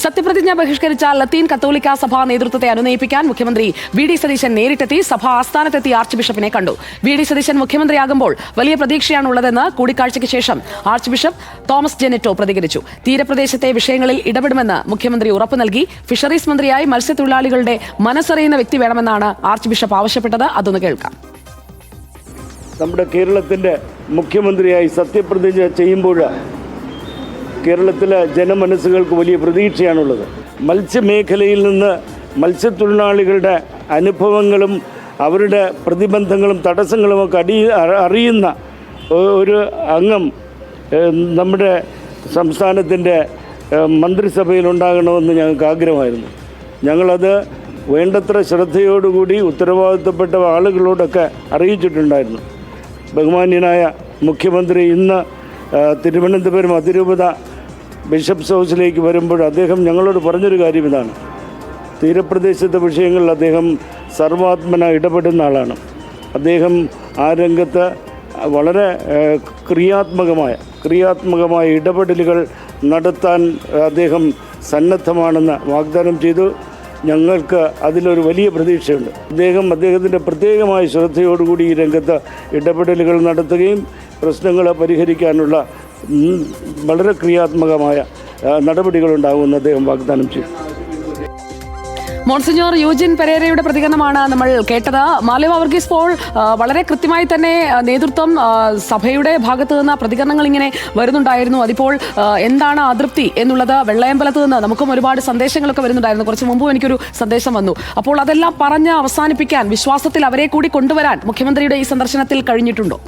സത്യപ്രതിജ്ഞ ബഹിഷ്കരിച്ച ലത്തീൻ കത്തോലിക്ക സഭാ നേതൃത്വത്തെ അനുനയിപ്പിക്കാൻ മുഖ്യമന്ത്രി വി.ഡി. സതീശൻ നേരിട്ടെത്തി സഭാ ആസ്ഥാനത്തെത്തി ആർച്ച് ബിഷപ്പിനെ കണ്ടു. വി.ഡി. സതീശൻ മുഖ്യമന്ത്രിയാകുമ്പോൾ വലിയ പ്രതീക്ഷയാണുള്ളതെന്ന് കൂടിക്കാഴ്ചയ്ക്ക് ശേഷം ആർച്ച് ബിഷപ്പ് തോമസ് ജെനെറ്റോ പ്രതികരിച്ചു. തീരപ്രദേശത്തെ വിഷയങ്ങളിൽ ഇടപെടുമെന്ന് മുഖ്യമന്ത്രി ഉറപ്പു നൽകി. ഫിഷറീസ് മന്ത്രിയായി മത്സ്യത്തൊഴിലാളികളുടെ മനസ്സറിയുന്ന വ്യക്തി വേണമെന്നാണ് ആർച്ച് ബിഷപ്പ് ആവശ്യപ്പെട്ടത്. അതൊന്ന് കേൾക്കാം. നമ്മുടെ കേരളത്തിൻ്റെ മുഖ്യമന്ത്രിയായി സത്യപ്രതിജ്ഞ ചെയ്യുമ്പോൾ കേരളത്തിലെ ജനമനസ്സുകൾക്ക് വലിയ പ്രതീക്ഷയാണുള്ളത്. മത്സ്യമേഖലയിൽ നിന്ന് മത്സ്യത്തൊഴിലാളികളുടെ അനുഭവങ്ങളും അവരുടെ പ്രതിബന്ധങ്ങളും തടസ്സങ്ങളുമൊക്കെ അറിയുന്ന ഒരു അംഗം നമ്മുടെ സംസ്ഥാനത്തിൻ്റെ മന്ത്രിസഭയിലുണ്ടാകണമെന്ന് ഞങ്ങൾക്ക് ആഗ്രഹമായിരുന്നു. ഞങ്ങളത് വേണ്ടത്ര ശ്രദ്ധയോടുകൂടി ഉത്തരവാദിത്തപ്പെട്ട ആളുകളോടൊക്കെ അറിയിച്ചിട്ടുണ്ടായിരുന്നു. ബഹുമാന്യനായ മുഖ്യമന്ത്രി ഇന്ന് തിരുവനന്തപുരം അതിരൂപത ബിഷപ്സ് ഹൗസിലേക്ക് വരുമ്പോൾ അദ്ദേഹം ഞങ്ങളോട് പറഞ്ഞൊരു കാര്യം ഇതാണ്: തീരപ്രദേശത്തെ വിഷയങ്ങളിൽ അദ്ദേഹം സർവാത്മന ഇടപെടുന്ന ആളാണ്. അദ്ദേഹം ആ രംഗത്ത് വളരെ ക്രിയാത്മകമായ ഇടപെടലുകൾ നടത്താൻ അദ്ദേഹം സന്നദ്ധമാണെന്ന് വാഗ്ദാനം ചെയ്തു. ഞങ്ങൾക്ക് അതിലൊരു വലിയ പ്രതീക്ഷയുണ്ട്. അദ്ദേഹത്തിൻ്റെ പ്രത്യേകമായ ശ്രദ്ധയോടുകൂടി ഈ രംഗത്ത് ഇടപെടലുകൾ നടത്തുകയും പ്രശ്നങ്ങൾ പരിഹരിക്കാനുള്ള വളരെ ക്രിയാത്മകമായ നടപടികളുണ്ടാകുമെന്ന് അദ്ദേഹം വാഗ്ദാനം ചെയ്തു. മോൺസിഞ്ഞോർ യൂജിൻ പെരേരയുടെ പ്രതികരണമാണ് നമ്മൾ കേട്ടത്. മാർലിവ വർഗീസ് പോൾ, വളരെ കൃത്യമായി തന്നെ നേതൃത്വം സഭയുടെ ഭാഗത്തു നിന്ന് പ്രതികരണങ്ങൾ ഇങ്ങനെ വരുന്നുണ്ടായിരുന്നു. അതിപ്പോൾ എന്താണ് അതൃപ്തി എന്നുള്ളത് വെള്ളയമ്പലത്ത് നിന്ന് നമുക്കും ഒരുപാട് സന്ദേശങ്ങളൊക്കെ വരുന്നുണ്ടായിരുന്നു. കുറച്ച് മുമ്പും എനിക്കൊരു സന്ദേശം വന്നു. അപ്പോൾ അതെല്ലാം പറഞ്ഞ് അവസാനിപ്പിക്കാൻ, വിശ്വാസത്തിൽ അവരെ കൂടി കൊണ്ടുവരാൻ മുഖ്യമന്ത്രിയുടെ ഈ സന്ദർശനത്തിൽ കഴിഞ്ഞിട്ടുണ്ടോ?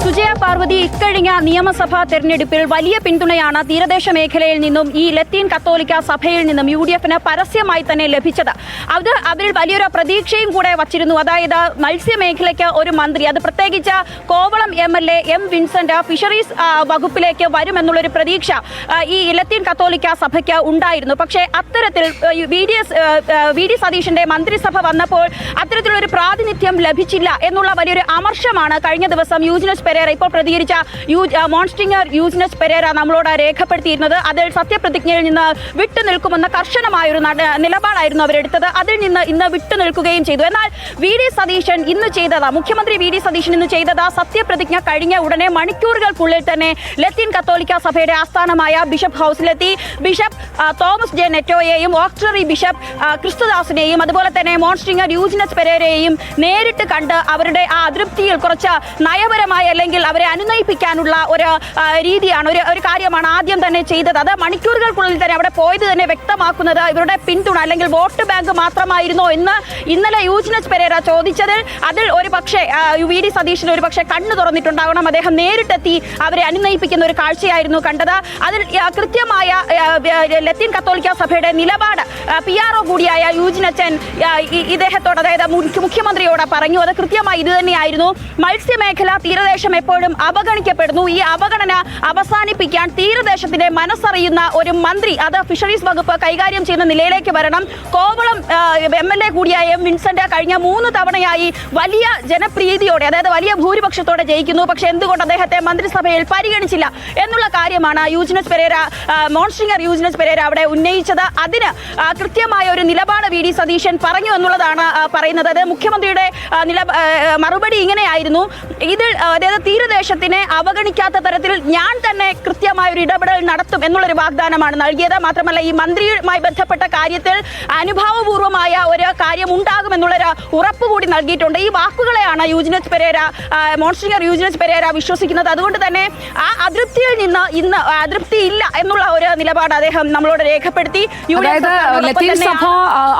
സുജയ പാർവതി, ഇക്കഴിഞ്ഞ നിയമസഭാ തെരഞ്ഞെടുപ്പിൽ വലിയ പിന്തുണയാണ് തീരദേശ മേഖലയിൽ നിന്നും ഈ ലത്തീൻ കത്തോലിക്ക സഭയിൽ നിന്നും UDF-ന് പരസ്യമായി തന്നെ ലഭിച്ചത്. അത് അവരിൽ വലിയൊരു പ്രതീക്ഷയും കൂടെ വച്ചിരുന്നു. അതായത് മത്സ്യമേഖലയ്ക്ക് ഒരു മന്ത്രി, അത് പ്രത്യേകിച്ച് Kovalam MLA M. Vincent fisheries വകുപ്പിലേക്ക് വരുമെന്നുള്ളൊരു പ്രതീക്ഷ ഈ ലത്തീൻ കത്തോലിക്ക സഭയ്ക്ക് ഉണ്ടായിരുന്നു. പക്ഷേ അത്തരത്തിൽ വി.ഡി. സതീശന്റെ മന്ത്രിസഭ വന്നപ്പോൾ അത്തരത്തിലൊരു പ്രാതിനിധ്യം ലഭിച്ചില്ല എന്നുള്ള വലിയൊരു അമർഷമാണ് കഴിഞ്ഞ ദിവസം യൂജിനസ് പെരേര, ഇപ്പോൾ പ്രതികരിച്ച മോൺസിഞ്ഞോർ യൂജിനസ് പെരേര നമ്മളോട് രേഖപ്പെടുത്തിയിരുന്നത്. അതിൽ സത്യപ്രതിജ്ഞയിൽ നിന്ന് വിട്ടുനിൽക്കുമെന്ന കർശനമായൊരു നിലപാടായിരുന്നു അവരെടുത്തത്. അതിൽ നിന്ന് ഇന്ന് വിട്ടുനിൽക്കുകയും ചെയ്തു. എന്നാൽ മുഖ്യമന്ത്രി വി.ഡി. സതീശൻ ഇന്ന് ചെയ്തത് സത്യപ്രതിജ്ഞ കഴിഞ്ഞ ഉടനെ മണിക്കൂറുകൾക്കുള്ളിൽ തന്നെ ലത്തീൻ കത്തോലിക്ക സഭയുടെ ആസ്ഥാനമായ ബിഷപ്പ് ഹൗസിലെത്തി ബിഷപ്പ് തോമസ് ജെനെറ്റോയെയും ഓക്സിലറി ബിഷപ്പ് ക്രിസ്തുദാസിനെയും അതുപോലെ തന്നെ മോൺസിഞ്ഞോർ യൂജിനസ് പെരേരയെയും നേരിട്ട് കണ്ട് അവരുടെ ആ അതൃപ്തിയിൽ കുറച്ച് നയപരമായ അല്ലെങ്കിൽ അവരെ അനുനയിപ്പിക്കാനുള്ള ഒരു രീതിയാണ്, ഒരു കാര്യമാണ് ആദ്യം തന്നെ ചെയ്തത്. അത് മണിക്കൂറുകൾക്കുള്ളിൽ തന്നെ അവിടെ പോയത് തന്നെ വ്യക്തമാക്കുന്നത് ഇവരുടെ പിന്തുണ അല്ലെങ്കിൽ വോട്ട് ബാങ്ക് മാത്രമായിരുന്നോ എന്ന് ഇന്നലെ യൂജിനസ് പെരേര ചോദിച്ചതിൽ അതിൽ ഒരു പക്ഷേ വി.ഡി. സതീശന് ഒരു പക്ഷേ കണ്ണു തുറന്നിട്ടുണ്ടാകണം. അദ്ദേഹം നേരിട്ടെത്തി അവരെ അനുനയിപ്പിക്കുന്ന ഒരു കാഴ്ചയായിരുന്നു കണ്ടത്. അതിൽ കൃത്യമായ ലത്തീൻ കത്തോലിക്ക സഭയുടെ നിലപാട് PRO കൂടിയായ യൂജിനച്ചൻ ഇദ്ദേഹത്തോട്, അതായത് മുഖ്യമന്ത്രിയോട് പറഞ്ഞു. അത് കൃത്യമായി ഇത് തന്നെയായിരുന്നു. മത്സ്യമേഖല, തീരദേശം എപ്പോഴും അവഗണിക്കപ്പെടുന്നു. ഈ അവഗണന അവസാനിപ്പിക്കാൻ തീരദേശത്തിന്റെ മനസ്സറിയുന്ന ഒരു മന്ത്രി, അത് ഫിഷറീസ് വകുപ്പ് കൈകാര്യം ചെയ്യുന്ന നിലയിലേക്ക് വരണം. കോവളം MLA കൂടിയായ M. വിൻസെന്റ് കഴിഞ്ഞ 3 തവണയായി വലിയ ജനപ്രീതിയോടെ, അതായത് വലിയ ഭൂരിപക്ഷത്തോടെ ജയിക്കുന്നു. പക്ഷെ എന്തുകൊണ്ട് അദ്ദേഹത്തെ മന്ത്രിസഭയിൽ പരിഗണിച്ചില്ല എന്നുള്ള കാര്യമാണ് മോൺസിഞ്ഞോർ യൂജിനസ് പെരേര അവിടെ ഉന്നയിച്ചത്. അതിന് കൃത്യമായ ഒരു നിലപാട് വി.ഡി. സതീശൻ പറഞ്ഞു എന്നുള്ളതാണ് പറയുന്നത്. അത് മുഖ്യമന്ത്രിയുടെ മറുപടി ഇങ്ങനെയായിരുന്നു: ഇതിൽ അതായത് തീരദേശത്തിനെ അവഗണിക്കാത്ത തരത്തിൽ ഞാൻ തന്നെ കൃത്യമായ ഒരു ഇടപെടൽ നടത്തും എന്നുള്ളൊരു വാഗ്ദാനമാണ് നൽകിയത്. മാത്രമല്ല ഈ മന്ത്രിയുമായി ബന്ധപ്പെട്ട കാര്യത്തിൽ അനുഭാവപൂർവമായ ഒരു കാര്യം ഉണ്ടാകുമെന്നുള്ളൊരു ഉറപ്പ് കൂടി നൽകിയിട്ടുണ്ട്. ഈ വാക്കുകളെയാണ് മോൺസിഞ്ഞോർ യൂജിനസ് പെരേര വിശ്വസിക്കുന്നത്. അതുകൊണ്ട് തന്നെ ആ അതൃപ്തിയിൽ നിന്ന് ഇന്ന് അതൃപ്തിയില്ല എന്നുള്ള ഒരു നിലപാട് അദ്ദേഹം നമ്മളോട് രേഖപ്പെടുത്തി. ലത്തീൻ സഭ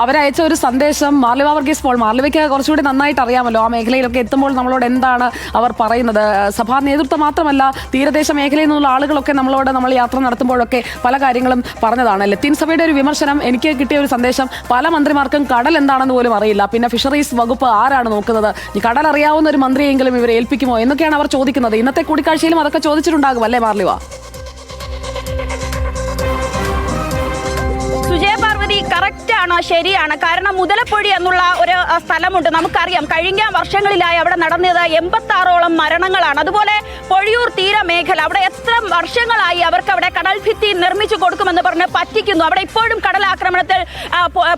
അവരയച്ച ഒരു സന്ദേശം മാർലിവ വർഗീസ് പോൾ, മാർലിവയ്ക്ക് കുറച്ചുകൂടി നന്നായിട്ട് അറിയാമല്ലോ ആ മേഖലയിലൊക്കെ എത്തുമ്പോൾ നമ്മളോട് എന്താണ് അവർ പറയുന്നത്. സഭാ നേതൃത്വം മാത്രമല്ല, തീരദേശ മേഖലയിൽ നിന്നുള്ള ആളുകളൊക്കെ നമ്മൾ യാത്ര നടത്തുമ്പോഴൊക്കെ പല കാര്യങ്ങളും പറഞ്ഞതാണ്. ലത്തീൻ സഭയുടെ ഒരു വിമർശനം, എനിക്ക് കിട്ടിയ ഒരു സന്ദേശം, പല മന്ത്രിമാർക്കും കടൽ എന്താണെന്ന് പോലും അറിയില്ല. പിന്നെ ഫിഷറീസ് വകുപ്പ് ആരാണ് നോക്കുന്നത്? ഈ കടൽ അറിയാവുന്ന ഒരു മന്ത്രിയെങ്കിലും ഇവരെ ഏൽപ്പിക്കുമോ എന്നൊക്കെയാണ് അവർ ചോദിക്കുന്നത്. ഇന്നത്തെ കൂടിക്കാഴ്ചയിലും അതൊക്കെ ചോദിച്ചിട്ടുണ്ടാകും അല്ലേ മാർലിവ? കറക്റ്റാണ്, ശരിയാണ്. കാരണം മുതലപ്പൊഴി എന്നുള്ള ഒരു സ്ഥലമുണ്ട്, നമുക്കറിയാം. കഴിഞ്ഞ വർഷങ്ങളിലായി അവിടെ നടന്നത് 86ഓളം മരണങ്ങളാണ്. അതുപോലെ പൊഴിയൂർ തീരമേഖല, അവിടെ എത്ര വർഷങ്ങളായി അവർക്ക് അവിടെ കടൽ ഭിത്തി നിർമ്മിച്ചു കൊടുക്കുമെന്ന് പറഞ്ഞ് പറ്റിക്കുന്നു. അവിടെ ഇപ്പോഴും കടലാക്രമണത്തിൽ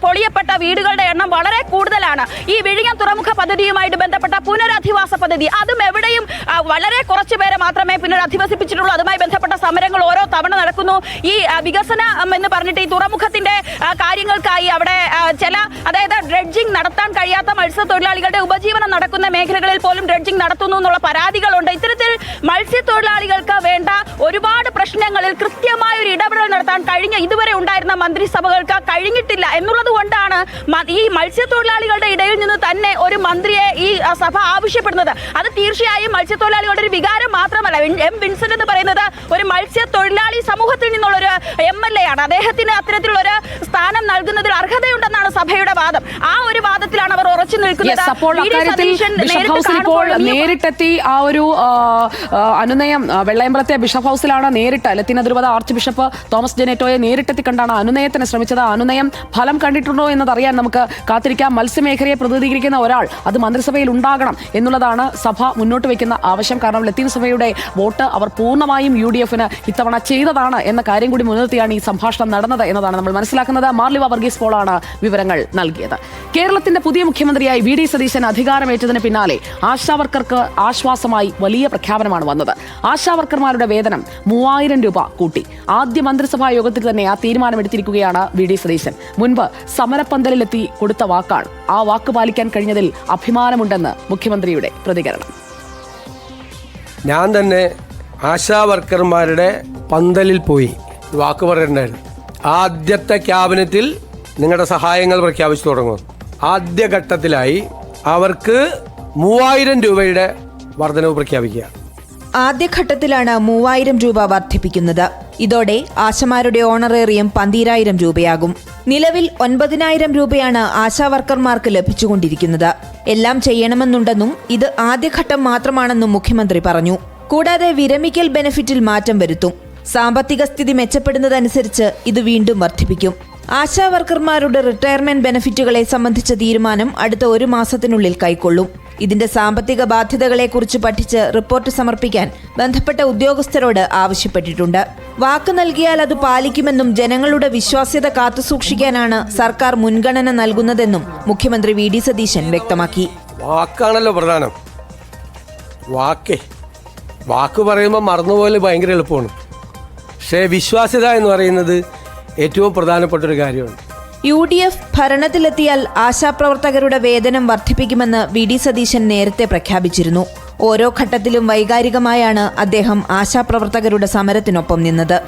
പൊളിയപ്പെട്ട വീടുകളുടെ എണ്ണം വളരെ കൂടുതലാണ്. ഈ വിഴിഞ്ഞം തുറമുഖ പദ്ധതിയുമായിട്ട് ബന്ധപ്പെട്ട പുനരധിവാസ പദ്ധതി, അതും എവിടെയും വളരെ കുറച്ചു പേരെ മാത്രമേ പുനരധിവസിപ്പിച്ചിട്ടുള്ളൂ. അതുമായി ബന്ധപ്പെട്ട സമരങ്ങൾ ഓരോ തവണ നടക്കുന്നു. ഈ വികസനം എന്ന് പറഞ്ഞിട്ട് ഈ തുറമുഖത്തിന്റെ കാര്യങ്ങൾക്കായി അവിടെ അതായത് ഡ്രെഡ്ജിംഗ് നടത്താൻ കഴിയാത്ത മത്സ്യത്തൊഴിലാളികളുടെ ഉപജീവനം നടക്കുന്ന മേഖലകളിൽ പോലും ഡ്രെഡ്ജിംഗ് നടത്തുന്നു എന്നുള്ള പരാതികളുണ്ട്. ഇത്തരത്തിൽ മത്സ്യത്തൊഴിലാളികൾക്ക് വേണ്ട ഒരുപാട് പ്രശ്നങ്ങളിൽ കൃത്യമായ ഒരു ഇടപെടൽ നടത്താൻ ഇതുവരെ ഉണ്ടായിരുന്ന മന്ത്രിസഭകൾക്ക് കഴിഞ്ഞിട്ടില്ല എന്നുള്ളത് കൊണ്ടാണ് ഈ മത്സ്യത്തൊഴിലാളികളുടെ ഇടയിൽ നിന്ന് തന്നെ ഒരു മന്ത്രിയെ ഈ സഭ ആവശ്യപ്പെടുന്നത്. അത് തീർച്ചയായും മത്സ്യത്തൊഴിലാളികളുടെ ഒരു വികാരം മാത്രമല്ല. എം വിൻസെന്റ് എന്ന് പറയുന്നത് ഒരു മത്സ്യത്തൊഴിലാളി സമൂഹത്തിൽ നിന്നുള്ളൊരു MLA ആണ്. അദ്ദേഹത്തിന് അത്തരത്തിലുള്ളൊരു സ്ഥാനം നൽകുന്നതിൽ അർഹതയുണ്ടെന്നാണ് സഭയുടെ വാദം. ആ ഒരു വാദത്തിലാണ് അവർ ഉറച്ചു നിൽക്കുന്നത്. അപ്പോൾ നേരിട്ടെത്തി ആ ഒരു അനുനയം വെള്ളയമ്പലത്തെ ബിഷപ്പ് ഹൗസിലാണ് നേരിട്ട് ലത്തീൻ അതിരൂപത ആർച്ച് ബിഷപ്പ് തോമസ് ജെനെറ്റോയെ നേരിട്ടെത്തി കണ്ടാണ് അനുനയത്തിന് ശ്രമിച്ചത്. അനുനയം ഫലം കണ്ടിട്ടുണ്ടോ എന്നതറിയാൻ നമുക്ക് കാത്തിരിക്കാം. മത്സ്യമേഖലയെ പ്രതിനിധീകരിക്കുന്ന ഒരാൾ അത് മന്ത്രിസഭയിൽ ഉണ്ടാകണം എന്നുള്ളതാണ് സഭ മുന്നോട്ട് വയ്ക്കുന്ന ആവശ്യം. കാരണം ലത്തീൻ സഭയുടെ വോട്ട് അവർ പൂർണ്ണമായും UDF-ന് ഇത്തവണ ചെയ്തതാണ് എന്ന കാര്യം കൂടി മുൻനിർത്തിയാണ് ഈ സംഭാഷണം നടന്നത് എന്നതാണ് നമ്മൾ മനസ്സിലാക്കുന്നത്. മാർലിവ വർഗീസ് പോളാണ് വിവരങ്ങൾ നൽകിയത്. കേരളത്തിന്റെ പുതിയ മുഖ്യമന്ത്രിയായി VD സതീശൻ അധികാരമേറ്റതിന് പിന്നാലെ ആശാവർക്കർക്ക് ആശ്വാസമായി വലിയ പ്രഖ്യാപനമാണ് വന്നത്. ആശാവർക്കർമാരുടെ വേതനം 3000 രൂപ കൂട്ടി. ആദ്യ മന്ത്രിസഭാ യോഗത്തിൽ തന്നെ ആ തീരുമാനമെടുത്തിരിക്കുകയാണ് VD സതീശൻ. മുൻപ് സമരപ്പന്തലിലെത്തി കൊടുത്ത വാക്കാണ്. ആ വാക്ക് പാലിക്കാൻ കഴിഞ്ഞതിൽ അഭിമാനമുണ്ടെന്ന് മുഖ്യമന്ത്രിയുടെ പ്രതികരണം. ഞാൻ തന്നെ ആശാവർക്കർമാരുടെ പന്തലിൽ പോയി വാക്ക് പറയണ്ടായിരുന്നു. ആദ്യത്തെ ക്യാബിനറ്റിൽ നിങ്ങളുടെ സഹായങ്ങൾ പ്രഖ്യാപിച്ചു തുടങ്ങും. ആദ്യഘട്ടത്തിലായി അവർക്ക് 3000 രൂപയുടെ വർധനവ് പ്രഖ്യാപിക്കുക. ആദ്യഘട്ടത്തിലാണ് 3000 രൂപ വർദ്ധിപ്പിക്കുന്നത്. ഇതോടെ ആശമാരുടെ ഓണറേറിയം 12000 രൂപയാകും. നിലവിൽ 9000 രൂപയാണ് ആശാവർക്കർമാർക്ക് ലഭിച്ചുകൊണ്ടിരിക്കുന്നത്. എല്ലാം ചെയ്യണമെന്നുണ്ടെന്നും ഇത് ആദ്യഘട്ടം മാത്രമാണെന്നും മുഖ്യമന്ത്രി പറഞ്ഞു. കൂടാതെ വിരമിക്കൽ ബെനിഫിറ്റിൽ മാറ്റം വരുത്തും. സാമ്പത്തിക സ്ഥിതി മെച്ചപ്പെടുന്നതനുസരിച്ച് ഇത് വീണ്ടും വർദ്ധിപ്പിക്കും. ആശാവർക്കർമാരുടെ റിട്ടയർമെന്റ് ബെനിഫിറ്റുകളെ സംബന്ധിച്ച തീരുമാനം അടുത്ത 1 മാസത്തിനുള്ളിൽ കൈക്കൊള്ളും. ഇതിന്റെ സാമ്പത്തിക ബാധ്യതകളെക്കുറിച്ച് പഠിച്ച് റിപ്പോർട്ട് സമർപ്പിക്കാൻ ബന്ധപ്പെട്ട ഉദ്യോഗസ്ഥരോട് ആവശ്യപ്പെട്ടിട്ടുണ്ട്. വാക്ക് നൽകിയാൽ അത് പാലിക്കുമെന്നും ജനങ്ങളുടെ വിശ്വാസ്യത കാത്തുസൂക്ഷിക്കാനാണ് സർക്കാർ മുൻഗണന നൽകുന്നതെന്നും മുഖ്യമന്ത്രി VD സതീശൻ വ്യക്തമാക്കി. വാക്കാണല്ലോ പ്രധാനം. വാക്ക് പറയുമ്പോൾ മറന്നുപോലെ ഭയങ്കര എളുപ്പമാണ്. പക്ഷേ വിശ്വാസ്യത എന്ന് പറയുന്നത് ഏറ്റവും പ്രധാനപ്പെട്ടൊരു കാര്യമാണ്. UDF ഭരണത്തിലെത്തിയാൽ ആശാപ്രവർത്തകരുടെ വേതനം വർദ്ധിപ്പിക്കുമെന്ന് VD സതീശൻ നേരത്തെ പ്രഖ്യാപിച്ചിരുന്നു. ഓരോ ഘട്ടത്തിലും വൈകാരികമായാണ് അദ്ദേഹം ആശാപ്രവർത്തകരുടെ സമരത്തിനൊപ്പം നിന്നത്.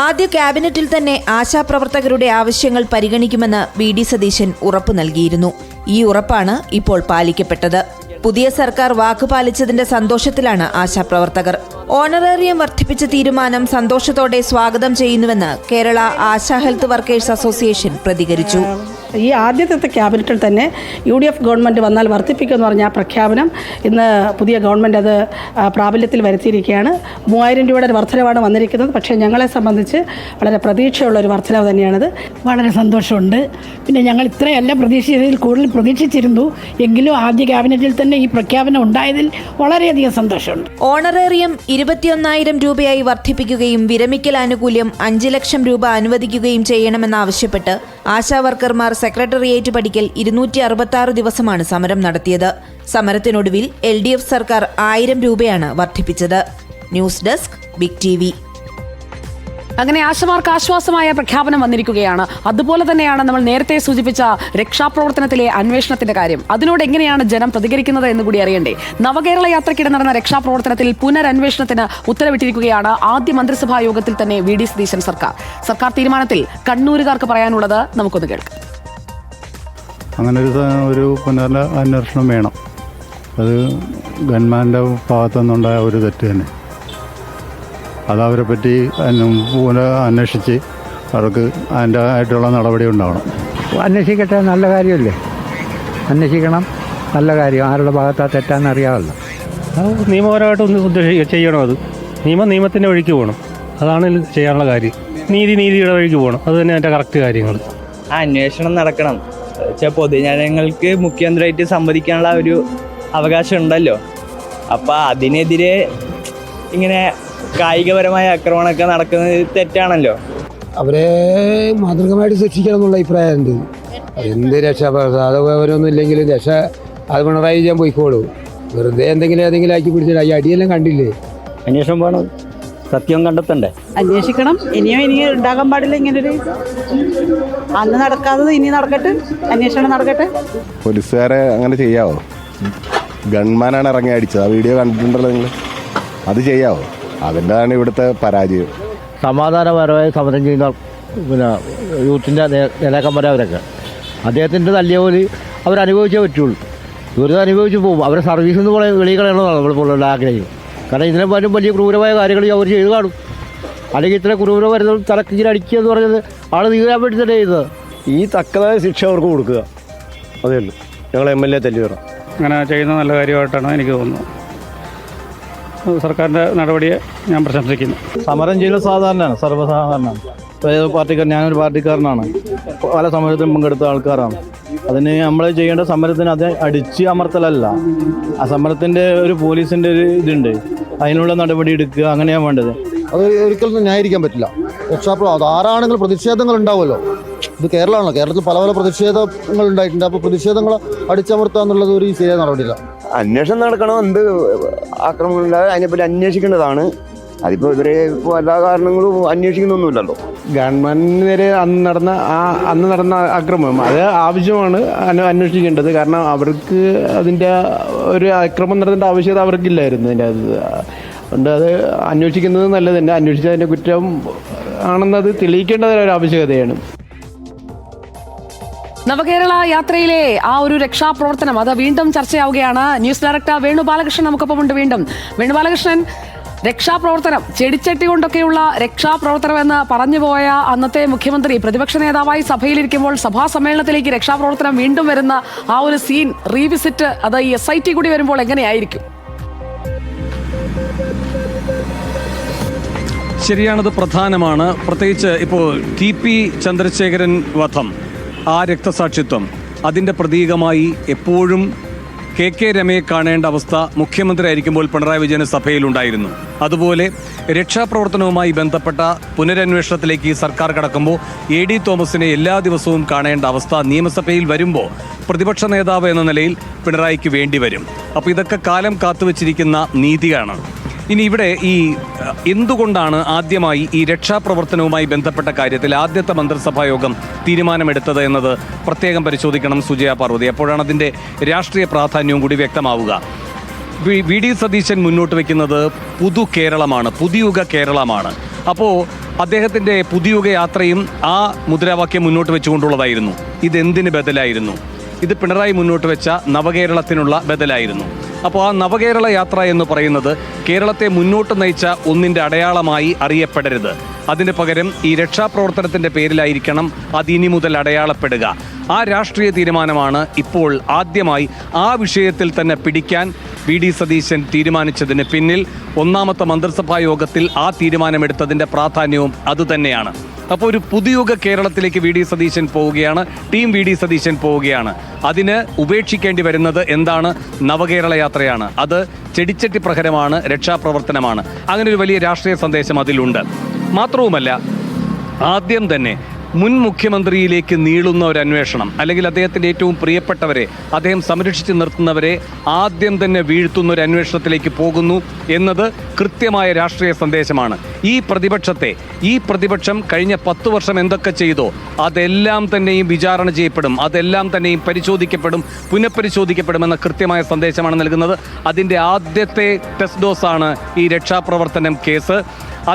ആദ്യ ക്യാബിനറ്റിൽ തന്നെ ആശാപ്രവർത്തകരുടെ ആവശ്യങ്ങൾ പരിഗണിക്കുമെന്ന് VD സതീശൻ ഉറപ്പു നൽകിയിരുന്നു. ഈ ഉറപ്പാണ് ഇപ്പോൾ പാലിക്കപ്പെട്ടത്. പുതിയ സർക്കാർ വാക്ക് പാലിച്ചതിന്റെ സന്തോഷത്തിലാണ് ആശാപ്രവർത്തകർ. ഓണറേറിയം വർദ്ധിപ്പിച്ച തീരുമാനം സന്തോഷത്തോടെ സ്വാഗതം ചെയ്യുന്നുവെന്ന് Kerala ASHA health workers association പ്രതികരിച്ചു. ഈ ആദ്യത്തെ ക്യാബിനറ്റിൽ തന്നെ UDF ഗവൺമെൻറ് വന്നാൽ വർദ്ധിപ്പിക്കുമെന്ന് പറഞ്ഞ ആ പ്രഖ്യാപനം ഇന്ന് പുതിയ ഗവൺമെൻറ് അത് പ്രാബല്യത്തിൽ വരുത്തിയിരിക്കുകയാണ്. 3000 രൂപയുടെ ഒരു വർധനവാണ് വന്നിരിക്കുന്നത്. പക്ഷേ ഞങ്ങളെ സംബന്ധിച്ച് വളരെ പ്രതീക്ഷയുള്ള ഒരു വർധനവ് തന്നെയാണിത്. വളരെ സന്തോഷമുണ്ട്. പിന്നെ ഞങ്ങൾ ഇത്രയല്ല പ്രതീക്ഷിച്ചതിൽ കൂടുതൽ പ്രതീക്ഷിച്ചിരുന്നു. എങ്കിലും ആദ്യ ക്യാബിനറ്റിൽ തന്നെ ഈ പ്രഖ്യാപനം ഉണ്ടായതിൽ വളരെയധികം സന്തോഷമുണ്ട്. ഓണറേറിയം 21000 രൂപയായി വർദ്ധിപ്പിക്കുകയും വിരമിക്കൽ ആനുകൂല്യം 5 ലക്ഷം രൂപ അനുവദിക്കുകയും ചെയ്യണമെന്നാവശ്യപ്പെട്ട് ആശാവർക്കർമാർ സെക്രട്ടേറിയറ്റ് പടിക്കൽ 266 ദിവസമാണ് സമരം നടത്തിയത്. സമരത്തിനൊടുവിൽ LDF സർക്കാർ 1000 രൂപയാണ് വർദ്ധിപ്പിച്ചത്. News desk big TV. അങ്ങനെ ആശമാർക്ക് ആശ്വാസമായ പ്രഖ്യാപനം വന്നിരിക്കുകയാണ്. അതുപോലെ തന്നെയാണ് നമ്മൾ നേരത്തെ സൂചിപ്പിച്ച രക്ഷാപ്രവർത്തനത്തിലെ അന്വേഷണത്തിന്റെ കാര്യം. അതിനോട് എങ്ങനെയാണ് ജനം പ്രതികരിക്കുന്നത് എന്ന് കൂടി അറിയണ്ടേ. നവകേരള യാത്രയ്ക്കിടെ നടന്ന രക്ഷാപ്രവർത്തനത്തിൽ പുനരന്വേഷണത്തിന് ഉത്തരവിട്ടിരിക്കുകയാണ്. ആദ്യ മന്ത്രിസഭാ യോഗത്തിൽ തന്നെ VD സതീശൻ സർക്കാർ തീരുമാനത്തിൽ കണ്ണൂരുകാർക്ക് പറയാനുള്ളത് നമുക്കൊന്ന് കേൾക്കാം. അങ്ങനെ ഒരു പുനരന്വേഷണം വേണം. അത് ഗവൺമെൻറ്റിൻ്റെ ഭാഗത്തുനിന്നുണ്ടായ ഒരു തെറ്റ് തന്നെ. അതവരെ പറ്റി അന്വേഷിച്ച് അവർക്ക് അതിൻ്റെ ആയിട്ടുള്ള നടപടി ഉണ്ടാവണം. അന്വേഷിക്കട്ടെ, നല്ല കാര്യമല്ലേ, അന്വേഷിക്കണം, നല്ല കാര്യം. ആരുടെ ഭാഗത്താണ് തെറ്റാന്ന് അറിയാമല്ലോ. നിയമപരമായിട്ട് ചെയ്യണം. അത് നിയമത്തിൻ്റെ വഴിക്ക് പോകണം. അതാണ് ചെയ്യാനുള്ള കാര്യം. നീതിയുടെ വഴിക്ക് പോകണം. അത് തന്നെ അതിൻ്റെ കറക്റ്റ് കാര്യങ്ങൾ. അന്വേഷണം നടക്കണം. പൊതുജനങ്ങൾക്ക് മുഖ്യമന്ത്രിയായിട്ട് സംവദിക്കാനുള്ള ഒരു അവകാശം ഉണ്ടല്ലോ. അപ്പോൾ അതിനെതിരെ ഇങ്ങനെ കായികപരമായ ആക്രമണമൊക്കെ നടക്കുന്നത് തെറ്റാണല്ലോ. അവരെ മാതൃകമായിട്ട് ശിക്ഷിക്കണം എന്നുള്ള അഭിപ്രായമുണ്ട്. എന്ത് രക്ഷാപ്രവർത്തനമൊന്നും ഇല്ലെങ്കിലും അത് പിണറായി ചെയ്യാൻ പോയിക്കോളൂ. വെറുതെ ഏതെങ്കിലും ആക്കി പിടിച്ചിട്ട് ഈ അടിയെല്ലാം കണ്ടില്ലേ? അന്വേഷണം വേണം, സത്യം കണ്ടെത്തണ്ടേ? അന്വേഷിക്കണം. ഇനി ഉണ്ടാകാൻ പാടില്ല ഇങ്ങനൊരു, അന്ന് നടക്കാത്തത് ഇനി നടക്കട്ടെ, അന്വേഷണം നടക്കട്ടെ. പോലീസുകാരെ അങ്ങനെ ചെയ്യാവോ? ഗൺമാനാണ് ഇറങ്ങി അടിച്ചത്, ആ വീഡിയോ കണ്ടിട്ടുണ്ടല്ലോ നിങ്ങൾ. അത് ചെയ്യാവോ? അതിൻ്റെതാണ് ഇവിടുത്തെ പരാജയം. സമാധാനപരമായി സമരം ചെയ്യുന്ന യൂത്തിൻ്റെ നേതാക്കന്മാരവരൊക്കെ അദ്ദേഹത്തിൻ്റെ തല്ലിയ പോലെ അവരനുഭവിച്ചേ പറ്റുള്ളൂ. ഇവരത് അനുഭവിച്ച് പോകും. അവരെ സർവീസിൽ നിന്ന് പോലെ വെളികളാണോ നമ്മളിപ്പോൾ ആഗ്രഹിക്കും. കാരണം ഇതിനെക്കാട്ടും വലിയ ക്രൂരമായ കാര്യങ്ങൾ അവർ ചെയ്ത് കാണും. അല്ലെങ്കിൽ ഇത്ര ക്രൂര വരുന്ന തലക്കിങ്ങനെ അടിക്കുക എന്ന് പറഞ്ഞത് ആൾ തീരാൻ വേണ്ടി തന്നെ ചെയ്തത്. ഈ തക്കതായ ശിക്ഷ അവർക്ക് കൊടുക്കുക, അതേ ഉള്ളൂ. ഞങ്ങൾ MLA തല്ലി വരാം. അങ്ങനെ ചെയ്യുന്ന നല്ല കാര്യമായിട്ടാണ് എനിക്ക് തോന്നുന്നത്. സർക്കാരിൻ്റെ നടപടിയെ ഞാൻ പ്രശംസിക്കുന്നു. സമരം ചെയ്യുന്നത് സാധാരണയാണ്, സർവ്വസാധാരണമാണ്. ഞാനൊരു പാർട്ടിക്കാരനാണ്, പല സമരത്തിലും പങ്കെടുത്ത ആൾക്കാരാണ്. അതിന് നമ്മൾ ചെയ്യേണ്ട സമരത്തിന് അത് അടിച്ച് അമർത്തലല്ല. ആ സമരത്തിൻ്റെ ഒരു പോലീസിൻ്റെ ഒരു ഇതുണ്ട്, അതിനുള്ള നടപടി എടുക്കുക, അങ്ങനെയാണ് വേണ്ടത്. അത് ഒരിക്കലും ന്യായീകരിക്കാൻ പറ്റില്ല. രക്ഷാപ്രവർത്തനം ആരാണെങ്കിലും പ്രതിഷേധങ്ങൾ ഉണ്ടാവുമല്ലോ. ഇത് കേരളമാണല്ലോ, കേരളത്തിൽ പല പല പ്രതിഷേധങ്ങൾ ഉണ്ടായിട്ടുണ്ട്. അപ്പോൾ പ്രതിഷേധങ്ങൾ അടിച്ചമർത്തുക എന്നുള്ളത് ഒരു ശരിയായ നടപടിയില്ല. അന്വേഷണം നടക്കണം. എന്ത് ആക്രമണം ഉണ്ടായാലും അതിനെപ്പറ്റി അന്വേഷിക്കേണ്ടതാണ്. അതിപ്പോൾ ഇവരെ എല്ലാ കാരണങ്ങളും അന്വേഷിക്കുന്നൊന്നുമില്ലല്ലോ. ഗവൺമെൻറ്റിനെതിരെ അന്ന് നടന്ന അക്രമം അത് ആവശ്യമാണ് അന്വേഷിക്കേണ്ടത്. കാരണം അവർക്ക് അതിൻ്റെ ഒരു അക്രമം നടത്തേണ്ട ആവശ്യകത അവർക്കില്ലായിരുന്നു. അതിൻ്റെ അതുകൊണ്ട് അത് അന്വേഷിക്കുന്നത് നല്ലത് തന്നെ. അന്വേഷിച്ച് അതിൻ്റെ കുറ്റം ആണെന്നത് തെളിയിക്കേണ്ടത് ഒരു ആവശ്യകതയാണ്. നവകേരള യാത്രയിലെ ആ ഒരു രക്ഷാപ്രവർത്തനം അത് വീണ്ടും ചർച്ചയാവുകയാണ്. ന്യൂസ് ഡയറക്ടർ വേണു ബാലകൃഷ്ണൻ നമുക്കൊപ്പമുണ്ട്. വീണ്ടും വേണു ബാലകൃഷ്ണൻ, രക്ഷാപ്രവർത്തനം, ചെടിച്ചട്ടി കൊണ്ടൊക്കെയുള്ള രക്ഷാപ്രവർത്തനം എന്ന് പറഞ്ഞുപോയ അന്നത്തെ മുഖ്യമന്ത്രി പ്രതിപക്ഷ നേതാവായി സഭയിലിരിക്കുമ്പോൾ സഭാ സമ്മേളനത്തിലേക്ക് രക്ഷാപ്രവർത്തനം വീണ്ടും വരുന്ന ആ ഒരു സീൻ റീവിസിറ്റ് അത് ഈ SIT കൂടി വരുമ്പോൾ എങ്ങനെയായിരിക്കും? ശരിയാണത്, പ്രധാനമാണ്. പ്രത്യേകിച്ച് ഇപ്പോൾ TP ചന്ദ്രശേഖരൻ വധം, ആ രക്തസാക്ഷിത്വം, അതിൻ്റെ പ്രതീകമായി എപ്പോഴും KK രമയെ കാണേണ്ട അവസ്ഥ മുഖ്യമന്ത്രി ആയിരിക്കുമ്പോൾ പിണറായി വിജയന് സഭയിലുണ്ടായിരുന്നു. അതുപോലെ രക്ഷാപ്രവർത്തനവുമായി ബന്ധപ്പെട്ട പുനരന്വേഷണത്തിലേക്ക് സർക്കാർ കടക്കുമ്പോൾ AD തോമസിനെ എല്ലാ ദിവസവും കാണേണ്ട അവസ്ഥ നിയമസഭയിൽ വരുമ്പോൾ പ്രതിപക്ഷ നേതാവ് എന്ന നിലയിൽ പിണറായിക്ക് വേണ്ടി വരും. അപ്പോൾ ഇതൊക്കെ കാലം കാത്തുവച്ചിരിക്കുന്ന നീതിയാണ്. ഇനി ഇവിടെ ഈ എന്തുകൊണ്ടാണ് ആദ്യമായി ഈ രക്ഷാപ്രവർത്തനവുമായി ബന്ധപ്പെട്ട കാര്യത്തിൽ ആദ്യത്തെ മന്ത്രിസഭാ യോഗം തീരുമാനമെടുത്തത് എന്നത് പ്രത്യേകം പരിശോധിക്കണം സുജയ പാർവതി. അപ്പോഴാണ് അതിൻ്റെ രാഷ്ട്രീയ പ്രാധാന്യവും കൂടി വ്യക്തമാവുക. VD സതീശൻ മുന്നോട്ട് വയ്ക്കുന്നത് പുതു കേരളമാണ്, പുതിയുഗ കേരളമാണ്. അപ്പോൾ അദ്ദേഹത്തിൻ്റെ പുതിയുഗ യാത്രയും ആ മുദ്രാവാക്യം മുന്നോട്ട് വെച്ചുകൊണ്ടുള്ളതായിരുന്നു. ഇതെന്തിന് ബദലായിരുന്നു? ഇത് പിണറായി മുന്നോട്ട് വെച്ച നവകേരളത്തിനുള്ള ബദലായിരുന്നു. അപ്പോൾ ആ നവകേരള യാത്ര എന്ന് പറയുന്നത് കേരളത്തെ മുന്നോട്ട് നയിച്ച ഒന്നിൻ്റെ അടയാളമായി അറിയപ്പെടരുത്. അതിന് പകരം ഈ രക്ഷാപ്രവർത്തനത്തിൻ്റെ പേരിലായിരിക്കണം അതിനി മുതൽ അടയാളപ്പെടുക. ആ രാഷ്ട്രീയ തീരുമാനമാണ് ഇപ്പോൾ ആദ്യമായി ആ വിഷയത്തിൽ തന്നെ പിടിക്കാൻ VD സതീശൻ തീരുമാനിച്ചതിന് പിന്നിൽ ഒന്നാമത്തെ മന്ത്രിസഭാ യോഗത്തിൽ ആ തീരുമാനമെടുത്തതിൻ്റെ പ്രാധാന്യവും അതുതന്നെയാണ്. അപ്പോൾ ഒരു പുതിയുഗ കേരളത്തിലേക്ക് VD സതീശൻ പോവുകയാണ്, ടീം VD സതീശൻ പോവുകയാണ്. അതിന് ഉപേക്ഷിക്കേണ്ടി വരുന്നത് എന്താണ്? നവകേരള യാത്രയാണ്. അത് ചെടിച്ചട്ടി പ്രഹരമാണ്, രക്ഷാപ്രവർത്തനമാണ്. അങ്ങനെ ഒരു വലിയ രാഷ്ട്രീയ സന്ദേശം അതിലുണ്ട്. മാത്രവുമല്ല, ആദ്യം തന്നെ മുൻ മുഖ്യമന്ത്രിയിലേക്ക് നീളുന്ന ഒരു അന്വേഷണം, അല്ലെങ്കിൽ അദ്ദേഹത്തിൻ്റെ ഏറ്റവും പ്രിയപ്പെട്ടവരെ, അദ്ദേഹം സംരക്ഷിച്ച് നിർത്തുന്നവരെ ആദ്യം തന്നെ വീഴ്ത്തുന്ന ഒരു അന്വേഷണത്തിലേക്ക് പോകുന്നു എന്നത് കൃത്യമായ രാഷ്ട്രീയ സന്ദേശമാണ്. ഈ പ്രതിപക്ഷം കഴിഞ്ഞ 10 വർഷം എന്തൊക്കെ ചെയ്തോ അതെല്ലാം തന്നെയും വിചാരണ ചെയ്യപ്പെടും, അതെല്ലാം തന്നെയും പരിശോധിക്കപ്പെടും, പുനഃപരിശോധിക്കപ്പെടുമെന്ന കൃത്യമായ സന്ദേശമാണ് നൽകുന്നത്. അതിൻ്റെ ആദ്യത്തെ ടെസ്റ്റ് ഡോസാണ് ഈ രക്ഷാപ്രവർത്തനം കേസ്.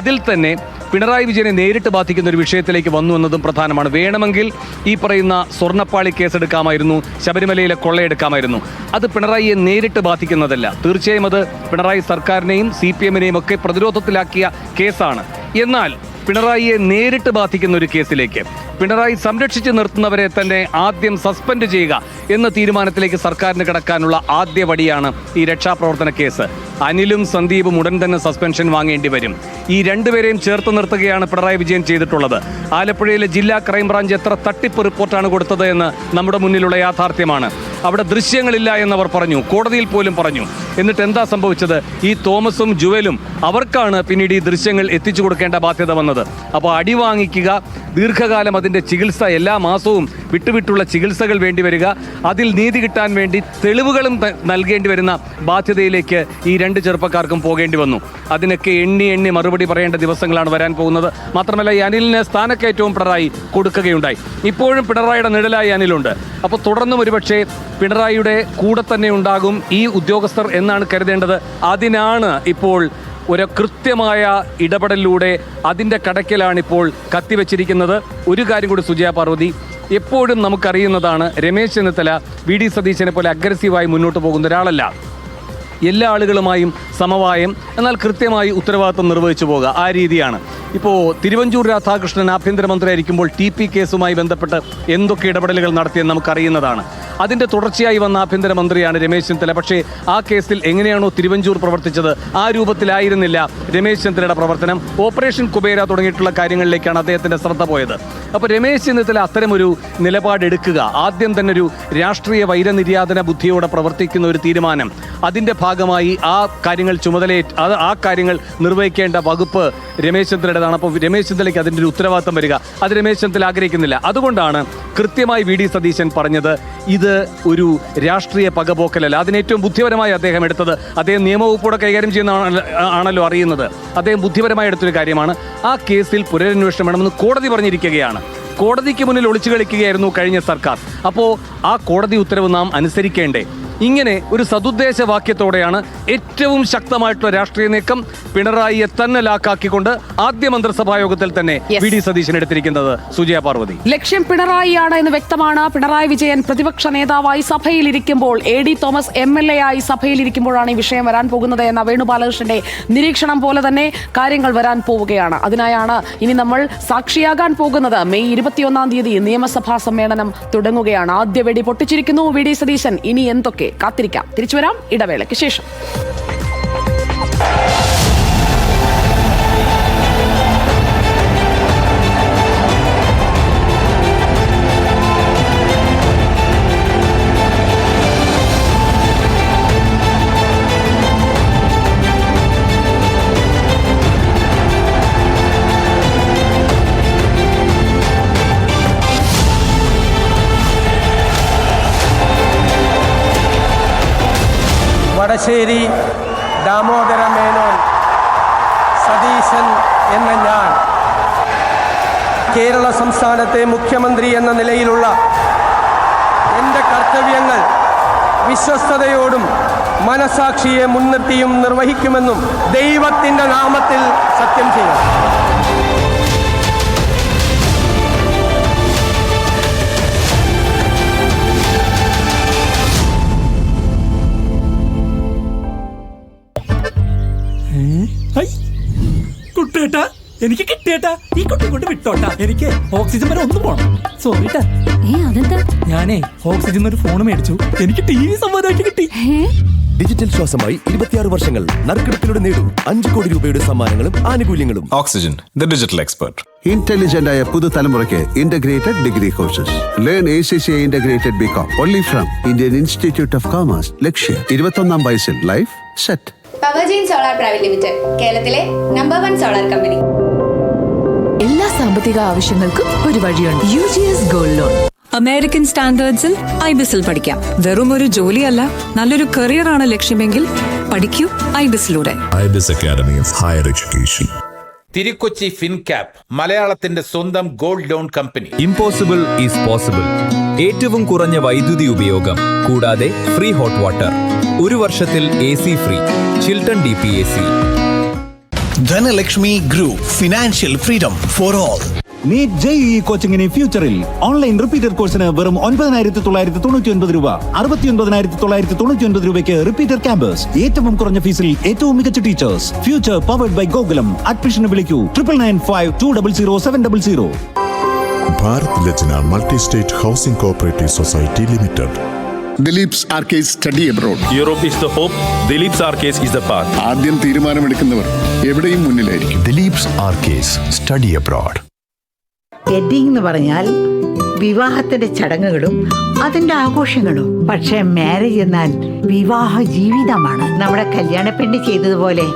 അതിൽ തന്നെ പിണറായി വിജയനെ നേരിട്ട് ബാധിക്കുന്ന ഒരു വിഷയത്തിലേക്ക് വന്നു എന്നതും പ്രധാനമാണ്. വേണമെങ്കിൽ ഈ പറയുന്ന സ്വർണ്ണപ്പാളി കേസെടുക്കാമായിരുന്നു, ശബരിമലയിലെ കൊള്ളയെടുക്കാമായിരുന്നു. അത് പിണറായിയെ നേരിട്ട് ബാധിക്കുന്നതല്ല. തീർച്ചയായും അത് പിണറായി സർക്കാരിനെയും CPM-നെയും ഒക്കെ പ്രതിരോധത്തിലാക്കിയ കേസാണ്. എന്നാൽ പിണറായിയെ നേരിട്ട് ബാധിക്കുന്ന ഒരു കേസിലേക്ക്, പിണറായി സംരക്ഷിച്ച് നിർത്തുന്നവരെ തന്നെ ആദ്യം സസ്പെൻഡ് ചെയ്യുക എന്ന തീരുമാനത്തിലേക്ക് സർക്കാരിന് കടക്കാനുള്ള ആദ്യ വടിയാണ് ഈ രക്ഷാപ്രവർത്തന കേസ്. അനിലും സന്ദീപും ഉടൻ തന്നെ സസ്പെൻഷൻ വാങ്ങേണ്ടി വരും. ഈ രണ്ടുപേരെയും ചേർത്ത് നിർത്തുകയാണ് പിണറായി വിജയൻ ചെയ്തിട്ടുള്ളത്. ആലപ്പുഴയിലെ ജില്ലാ ക്രൈംബ്രാഞ്ച് എത്ര തട്ടിപ്പ് റിപ്പോർട്ടാണ് കൊടുത്തത് എന്ന് നമ്മുടെ മുന്നിലുള്ള യാഥാർത്ഥ്യമാണ്. അവിടെ ദൃശ്യങ്ങളില്ല എന്നവർ പറഞ്ഞു, കോടതിയിൽ പോലും പറഞ്ഞു. എന്നിട്ട് എന്താ സംഭവിച്ചത്? ഈ തോമസും ജുവലും അവർക്കാണ് പിന്നീട് ഈ ദൃശ്യങ്ങൾ എത്തിച്ചു കൊടുക്കേണ്ട ബാധ്യത വന്നത്. അപ്പോൾ അടി വാങ്ങിക്കുക, ദീർഘകാലം അതിൻ്റെ ചികിത്സ, എല്ലാ മാസവും വിട്ടുവിട്ടുള്ള ചികിത്സകൾ വേണ്ടി വരിക, അതിൽ നീതി കിട്ടാൻ വേണ്ടി തെളിവുകളും നൽകേണ്ടി വരുന്ന ബാധ്യതയിലേക്ക് ഈ രണ്ട് ചെറുപ്പക്കാർക്കും പോകേണ്ടി വന്നു. അതിനൊക്കെ എണ്ണി മറുപടി പറയേണ്ട ദിവസങ്ങളാണ് വരാൻ പോകുന്നത്. മാത്രമല്ല, ഈ അനിലിന് സ്ഥാനക്കയറ്റവും പിണറായി കൊടുക്കുകയുണ്ടായി. ഇപ്പോഴും പിണറായിയുടെ നിഴലായി അനിലുണ്ട്. അപ്പോൾ തുടർന്നും ഒരുപക്ഷെ പിണറായിയുടെ കൂടെ തന്നെ ഉണ്ടാകും ഈ ഉദ്യോഗസ്ഥർ എന്നാണ് കരുതേണ്ടത്. അതിനാണ് ഇപ്പോൾ ഒരു കൃത്യമായ ഇടപെടലിലൂടെ അതിൻ്റെ കടക്കലാണിപ്പോൾ കത്തിവെച്ചിരിക്കുന്നത്. ഒരു കാര്യം കൂടി സുജയ പാർവതി, എപ്പോഴും നമുക്കറിയുന്നതാണ്, രമേശ് ചെന്നിത്തല വി ഡി സതീശനെ പോലെ അഗ്രസീവായി മുന്നോട്ട് പോകുന്ന ഒരാളല്ല. എല്ലാ ആളുകളുമായും സമവായം, എന്നാൽ കൃത്യമായി ഉത്തരവാദിത്വം നിർവഹിച്ചു പോകുക, ആ രീതിയാണ്. ഇപ്പോൾ തിരുവഞ്ചൂർ രാധാകൃഷ്ണൻ ആഭ്യന്തരമന്ത്രിയായിരിക്കുമ്പോൾ TP കേസുമായി ബന്ധപ്പെട്ട് എന്തൊക്കെ ഇടപെടലുകൾ നടത്തിയെന്ന് നമുക്കറിയുന്നതാണ്. അതിൻ്റെ തുടർച്ചയായി വന്ന ആഭ്യന്തരമന്ത്രിയാണ് രമേശ് ചെന്നിത്തല. പക്ഷേ ആ കേസിൽ എങ്ങനെയാണോ തിരുവഞ്ചൂർ പ്രവർത്തിച്ചത് ആ രൂപത്തിലായിരുന്നില്ല രമേശ് ചെന്നിത്തലയുടെ പ്രവർത്തനം. ഓപ്പറേഷൻ കുബേര തുടങ്ങിയിട്ടുള്ള കാര്യങ്ങളിലേക്കാണ് അദ്ദേഹത്തിൻ്റെ ശ്രദ്ധ പോയത്. അപ്പോൾ രമേശ് ചെന്നിത്തല അത്തരമൊരു നിലപാടെടുക്കുക, ആദ്യം തന്നെ ഒരു രാഷ്ട്രീയ വൈരനിര്യാതന ബുദ്ധിയോടെ പ്രവർത്തിക്കുന്ന ഒരു തീരുമാനം, അതിൻ്റെ ഭാഗമായി ആ കാര്യങ്ങൾ ആ കാര്യങ്ങൾ നിർവഹിക്കേണ്ട വകുപ്പ് രമേശ് ചെന്നിത്തലയുടേതാണ്. അപ്പോൾ രമേശ് ചെന്നിത്തലയ്ക്ക് അതിൻ്റെ ഒരു ഉത്തരവാദിത്തം വരിക, അത് രമേശ് ചെന്നിത്തല ആഗ്രഹിക്കുന്നില്ല. അതുകൊണ്ടാണ് കൃത്യമായി വി ഡി സതീശൻ പറഞ്ഞത് ഇത് ഒരു രാഷ്ട്രീയ പകപോക്കലല്ല. അതിന് ഏറ്റവും ബുദ്ധിപരമായി അദ്ദേഹം എടുത്തത്, അദ്ദേഹം നിയമവകുപ്പോടെ കൈകാര്യം ചെയ്യുന്ന ആണല്ലോ അറിയുന്നത്, അദ്ദേഹം ബുദ്ധിപരമായി എടുത്തൊരു കാര്യമാണ്. ആ കേസിൽ പുനരന്വേഷണം വേണമെന്ന് കോടതി പറഞ്ഞിരിക്കുകയാണ്. കോടതിക്ക് മുന്നിൽ ഒളിച്ചു കളിക്കുകയായിരുന്നു കഴിഞ്ഞ സർക്കാർ. അപ്പോൾ ആ കോടതി ഉത്തരവ് നാം അനുസരിക്കേണ്ടേ? ഇങ്ങനെ ഒരു സതുദ്ദേശവാക്യത്തോടെയാണ് ഏറ്റവും ശക്തമായിട്ടുള്ള രാഷ്ട്രീയ നീക്കം പിണറായിയെ തന്നെ ലാക്കാക്കിക്കൊണ്ട് ആദ്യ മന്ത്രിസഭാ യോഗത്തിൽ തന്നെ വി ഡി സതീശൻ എടുത്തിരിക്കുന്നത്. സുജയ പാർവതി, ലക്ഷ്യം പിണറായിയാണ് എന്ന് വ്യക്തമാണ്. പിണറായി വിജയൻ പ്രതിപക്ഷ നേതാവായി സഭയിലിരിക്കുമ്പോൾ, AD തോമസ് MLA ആയി സഭയിലിരിക്കുമ്പോഴാണ് ഈ വിഷയം വരാൻ പോകുന്നത് എന്ന വേണുഗോപാലകൃഷ്ണന്റെ നിരീക്ഷണം പോലെ തന്നെ കാര്യങ്ങൾ വരാൻ പോവുകയാണ്. അതിനായാണ് ഇനി നമ്മൾ സാക്ഷിയാകാൻ പോകുന്നത്. മെയ് 21 തീയതി നിയമസഭാ സമ്മേളനം തുടങ്ങുകയാണ്. ആദ്യ വെടി പൊട്ടിച്ചിരിക്കുന്നു വി ഡി സതീശൻ. ഇനി എന്തൊക്കെ? കാത്തിരിക്കാം. തിരിച്ചു വരാം ഇടവേളയ്ക്ക് ശേഷം. വടശ്ശേരി ദാമോദര മേനോൻ സതീശൻ എന്ന ഞാൻ കേരള സംസ്ഥാനത്തെ മുഖ്യമന്ത്രി എന്ന നിലയിലുള്ള എൻ്റെ കർത്തവ്യങ്ങൾ വിശ്വസ്തയോടും മനസാക്ഷിയെ മുൻനിർത്തിയും നിർവഹിക്കുമെന്നും ദൈവത്തിൻ്റെ നാമത്തിൽ സത്യം ചെയ്യും. കുട്ടേട്ടാ, എനിക്ക് കിട്ടിയേട്ടാ, ഈ കുട്ടി കൊണ്ട് വിട്ടോട്ടാ. എനിക്ക് ഓക്സിജൻ വരെ ഒന്ന് പോണം. സോറിട്ടാ. അതെന്താ? ഞാനേ ഓക്സിജൻ ഒരു ഫോൺ മേടിച്ചു, എനിക്ക് TV സമ്മാനമായിട്ട് കിട്ടി. ഡിജിറ്റൽ ശ്വാസമായി 26 വർഷങ്ങൾ നറുക്കെടുപ്പിലൂടെ നേടും 5 കോടി രൂപയുടെ സമ്മാനങ്ങളും ആനുകൂല്യങ്ങളും. Oxygen, the digital expert. Intelligent ആയ പുതുതലമുറയ്ക്ക് integrated degree courses. Learn ACCA integrated BCom only from Indian Institute of Commerce. Lakshya 21ാം വയസ്സിൽ ലൈഫ് സെറ്റ്. പവർജീൻ സോളാർ പ്രൈവറ്റ് ലിമിറ്റഡ്, കേരളത്തിലെ നമ്പർ 1 സോളാർ കമ്പനി. എല്ലാ സാമ്പത്തിക ആവശ്യങ്ങൾക്കും ഒരു വഴിയുണ്ട്. UGS gold loan. അമേരിക്കൻ സ്റ്റാൻഡേർഡ്സിൽ IBISൽ പഠിക്കാം. വെറും ഒരു ജോലിയല്ല, നല്ലൊരു കരിയറാണ് ലക്ഷ്യമെങ്കിൽ പഠിക്കൂ IBISലൂടെ. IBIS academy of higher education. Thirukochi Fincap, മലയാളത്തിന്റെ സ്വന്തം gold loan company. Impossible is possible. ഏറ്റവും കുറഞ്ഞ വൈദ്യുതി ഉപയോഗം, കൂടാതെ ഫ്രീ ഹോട്ട് വാട്ടർ, 1 വർഷത്തിൽ AC free, Chilton DPAC. Dhanalakshmi group, financial freedom for all. NEET JEE കോച്ചിങ്ങിന് ഫ്യൂച്ചറിൽ ഓൺലൈൻ റിപ്പീറ്റർ കോഴ്സിന് വെറും 9,999 രൂപ, 69,999 രൂപയ്ക്ക് റിപ്പീറ്റർ ക്യാമ്പസ്. ഏറ്റവും കുറഞ്ഞ ഫീസിൽ ഏറ്റവും മികച്ച teachers. Future powered by Gokulam. അഡ്മിഷന് വിളിക്കൂ 9995200700. Bharat Lajna multi state housing cooperative society limited. Dileep's arcs study abroad. Europe is the hope, Dileep's arcs is the path. ആദ്യം തീരുമാനമെടുക്കുന്നവർ എവിടെയും മുന്നിലായിരിക്കും. Dileep's arcs study abroad. Wedding എന്ന് പറഞ്ഞാൽ വിവാഹത്തിന്റെ ചടങ്ങുകളും അതിന്റെ ആഘോഷങ്ങളും. പക്ഷെ മാരേജ് എന്നാൽ വിവാഹ ജീവിതമാണ്. നമ്മുടെ കല്യാണ പെണ്ണ് ചെയ്തതുപോലെ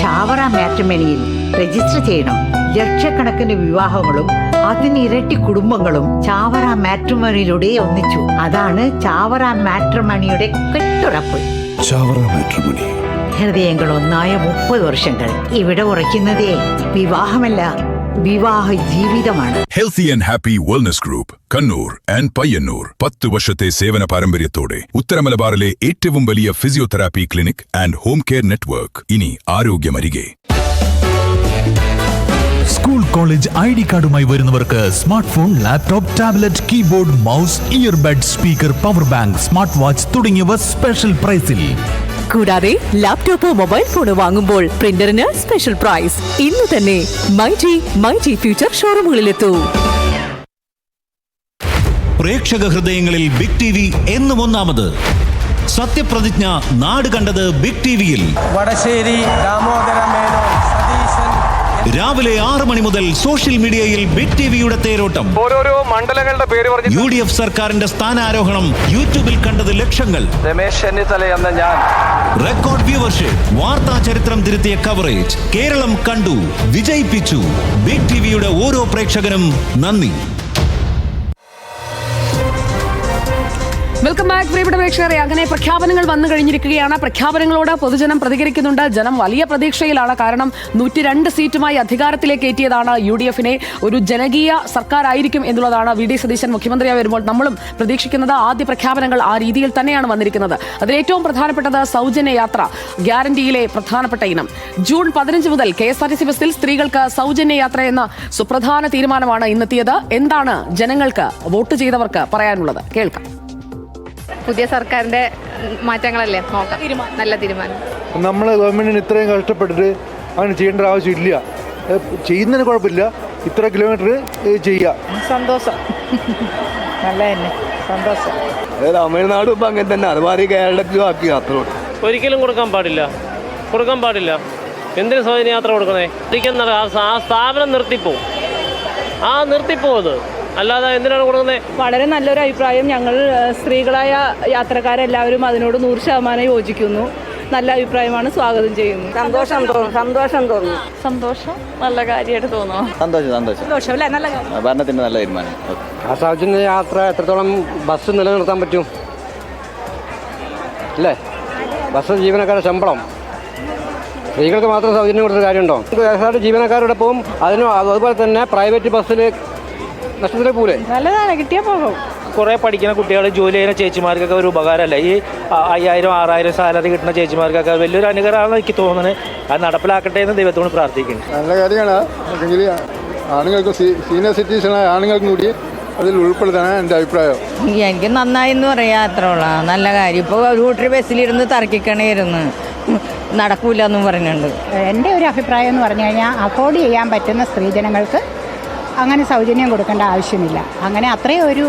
ചാവറ മാട്രിമോണിയിൽ രജിസ്റ്റർ ചെയ്യണം. ലക്ഷക്കണക്കിന് വിവാഹങ്ങളും അതിനിരട്ടി കുടുംബങ്ങളും ചാവറ മാട്രിമോണിയിലൂടെ ഒന്നിച്ചു. അതാണ് ചാവറ മാട്രിമോണിയുടെ കെട്ടുറപ്പ്. ചാവറ മാട്രിമോണി. ഹൃദയങ്ങൾ ഒന്നായ 30 വർഷങ്ങൾ. ഇവിടെ ഉറയ്ക്കുന്നതേ വിവാഹമല്ല, വിവാഹ ജീവിതമാണ്. Healthy and happy wellness group Kannur and Payyanur 10 വർഷത്തെ സേവന പാരമ്പര്യത്തോടെ ഉത്തര മലബാറിലെ ഏറ്റവും വലിയ physiotherapy clinic and home care network. ഇനി ആരോഗ്യമരികെ. സ്കൂൾ കോളേജ് ID കാർഡുമായി വരുന്നവർക്ക് smart phone, laptop, tablet, keyboard, mouse, earbud, speaker, power bank, smart watch തുടങ്ങിയവ സ്പെഷ്യൽ പ്രൈസിൽ. കൂടാതെ ലാപ്ടോപ്പോ മൊബൈൽ ഫോണോ വാങ്ങുമ്പോൾ പ്രിന്ററിന് സ്പെഷ്യൽ പ്രൈസ്. ഇന്ന് തന്നെ മൈജി ഫ്യൂച്ചർ ഷോറൂമുകളിലെത്തൂ. പ്രേക്ഷക ഹൃദയങ്ങളിൽ ബിഗ് TV എന്നും ഒന്നാമത്. സത്യപ്രതിജ്ഞ നാട് കണ്ടത് ബിഗ് TVയിൽ. വടശ്ശേരി ദാമോദര മേനോൻ സതീശൻ. രാവിലെ 6 മണി മുതൽ സോഷ്യൽ മീഡിയയിൽ ബിഗ് TVയുടെ തേരോട്ടം. ഓരോരോ മണ്ഡലങ്ങളുടെ പേര് പറഞ്ഞു. UDF സർക്കാരിന്റെ സ്ഥാനാരോഹണം യൂട്യൂബിൽ കണ്ടത് ലക്ഷങ്ങൾ. രമേശ് ചെന്നിത്തല എന്ന ഞാൻ. റെക്കോർഡ് വ്യൂവർഷിപ്പ്, വാർത്താ ചരിത്രം തിരുത്തിയ കവറേജ്. കേരളം കണ്ടു, വിജയിപ്പിച്ചു. ബിഗ് TVയുടെ ഓരോ പ്രേക്ഷകനും നന്ദി. വെൽക്കം ബാക്ക് പ്രിയപ്പെട്ട പ്രേക്ഷകരെ. അങ്ങനെ പ്രഖ്യാപനങ്ങൾ വന്നു കഴിഞ്ഞിരിക്കുകയാണ്. പ്രഖ്യാപനങ്ങളോട് പൊതുജനം പ്രതികരിക്കുന്നുണ്ട്. ജനം വലിയ പ്രതീക്ഷയിലാണ്. കാരണം 102 സീറ്റുമായി അധികാരത്തിലേക്ക് എത്തിയതാണ് UDFനെ. ഒരു ജനകീയ സർക്കാരായിരിക്കും എന്നുള്ളതാണ് VD സതീശൻ മുഖ്യമന്ത്രിയായി വരുമ്പോൾ നമ്മളും പ്രതീക്ഷിക്കുന്നത്. ആദ്യ പ്രഖ്യാപനങ്ങൾ ആ രീതിയിൽ തന്നെയാണ് വന്നിരിക്കുന്നത്. അതിലേറ്റവും പ്രധാനപ്പെട്ടത് സൗജന്യ യാത്ര, ഗ്യാരണ്ടിയിലെ പ്രധാനപ്പെട്ട ഇനം. ജൂൺ 15 മുതൽ KSRTC ബസ്സിൽ സ്ത്രീകൾക്ക് സൗജന്യ യാത്ര എന്ന സുപ്രധാന തീരുമാനമാണ് ഇന്നെത്തിയത്. എന്താണ് ജനങ്ങൾക്ക്, വോട്ട് ചെയ്തവർക്ക് പറയാനുള്ളത്? കേൾക്കാം. പുതിയ സർക്കാരിന്റെ മാറ്റങ്ങളല്ലേ, നോക്കാം. നല്ല തീരുമാനം. നമ്മൾ ഗവൺമെന്റിന് ഇത്രയും കഷ്ടപ്പെട്ടിട്ട് അങ്ങനെ ചെയ്യേണ്ട ആവശ്യമില്ല. ചെയ്യുന്നതിന് കുഴപ്പമില്ല, ഇത്ര കിലോമീറ്റർ ചെയ്യാം. സന്തോഷം. നല്ല തന്നെ സന്തോഷം. തമിഴ്നാട് ഇപ്പം അങ്ങനെ തന്നെ, അതുമാതിരി കേരളത്തിലും ആക്കി യാത്ര. ഒരിക്കലും കൊടുക്കാൻ പാടില്ല. എന്തിനു സൗജന്യ യാത്ര കൊടുക്കണേ? ആ സ്ഥാപനം നിർത്തിപ്പോവും. അത് അല്ലാതെ എന്തിനാണ് കൊടുക്കുന്നത്? വളരെ നല്ലൊരു അഭിപ്രായം. ഞങ്ങൾ സ്ത്രീകളായ യാത്രക്കാരെല്ലാവരും അതിനോട് 100% യോജിക്കുന്നു. നല്ല അഭിപ്രായമാണ്, സ്വാഗതം ചെയ്യുന്നു. സന്തോഷം നല്ല കാര്യമായിട്ട് തോന്നുന്നു. സന്തോഷം അല്ലേ? നല്ല കാര്യം. ഭരണത്തിന്റെ നല്ല തീരുമാനം. ആ സൗജന്യ യാത്ര എത്രത്തോളം ബസ് നിലനിർത്താൻ പറ്റും അല്ലേ? ബസ് ജീവനക്കാരുടെ ശമ്പളം സ്ത്രീകൾക്ക് മാത്രം സൗജന്യം കൊടുത്ത കാര്യമുണ്ടോ? KSRTC ജീവനക്കാരുടെ പോവും. അതുപോലെ തന്നെ പ്രൈവറ്റ് ബസ്സിൽ നഷ്ടത്തിലേക്ക് പോലെ നല്ലതാണ്, കിട്ടിയാൽ പോകും. കുറേ പഠിക്കുന്ന കുട്ടികൾ, ജോലി ചെയ്യുന്ന ചേച്ചിമാർക്കൊക്കെ ഒരു ഉപകാരമല്ല. ഈ 5000-6000 സാലറി കിട്ടുന്ന ചേച്ചിമാർക്കൊക്കെ വലിയൊരു അനുഗ്രഹമാണെന്ന് എനിക്ക് തോന്നുന്നത്. അത് നടപ്പിലാക്കട്ടെ എന്ന് ദൈവത്തോട് പ്രാർത്ഥിക്കുന്നു. നല്ല കാര്യമാണ്. അല്ലെങ്കിൽ ആണുങ്ങൾക്ക്, സീനിയർ സിറ്റിസണായ ആണുങ്ങൾക്കും കൂടി അതിൽ ഉൾപ്പെടുത്താനാണ് എൻ്റെ അഭിപ്രായം. എനിക്ക് നന്നായി എന്ന് പറയാം, അത്ര ഉള്ള നല്ല കാര്യം. ഇപ്പോൾ ഒരു കൂട്ടർ ബസ്സിലിരുന്ന് തർക്കിക്കണേരുന്നു, നടക്കൂല എന്നും പറയുന്നുണ്ട്. എൻ്റെ ഒരു അഭിപ്രായം എന്ന് പറഞ്ഞു കഴിഞ്ഞാൽ അഫോർഡ് ചെയ്യാൻ പറ്റുന്ന സ്ത്രീജനങ്ങൾക്ക് അങ്ങനെ സൗജന്യം കൊടുക്കേണ്ട ആവശ്യമില്ല. അങ്ങനെ അത്രയും ഒരു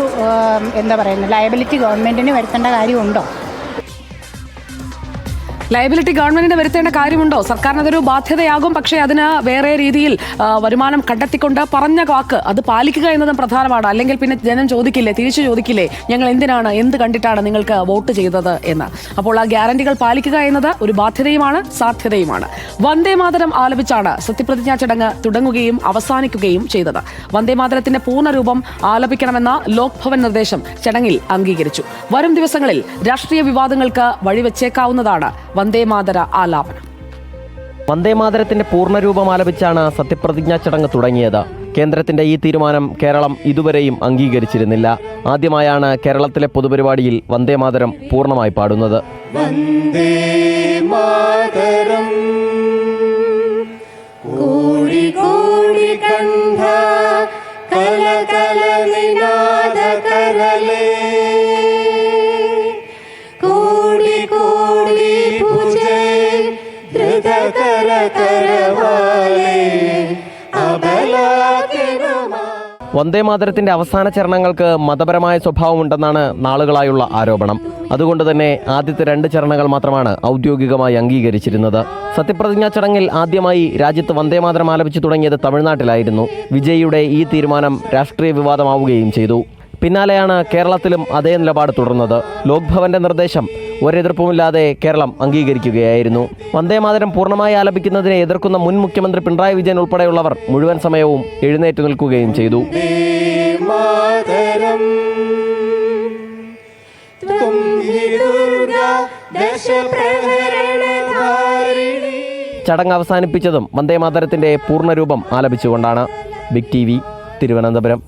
എന്താ പറയുന്നത്, ലയബിലിറ്റി ഗവൺമെൻറ്റിന് വരുത്തേണ്ട കാര്യമുണ്ടോ? ലയബിലിറ്റി ഗവൺമെന്റിന് വരുത്തേണ്ട കാര്യമുണ്ടോ? സർക്കാരിന് അതൊരു ബാധ്യതയാകും. പക്ഷേ അതിന് വേറെ രീതിയിൽ വരുമാനം കണ്ടെത്തിക്കൊണ്ട് പറഞ്ഞ വാക്ക് അത് പാലിക്കുക എന്നതും പ്രധാനമാണ്. അല്ലെങ്കിൽ പിന്നെ ജനം തിരിച്ചു ചോദിക്കില്ലേ, ഞങ്ങൾ എന്ത് കണ്ടിട്ടാണ് നിങ്ങൾക്ക് വോട്ട് ചെയ്തത് എന്ന്. അപ്പോൾ ആ ഗ്യാരണ്ടികൾ പാലിക്കുക എന്നത് ഒരു ബാധ്യതയുമാണ്, സാധ്യതയുമാണ്. വന്ദേമാതരം ആലപിച്ചാണ് സത്യപ്രതിജ്ഞാ ചടങ്ങ് തുടങ്ങുകയും അവസാനിക്കുകയും ചെയ്തത്. വന്ദേമാതരത്തിന്റെ പൂർണ്ണരൂപം ആലപിക്കണമെന്ന ലോക്ഭവൻ നിർദ്ദേശം ചടങ്ങിൽ അംഗീകരിച്ചു. വരും ദിവസങ്ങളിൽ രാഷ്ട്രീയ വിവാദങ്ങൾക്ക് വഴിവെച്ചേക്കാവുന്നതാണ് വന്ദേമാതര ആലാപനം. വന്ദേമാതരത്തിന്റെ പൂർണ്ണരൂപം ആലപിച്ചാണ് സത്യപ്രതിജ്ഞാ ചടങ്ങ് തുടങ്ങിയത്. കേന്ദ്രത്തിന്റെ ഈ തീരുമാനം കേരളം ഇതുവരെയും അംഗീകരിച്ചിരുന്നില്ല. ആദ്യമായാണ് കേരളത്തിലെ പൊതുപരിപാടിയിൽ വന്ദേമാതരം പൂർണ്ണമായി പാടുന്നത്. വന്ദേമാതരത്തിന്റെ അവസാന ചരണങ്ങൾക്ക് മതപരമായ സ്വഭാവമുണ്ടെന്നാണ് നാളുകളായുള്ള ആരോപണം. അതുകൊണ്ട് തന്നെ ആദ്യത്തെ 2 ചരണങ്ങൾ മാത്രമാണ് ഔദ്യോഗികമായി അംഗീകരിച്ചിരുന്നത്. സത്യപ്രതിജ്ഞാ ചടങ്ങിൽ ആദ്യമായി രാജ്യത്ത് വന്ദേമാതരം ആലപിച്ചു തുടങ്ങിയത് തമിഴ്നാട്ടിലായിരുന്നു. വിജയിയുടെ ഈ തീരുമാനം രാഷ്ട്രീയ വിവാദമാവുകയും ചെയ്തു. പിന്നാലെയാണ് കേരളത്തിലും അതേ നിലപാട് തുടർന്നത്. ലോക്ഭവന്റെ നിർദ്ദേശം ഒരെതിർപ്പുമില്ലാതെ കേരളം അംഗീകരിക്കുകയായിരുന്നു. വന്ദേമാതരം പൂർണ്ണമായി ആലപിക്കുന്നതിനെ എതിർക്കുന്ന മുൻ മുഖ്യമന്ത്രി പിണറായി വിജയൻ ഉൾപ്പെടെയുള്ളവർ മുഴുവൻ സമയവും എഴുന്നേറ്റ് നിൽക്കുകയും ചെയ്തു. ചടങ്ങ് അവസാനിപ്പിച്ചതും വന്ദേമാതരത്തിന്റെ പൂർണ്ണരൂപം ആലപിച്ചുകൊണ്ടാണ്. Big TV, Thiruvananthapuram.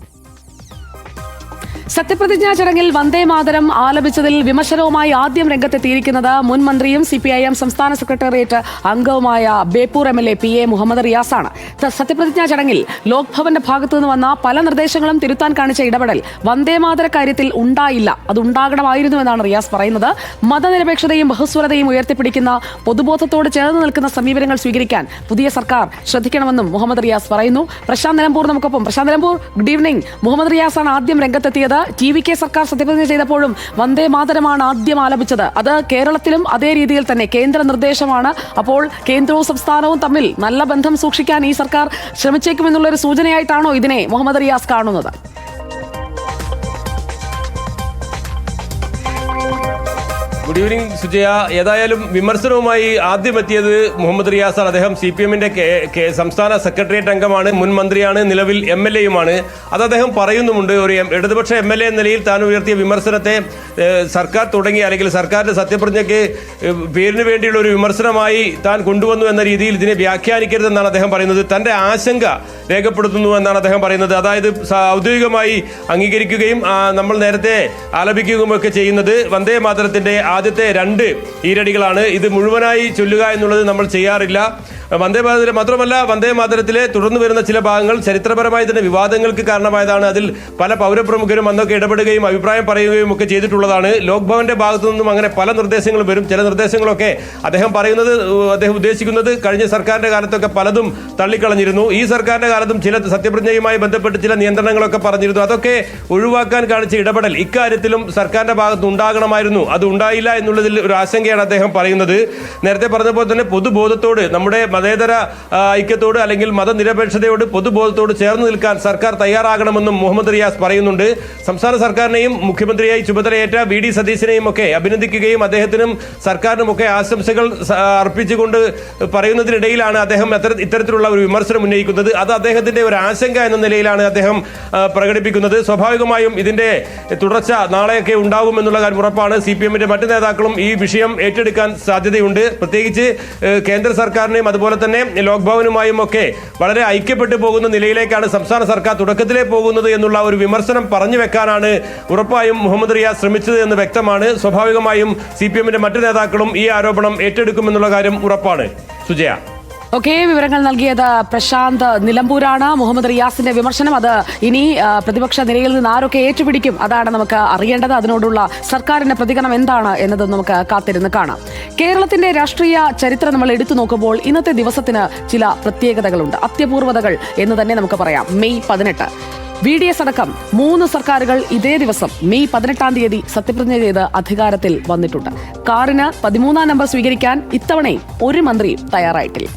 സത്യപ്രതിജ്ഞാ ചടങ്ങിൽ വന്ദേമാതരം ആലപിച്ചതിൽ വിമർശനവുമായി ആദ്യം രംഗത്തെത്തിയിരിക്കുന്നത് മുൻ മന്ത്രിയും CPIM സംസ്ഥാന സെക്രട്ടേറിയറ്റ് അംഗവുമായ ബേപ്പൂർ MLA PA മുഹമ്മദ് റിയാസാണ്. സത്യപ്രതിജ്ഞാ ചടങ്ങിൽ ലോക്ഭവന്റെ ഭാഗത്തുനിന്ന് വന്ന പല നിർദ്ദേശങ്ങളും തിരുത്താൻ കാണിച്ച ഇടപെടൽ വന്ദേമാതര കാര്യത്തിൽ ഉണ്ടായില്ല, അതുണ്ടാകണമായിരുന്നുവെന്നാണ് റിയാസ് പറയുന്നത്. മതനിരപേക്ഷതയും ബഹുസ്വരതയും ഉയർത്തിപ്പിടിക്കുന്ന പൊതുബോധത്തോട് ചേർന്ന് നിൽക്കുന്ന സമീപനങ്ങൾ സ്വീകരിക്കാൻ പുതിയ സർക്കാർ ശ്രദ്ധിക്കണമെന്നും മുഹമ്മദ് റിയാസ് പറയുന്നു. പ്രശാന്ത് നിലമ്പൂർ നമുക്കൊപ്പം. Prashanth Nilambur, good evening. മുഹമ്മദ് റിയാസാണ് ആദ്യം രംഗത്തെത്തിയത്. TVK സർക്കാർ സത്യപ്രതിജ്ഞ ചെയ്തപ്പോഴും വന്ദേമാതരമാണ് ആദ്യം ആലപിച്ചത്. അത് കേരളത്തിലും അതേ രീതിയിൽ തന്നെ കേന്ദ്ര നിർദ്ദേശമാണ്. അപ്പോൾ കേന്ദ്രവും സംസ്ഥാനവും തമ്മിൽ നല്ല ബന്ധം സൂക്ഷിക്കാൻ ഈ സർക്കാർ ശ്രമിച്ചേക്കുമെന്നുള്ളൊരു സൂചനയായിട്ടാണോ ഇതിനെ മുഹമ്മദ് റിയാസ് കാണുന്നത്? Good evening Sujaya. ഏതായാലും വിമർശനവുമായി ആദ്യം എത്തിയത് മുഹമ്മദ് റിയാസാണ്. അദ്ദേഹം CPMന്റെ സംസ്ഥാന സെക്രട്ടേറിയറ്റ് അംഗമാണ്, മുൻ മന്ത്രിയാണ്, നിലവിൽ MLAയുമാണ്. അത് അദ്ദേഹം പറയുന്നുമുണ്ട്. ഒരു ഇടതുപക്ഷ MLA എന്ന നിലയിൽ താൻ ഉയർത്തിയ വിമർശനത്തെ സർക്കാർ തുടങ്ങി അല്ലെങ്കിൽ സർക്കാരിന്റെ സത്യപ്രതിജ്ഞയ്ക്ക് പേരിന് വേണ്ടിയുള്ള ഒരു വിമർശനമായി താൻ കൊണ്ടുവന്നു എന്ന രീതിയിൽ ഇതിനെ വ്യാഖ്യാനിക്കരുതെന്നാണ് അദ്ദേഹം പറയുന്നത്. തന്റെ ആശങ്ക രേഖപ്പെടുത്തുന്നു എന്നാണ് അദ്ദേഹം പറയുന്നത്. അതായത് ഔദ്യോഗികമായി അംഗീകരിക്കുകയും നമ്മൾ നേരത്തെ ആലപിക്കുകയും ഒക്കെ ചെയ്യുന്നത് വന്ദേമാതരത്തിന്റെ ആദ്യത്തെ 2 ഈരടികളാണ്. ഇത് മുഴുവനായി ചൊല്ലുക എന്നുള്ളത് നമ്മൾ ചെയ്യാറില്ല. വന്ദേമാതരം മാത്രമല്ല, വന്ദേമാതരത്തിലെ തുടർന്ന് വരുന്ന ചില ഭാഗങ്ങൾ ചരിത്രപരമായി തന്നെ വിവാദങ്ങൾക്ക് കാരണമായതാണ്. അതിൽ പല പൗരപ്രമുഖരും അന്നൊക്കെ ഇടപെടുകയും അഭിപ്രായം പറയുകയും ഒക്കെ ചെയ്തിട്ടുള്ളതാണ്. ലോക്ഭവന്റെ ഭാഗത്തു നിന്നും അങ്ങനെ പല നിർദ്ദേശങ്ങളും വരും. ചില നിർദ്ദേശങ്ങളൊക്കെ അദ്ദേഹം ഉദ്ദേശിക്കുന്നത് കഴിഞ്ഞ സർക്കാരിന്റെ കാലത്തൊക്കെ പലതും തള്ളിക്കളഞ്ഞിരുന്നു. ഈ സർക്കാരിന്റെ കാലത്തും ചില സത്യപ്രതിജ്ഞയുമായി ബന്ധപ്പെട്ട് ചില നിയന്ത്രണങ്ങളൊക്കെ പറഞ്ഞിരുന്നു. അതൊക്കെ ഒഴിവാക്കാൻ കാണിച്ച ഇടപെടൽ ഇക്കാര്യത്തിലും സർക്കാരിന്റെ ഭാഗത്ത് ഉണ്ടാകണമായിരുന്നു. അത് ഉണ്ടായില്ല എന്നുള്ളതിൽ ഒരു ആശങ്കയാണ് അദ്ദേഹം പറയുന്നത്. നേരത്തെ പറഞ്ഞതുപോലെ തന്നെ പൊതുബോധത്തോട്, നമ്മുടെ മതേതര ഐക്യത്തോട് അല്ലെങ്കിൽ മതനിരപേക്ഷതയോട് പൊതുബോധത്തോട് ചേർന്ന് നിൽക്കാൻ സർക്കാർ തയ്യാറാകണമെന്നും മുഹമ്മദ് റിയാസ് പറയുന്നുണ്ട്. സംസ്ഥാന സർക്കാരിനെയും മുഖ്യമന്ത്രിയായി ചുമതലയേറ്റ VD സതീശനെയും ഒക്കെ അഭിനന്ദിക്കുകയും അദ്ദേഹത്തിനും സർക്കാരിനും ഒക്കെ ആശംസകൾ അർപ്പിച്ചുകൊണ്ട് പറയുന്നതിനിടയിലാണ് അദ്ദേഹം ഇത്തരത്തിലുള്ള ഒരു വിമർശനം ഉന്നയിക്കുന്നത്. അത് അദ്ദേഹത്തിന്റെ ഒരു ആശങ്ക എന്ന നിലയിലാണ് അദ്ദേഹം പ്രകടിപ്പിക്കുന്നത്. സ്വാഭാവികമായും ഇതിന്റെ തുടർച്ച നാളെയൊക്കെ ഉണ്ടാകുമെന്നുള്ള കാര്യം ഉറപ്പാണ്. CPMന്റെ മറ്റ് നേതാക്കളും ഈ വിഷയം ഏറ്റെടുക്കാൻ സാധ്യതയുണ്ട്. പ്രത്യേകിച്ച് കേന്ദ്ര സർക്കാരിനെയും അതുപോലെ തന്നെ ലോക്ഭവനുമായും ഒക്കെ വളരെ ഐക്യപ്പെട്ടു പോകുന്ന നിലയിലേക്കാണ് സംസ്ഥാന സർക്കാർ തുടക്കത്തിലേ പോകുന്നത് എന്നുള്ള ഒരു വിമർശനം പറഞ്ഞു വെക്കാനാണ് ഉറപ്പായും മുഹമ്മദ് റിയാസ് ശ്രമിച്ചത് എന്ന് വ്യക്തമാണ്. സ്വാഭാവികമായും CPMന്റെ മറ്റ് നേതാക്കളും ഈ ആരോപണം ഏറ്റെടുക്കുമെന്നുള്ള കാര്യം ഉറപ്പാണ്. സുജയ. ഓക്കെ, വിവരങ്ങൾ നൽകിയത് പ്രശാന്ത് നിലമ്പൂരാണ്. മുഹമ്മദ് റിയാസിന്റെ വിമർശനം അത് ഇനി പ്രതിപക്ഷ നിരയിൽ നിന്ന് ആരൊക്കെ ഏറ്റുപിടിക്കും, അതാണ് നമുക്ക് അറിയേണ്ടത്. അതിനോടുള്ള സർക്കാരിന്റെ പ്രതികരണം എന്താണ് എന്നത് നമുക്ക് കാത്തിരുന്ന് കാണാം. കേരളത്തിന്റെ രാഷ്ട്രീയ ചരിത്രം നമ്മൾ എടുത്തു നോക്കുമ്പോൾ ഇന്നത്തെ ദിവസത്തിന് ചില പ്രത്യേകതകളുണ്ട്, അത്യപൂർവതകൾ എന്ന് തന്നെ നമുക്ക് പറയാം. മെയ് 18 VDS അടക്കം 3 സർക്കാരുകൾ ഇതേ ദിവസം മെയ് 18-ാം തീയതി സത്യപ്രതിജ്ഞ ചെയ്ത് അധികാരത്തിൽ വന്നിട്ടുണ്ട്. കാറിന് 13-ാം നമ്പർ സ്വീകരിക്കാൻ ഇത്തവണയും ഒരു മന്ത്രിയും തയ്യാറായിട്ടില്ല.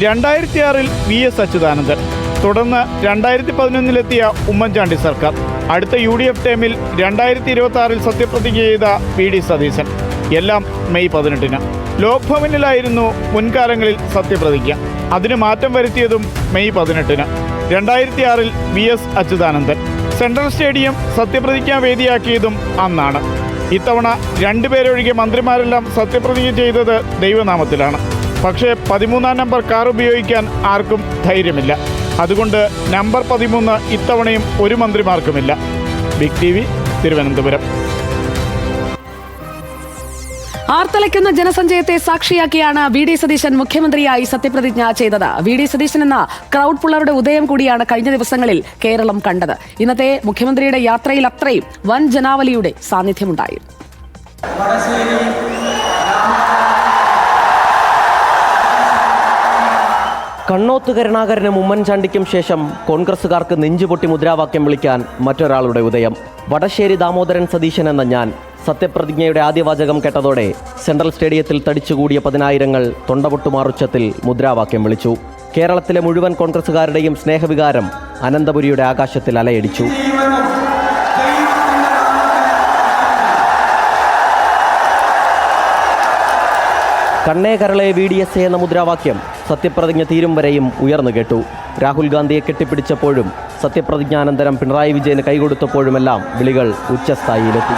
2006-ൽ VS അച്യുതാനന്ദൻ, തുടർന്ന് 2011-ലെത്തിയ ഉമ്മൻചാണ്ടി സർക്കാർ, അടുത്ത UDF ടേമിൽ 2026-ൽ സത്യപ്രതിജ്ഞ ചെയ്ത VD സതീശൻ, എല്ലാം മെയ് 18-ന്. ലോക്ഭവനിലായിരുന്നു മുൻകാലങ്ങളിൽ സത്യപ്രതിജ്ഞ. അതിന് മാറ്റം വരുത്തിയതും മെയ് 18-ന്. 2006-ൽ VS അച്യുതാനന്ദൻ സെൻട്രൽ സ്റ്റേഡിയം സത്യപ്രതിജ്ഞാ വേദിയാക്കിയതും അന്നാണ്. ഇത്തവണ 2 പേരൊഴികെ മന്ത്രിമാരെല്ലാം സത്യപ്രതിജ്ഞ ചെയ്തത് ദൈവനാമത്തിലാണ്. പക്ഷേ 13-ാം നമ്പർ കാർ ഉപയോഗിക്കാൻ ആർക്കും ധൈര്യമില്ല. അതുകൊണ്ട് നമ്പർ 13 ഇത്തവണയും ഒരു മന്ത്രിമാർക്കുമില്ല. Big TV, Thiruvananthapuram. ആർത്തലയ്ക്കുന്ന ജനസഞ്ചയത്തെ സാക്ഷിയാക്കിയാണ് VD സതീശൻ മുഖ്യമന്ത്രിയായി സത്യപ്രതിജ്ഞ ചെയ്തത്. VD സതീശൻ എന്ന ക്രൗഡ് പുള്ളറുടെ ഉദയം കൂടിയാണ് കഴിഞ്ഞ ദിവസങ്ങളിൽ കേരളം കണ്ടത്. ഇന്നത്തെ മുഖ്യമന്ത്രിയുടെ യാത്രയിൽ അത്രയും വൻ ജനാവലിയുടെ സാന്നിധ്യമുണ്ടായിരുന്നു. കണ്ണോത്ത് കരുണാകരനും ഉമ്മൻചാണ്ടിക്കും ശേഷം കോൺഗ്രസുകാർക്ക് നെഞ്ചുപൊട്ടി മുദ്രാവാക്യം വിളിക്കാൻ മറ്റൊരാളുടെ ഉദയം. വടശ്ശേരി ദാമോദരൻ സതീശൻ എന്ന ഞാൻ സത്യപ്രതിജ്ഞയുടെ ആദ്യവാചകം കേട്ടതോടെ സെൻട്രൽ സ്റ്റേഡിയത്തിൽ തടിച്ചുകൂടിയ 10,000 തൊണ്ടപൊട്ടുമാറുച്ചത്തിൽ മുദ്രാവാക്യം വിളിച്ചു. കേരളത്തിലെ മുഴുവൻ കോൺഗ്രസുകാരുടെയും സ്നേഹവികാരം അനന്തപുരിയുടെ ആകാശത്തിൽ അലയടിച്ചു. കണ്ണേ കരളെ VDSA എന്ന മുദ്രാവാക്യം സത്യപ്രതിജ്ഞ തീരും വരെയും ഉയർന്നു കേട്ടു. രാഹുൽ ഗാന്ധിയെ കെട്ടിപ്പിടിച്ചപ്പോഴും സത്യപ്രതിജ്ഞാനന്തരം പിണറായി വിജയന് കൈകൊടുത്തപ്പോഴുമെല്ലാം വിളികൾ ഉച്ചസ്ഥായിയിലെത്തി.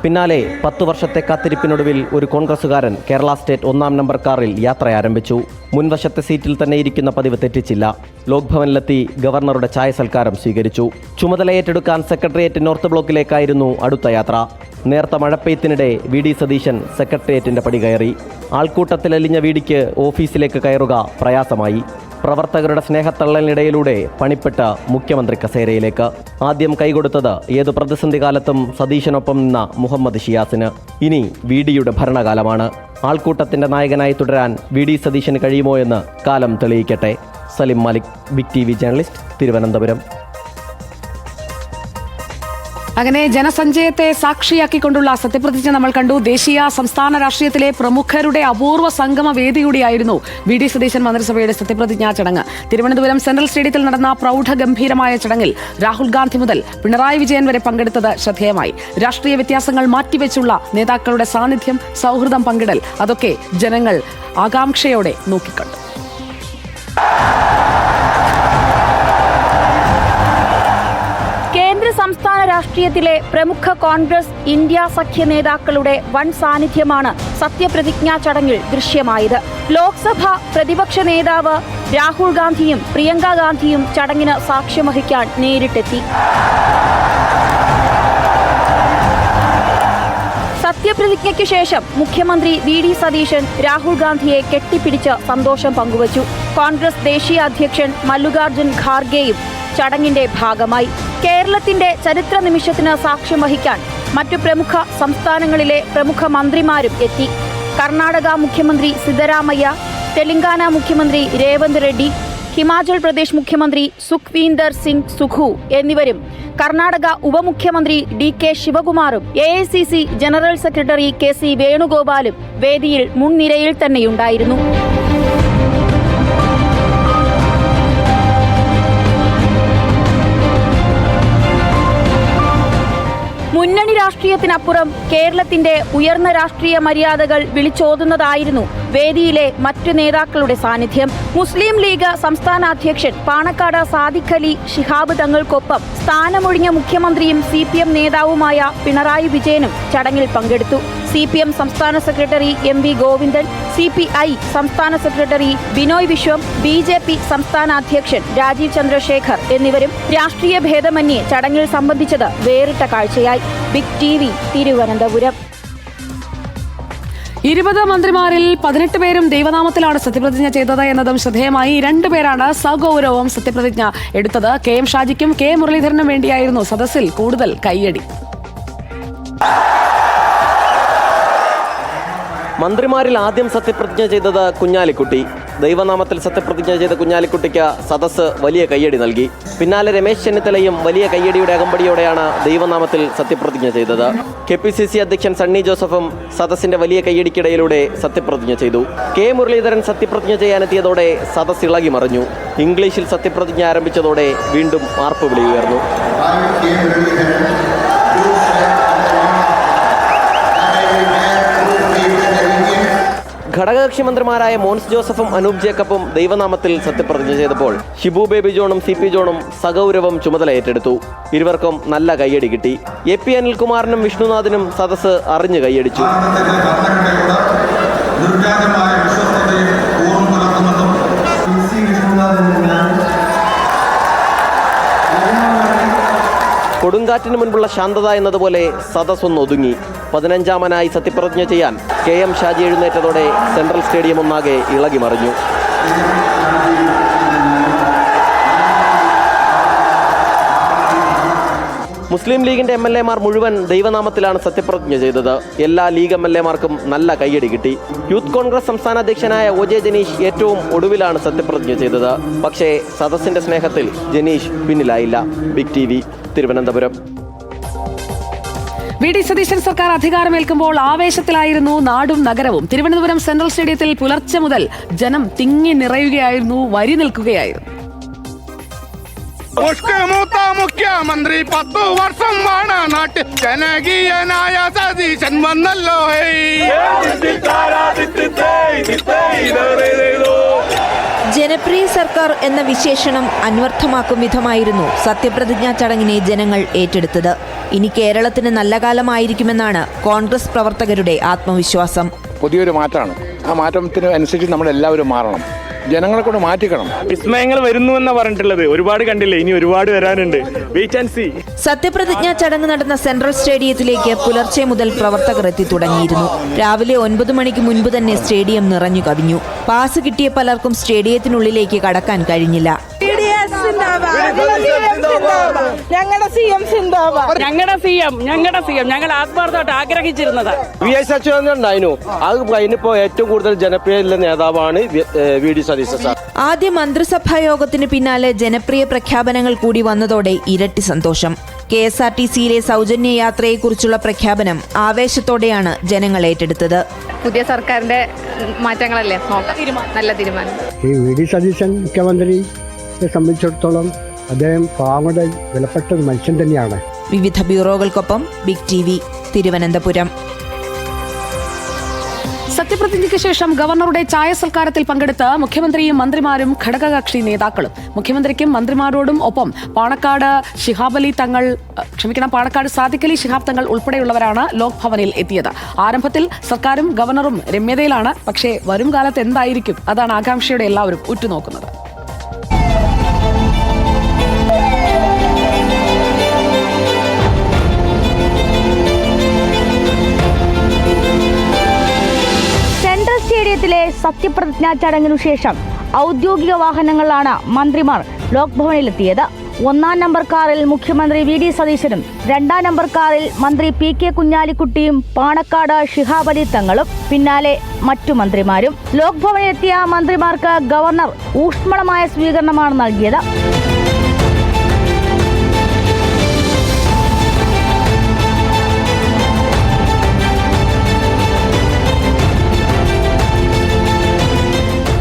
പിന്നാലെ 10 വർഷത്തെ കാത്തിരിപ്പിനൊടുവിൽ ഒരു കോൺഗ്രസുകാരൻ കേരള സ്റ്റേറ്റ് 1-ാം നമ്പർ കാറിൽ യാത്ര ആരംഭിച്ചു. മുൻവശത്തെ സീറ്റിൽ തന്നെ ഇരിക്കുന്ന പതിവ് തെറ്റിച്ചില്ല. ലോക്ഭവനിലെത്തി ഗവർണറുടെ ചായ സൽക്കാരം സ്വീകരിച്ചു. ചുമതലയേറ്റെടുക്കാൻ സെക്രട്ടേറിയറ്റ് നോർത്ത് ബ്ലോക്കിലേക്കായിരുന്നു അടുത്ത യാത്ര. നേർത്ത മഴപ്പെയ്ത്തിനിടെ VD സതീശൻ സെക്രട്ടേറിയറ്റിന്റെ പടി കയറി. ആൾക്കൂട്ടത്തിലലിഞ്ഞ VDക്ക് ഓഫീസിലേക്ക് കയറുക പ്രയാസമായി. പ്രവർത്തകരുടെ സ്നേഹത്തള്ളലിനിടയിലൂടെ പണിപ്പെട്ട മുഖ്യമന്ത്രി കസേരയിലേക്ക് ആദ്യം കൈകൊടുത്തത് ഏതു പ്രതിസന്ധി കാലത്തും സതീശനൊപ്പം നിന്ന മുഹമ്മദ് ഷിയാസിന്. ഇനി VDയുടെ ഭരണകാലമാണ്. ആൾക്കൂട്ടത്തിന്റെ നായകനായി തുടരാൻ VD സതീശന് കഴിയുമോ എന്ന് കാലം തെളിയിക്കട്ടെ. Salim Malik, big TV journalist, Thiruvananthapuram. അങ്ങനെ ജനസഞ്ചയത്തെ സാക്ഷിയാക്കിക്കൊണ്ടുള്ള സത്യപ്രതിജ്ഞ നമ്മൾ കണ്ടു. ദേശീയ സംസ്ഥാന രാഷ്ട്രീയത്തിലെ പ്രമുഖരുടെ അപൂർവ സംഗമ വേദി കൂടിയായിരുന്നു VD സതീശൻ മന്ത്രിസഭയുടെ സത്യപ്രതിജ്ഞാ ചടങ്ങ്. തിരുവനന്തപുരം സെൻട്രൽ സ്റ്റേഡിയത്തിൽ നടന്ന പ്രൗഢഗംഭീരമായ ചടങ്ങിൽ രാഹുൽ ഗാന്ധി മുതൽ പിണറായി വിജയൻ വരെ പങ്കെടുത്തത് ശ്രദ്ധേയമായി. രാഷ്ട്രീയ വ്യത്യാസങ്ങൾ മാറ്റിവെച്ചുള്ള നേതാക്കളുടെ സാന്നിധ്യം, സൗഹൃദം പങ്കിടൽ, അതൊക്കെ ജനങ്ങൾ ആകാംക്ഷയോടെ നോക്കിക്കണ്ടു. സംസ്ഥാന രാഷ്ട്രീയത്തിലെ പ്രമുഖ കോൺഗ്രസ് ഇന്ത്യ സഖ്യ നേതാക്കളുടെ വൻ സാന്നിധ്യമാണ് സത്യപ്രതിജ്ഞാ ചടങ്ങിൽ ദൃശ്യമായത്. ലോക്സഭ പ്രതിപക്ഷ നേതാവ് രാഹുൽ ഗാന്ധിയും പ്രിയങ്ക ഗാന്ധിയും ചടങ്ങിന് സാക്ഷ്യം വഹിക്കാൻ നേരിട്ടെത്തി. സത്യപ്രതിജ്ഞയ്ക്ക് ശേഷം മുഖ്യമന്ത്രി VD സതീശൻ രാഹുൽ ഗാന്ധിയെ കെട്ടിപ്പിടിച്ച് സന്തോഷം പങ്കുവച്ചു. കോൺഗ്രസ് ദേശീയ അധ്യക്ഷൻ മല്ലികാർജുൻ ഖാർഗെയും ചടങ്ങിന്റെ ഭാഗമായി. കേരളത്തിന്റെ ചരിത്ര നിമിഷത്തിന് സാക്ഷ്യം വഹിക്കാൻ മറ്റു പ്രമുഖ സംസ്ഥാനങ്ങളിലെ പ്രമുഖ മന്ത്രിമാരും എത്തി. കർണാടക മുഖ്യമന്ത്രി സിദ്ധരാമയ്യ, തെലങ്കാന മുഖ്യമന്ത്രി രേവന്ത് റെഡ്ഡി, ഹിമാചൽ പ്രദേശ് മുഖ്യമന്ത്രി സുഖ്വീന്ദർ സിംഗ് സുഖു എന്നിവരും കർണാടക ഉപമുഖ്യമന്ത്രി DK ശിവകുമാറും AICC general secretary KC വേണുഗോപാലും വേദിയിൽ മുൻനിരയിൽ തന്നെയുണ്ടായിരുന്നു. മുന്നണി രാഷ്ട്രീയത്തിനപ്പുറം കേരളത്തിന്റെ ഉയർന്ന രാഷ്ട്രീയ മര്യാദകൾ വിളിച്ചോതുന്നതായിരുന്നു വേദിയിലെ മറ്റു നേതാക്കളുടെ സാന്നിധ്യം. മുസ്ലിം ലീഗ് സംസ്ഥാന അധ്യക്ഷൻ പാണക്കാട് സാദിഖ് അലി ശിഹാബ് തങ്ങൾക്കൊപ്പം സ്ഥാനമൊഴിഞ്ഞ മുഖ്യമന്ത്രിയും CPM നേതാവുമായ പിണറായി വിജയനും ചടങ്ങിൽ പങ്കെടുത്തു. CPM സംസ്ഥാന സെക്രട്ടറി MV ഗോവിന്ദൻ, CPI സംസ്ഥാന സെക്രട്ടറി ബിനോയ് വിശ്വം, BJP സംസ്ഥാന അധ്യക്ഷൻ രാജീവ് ചന്ദ്രശേഖർ എന്നിവരും രാഷ്ട്രീയ ഭേദമന്യേ ചടങ്ങിൽ സംബന്ധിച്ചത് വേറിട്ട കാഴ്ചയായി. Big TV Thiruvananthapuram. 20 മന്ത്രിമാരിൽ 18 പേരും ദൈവനാമത്തിലാണ് സത്യപ്രതിജ്ഞ ചെയ്തത് എന്നതും ശ്രദ്ധേയമായി. 2 പേരാണ് സഗൗരവം സത്യപ്രതിജ്ഞ എടുത്തത്. KM ഷാജിക്കും K മുരളീധരനും വേണ്ടിയായിരുന്നു സദസ്സിൽ കൂടുതൽ കയ്യടി. മന്ത്രിമാരിൽ ആദ്യം സത്യപ്രതിജ്ഞ ചെയ്തത് കുഞ്ഞാലിക്കുട്ടി. ദൈവനാമത്തിൽ സത്യപ്രതിജ്ഞ ചെയ്ത കുഞ്ഞാലിക്കുട്ടിക്ക് സദസ്സ് വലിയ കയ്യടി നൽകി. പിന്നാലെ രമേശ് ചെന്നിത്തലയും വലിയ കയ്യടിയുടെ അകമ്പടിയോടെയാണ് ദൈവനാമത്തിൽ സത്യപ്രതിജ്ഞ ചെയ്തത്. KPCC അധ്യക്ഷൻ സണ്ണി ജോസഫും സദസ്സിന്റെ വലിയ കയ്യടിക്കിടയിലൂടെ സത്യപ്രതിജ്ഞ ചെയ്തു. K മുരളീധരൻ സത്യപ്രതിജ്ഞ ചെയ്യാനെത്തിയതോടെ സദസ്സ് ഇളകി മറിഞ്ഞു. ഇംഗ്ലീഷിൽ സത്യപ്രതിജ്ഞ ആരംഭിച്ചതോടെ വീണ്ടും ആർപ്പുവിളി ഉയർന്നു. ഘടകകക്ഷി മന്ത്രിമാരായ മോൻസ് ജോസഫും അനൂപ് ജേക്കബും ദൈവനാമത്തിൽ സത്യപ്രതിജ്ഞ ചെയ്തപ്പോൾ ഷിബു ബേബി ജോണും CP ജോണും സഗൗരവം ചുമതല ഏറ്റെടുത്തു. ഇരുവർക്കും നല്ല കയ്യടി കിട്ടി. AP അനിൽകുമാറിനും വിഷ്ണുനാഥിനും സദസ്സ് അറിഞ്ഞു കയ്യടിച്ചു. കൊടുങ്കാറ്റിന് മുൻപുള്ള ശാന്തത എന്നതുപോലെ സദസ്സൊന്ന് ഒതുങ്ങി. 15ാമനായി സത്യപ്രതിജ്ഞ ചെയ്യാൻ KM ഷാജി എഴുന്നേറ്റതോടെ സെൻട്രൽ സ്റ്റേഡിയം ഒന്നാകെ ഇളകി മറിഞ്ഞു. മുസ്ലിം ലീഗിന്റെ MLA-മാർ മുഴുവൻ ദൈവനാമത്തിലാണ് സത്യപ്രതിജ്ഞ ചെയ്തത്. എല്ലാ ലീഗ് MLA-മാർക്കും നല്ല കയ്യടി കിട്ടി. യൂത്ത് കോൺഗ്രസ് സംസ്ഥാന അധ്യക്ഷനായ OJ ജനീഷ് ഏറ്റവും ഒടുവിലാണ് സത്യപ്രതിജ്ഞ ചെയ്തത്. പക്ഷേ സദസ്സിന്റെ സ്നേഹത്തിൽ ജനീഷ് പിന്നിലായില്ല. Big TV, Thiruvananthapuram. V D Satheesan സർക്കാർ അധികാരമേൽക്കുമ്പോൾ ആവേശത്തിലായിരുന്നു നാടും നഗരവും. തിരുവനന്തപുരം സെൻട്രൽ സ്റ്റേഡിയത്തിൽ പുലർച്ചെ മുതൽ ജനം തിങ്ങി നിറയുകയായിരുന്നു, വരി നിൽക്കുകയായിരുന്നു. മുഖ്യമന്ത്രി 10 വർഷം നാട്ടിൽ ജനകീയനായ സതീശൻ വന്നല്ലോ. ജനപ്രിയ സർക്കാർ എന്ന വിശേഷണം അന്വർത്ഥമാക്കും വിധമായിരുന്നു സത്യപ്രതിജ്ഞാ ചടങ്ങിനെ ജനങ്ങൾ ഏറ്റെടുത്തത്. ഇനി കേരളത്തിന് നല്ല കാലമായിരിക്കുമെന്നാണ് കോൺഗ്രസ് പ്രവർത്തകരുടെ ആത്മവിശ്വാസം. പുതിയൊരു മാറ്റമാണ്. ആ മാറ്റത്തിന് അനുസരിച്ച് നമ്മളെല്ലാവരും മാറണം. ജനങ്ങളെ കൊണ്ട് മാറ്റിക്കണം. വിസ്മയങ്ങൾ വരുന്നുവെന്നാ പറഞ്ഞിട്ടുള്ളത്. ഒരുപാട് കണ്ടില്ലേ, ഇനി ഒരുപാട് വരാനുണ്ട്. Wait and see. സത്യപ്രതിജ്ഞാ ചടങ്ങ് നടന്ന സെൻട്രൽ സ്റ്റേഡിയത്തിലേക്ക് പുലർച്ചെ മുതൽ പ്രവർത്തകർ എത്തി തുടങ്ങിയിരുന്നു. രാവിലെ 9 മണിക്ക് മുൻപ് തന്നെ സ്റ്റേഡിയം നിറഞ്ഞു കവിഞ്ഞു. പാസ് കിട്ടിയ പലർക്കും സ്റ്റേഡിയത്തിനുള്ളിലേക്ക് കടക്കാൻ കഴിഞ്ഞില്ല. ഞങ്ങൾ ആത്മാർത്ഥമായിട്ട് ആഗ്രഹിച്ചിരുന്നത് VS അച്യുതാനന്ദൻ ഉണ്ടായിരുന്നു. അത് കഴിഞ്ഞപ്പോ ഏറ്റവും കൂടുതൽ ജനപ്രിയ നേതാവാണ് VD സതീശൻ സാർ. ആദ്യ മന്ത്രിസഭാ യോഗത്തിന് പിന്നാലെ ജനപ്രിയ പ്രഖ്യാപനങ്ങൾ കൂടി വന്നതോടെ ഇരട്ടി സന്തോഷം. KSRTC-യിലെ സൗജന്യ യാത്രയെക്കുറിച്ചുള്ള പ്രഖ്യാപനം ആവേശത്തോടെയാണ് ജനങ്ങൾ ഏറ്റെടുത്തത്. പുതിയ സർക്കാരിന്റെ മാറ്റങ്ങളല്ലേ നോക്കാം. നല്ല തീരുമാനം. ഈ VD സതീശൻ മുഖ്യമന്ത്രിയെ സംബന്ധിച്ചിടത്തോളം അദ്ദേഹം പാവങ്ങളുടെ വിലപ്പെട്ട ഒരു മനുഷ്യൻ തന്നെയാണ്. വിവിധ ബ്യൂറോകൾക്കൊപ്പം ബിഗ് TV, തിരുവനന്തപുരം. സത്യപ്രതിജ്ഞയ്ക്ക് ശേഷം ഗവർണറുടെ ചായ സൽക്കാരത്തിൽ പങ്കെടുത്ത് മുഖ്യമന്ത്രിയും മന്ത്രിമാരും ഘടകകക്ഷി നേതാക്കളും. മുഖ്യമന്ത്രിക്കും മന്ത്രിമാരോടും ഒപ്പം പാണക്കാട് സാദിഖ് അലി ശിഹാബ് തങ്ങൾ ഉൾപ്പെടെയുള്ളവരാണ് ലോക് ഭവനിൽ എത്തിയത്. ആരംഭത്തിൽ സർക്കാരും ഗവർണറും രമ്യതയിലാണ്. പക്ഷേ വരും കാലത്ത് എന്തായിരിക്കും, അതാണ് ആകാംക്ഷയുടെ എല്ലാവരും ഉറ്റുനോക്കുന്നത്. സ്റ്റേഡിയത്തിലെ സത്യപ്രതിജ്ഞാ ചടങ്ങിനു ശേഷം ഔദ്യോഗിക വാഹനങ്ങളിലാണ് മന്ത്രിമാർ ലോക് ഭവനിലെത്തിയത്. 1-ാം നമ്പർ കാറിൽ മുഖ്യമന്ത്രി VD സതീശനും 2-ാം നമ്പർ കാറിൽ മന്ത്രി PK കുഞ്ഞാലിക്കുട്ടിയും പാണക്കാട് ശിഹാബ് അലി തങ്ങളും പിന്നാലെ മറ്റു മന്ത്രിമാരും. ലോക് ഭവനിലെത്തിയ മന്ത്രിമാർക്ക് ഗവർണർ ഊഷ്മളമായ സ്വീകരണമാണ് നൽകിയത്.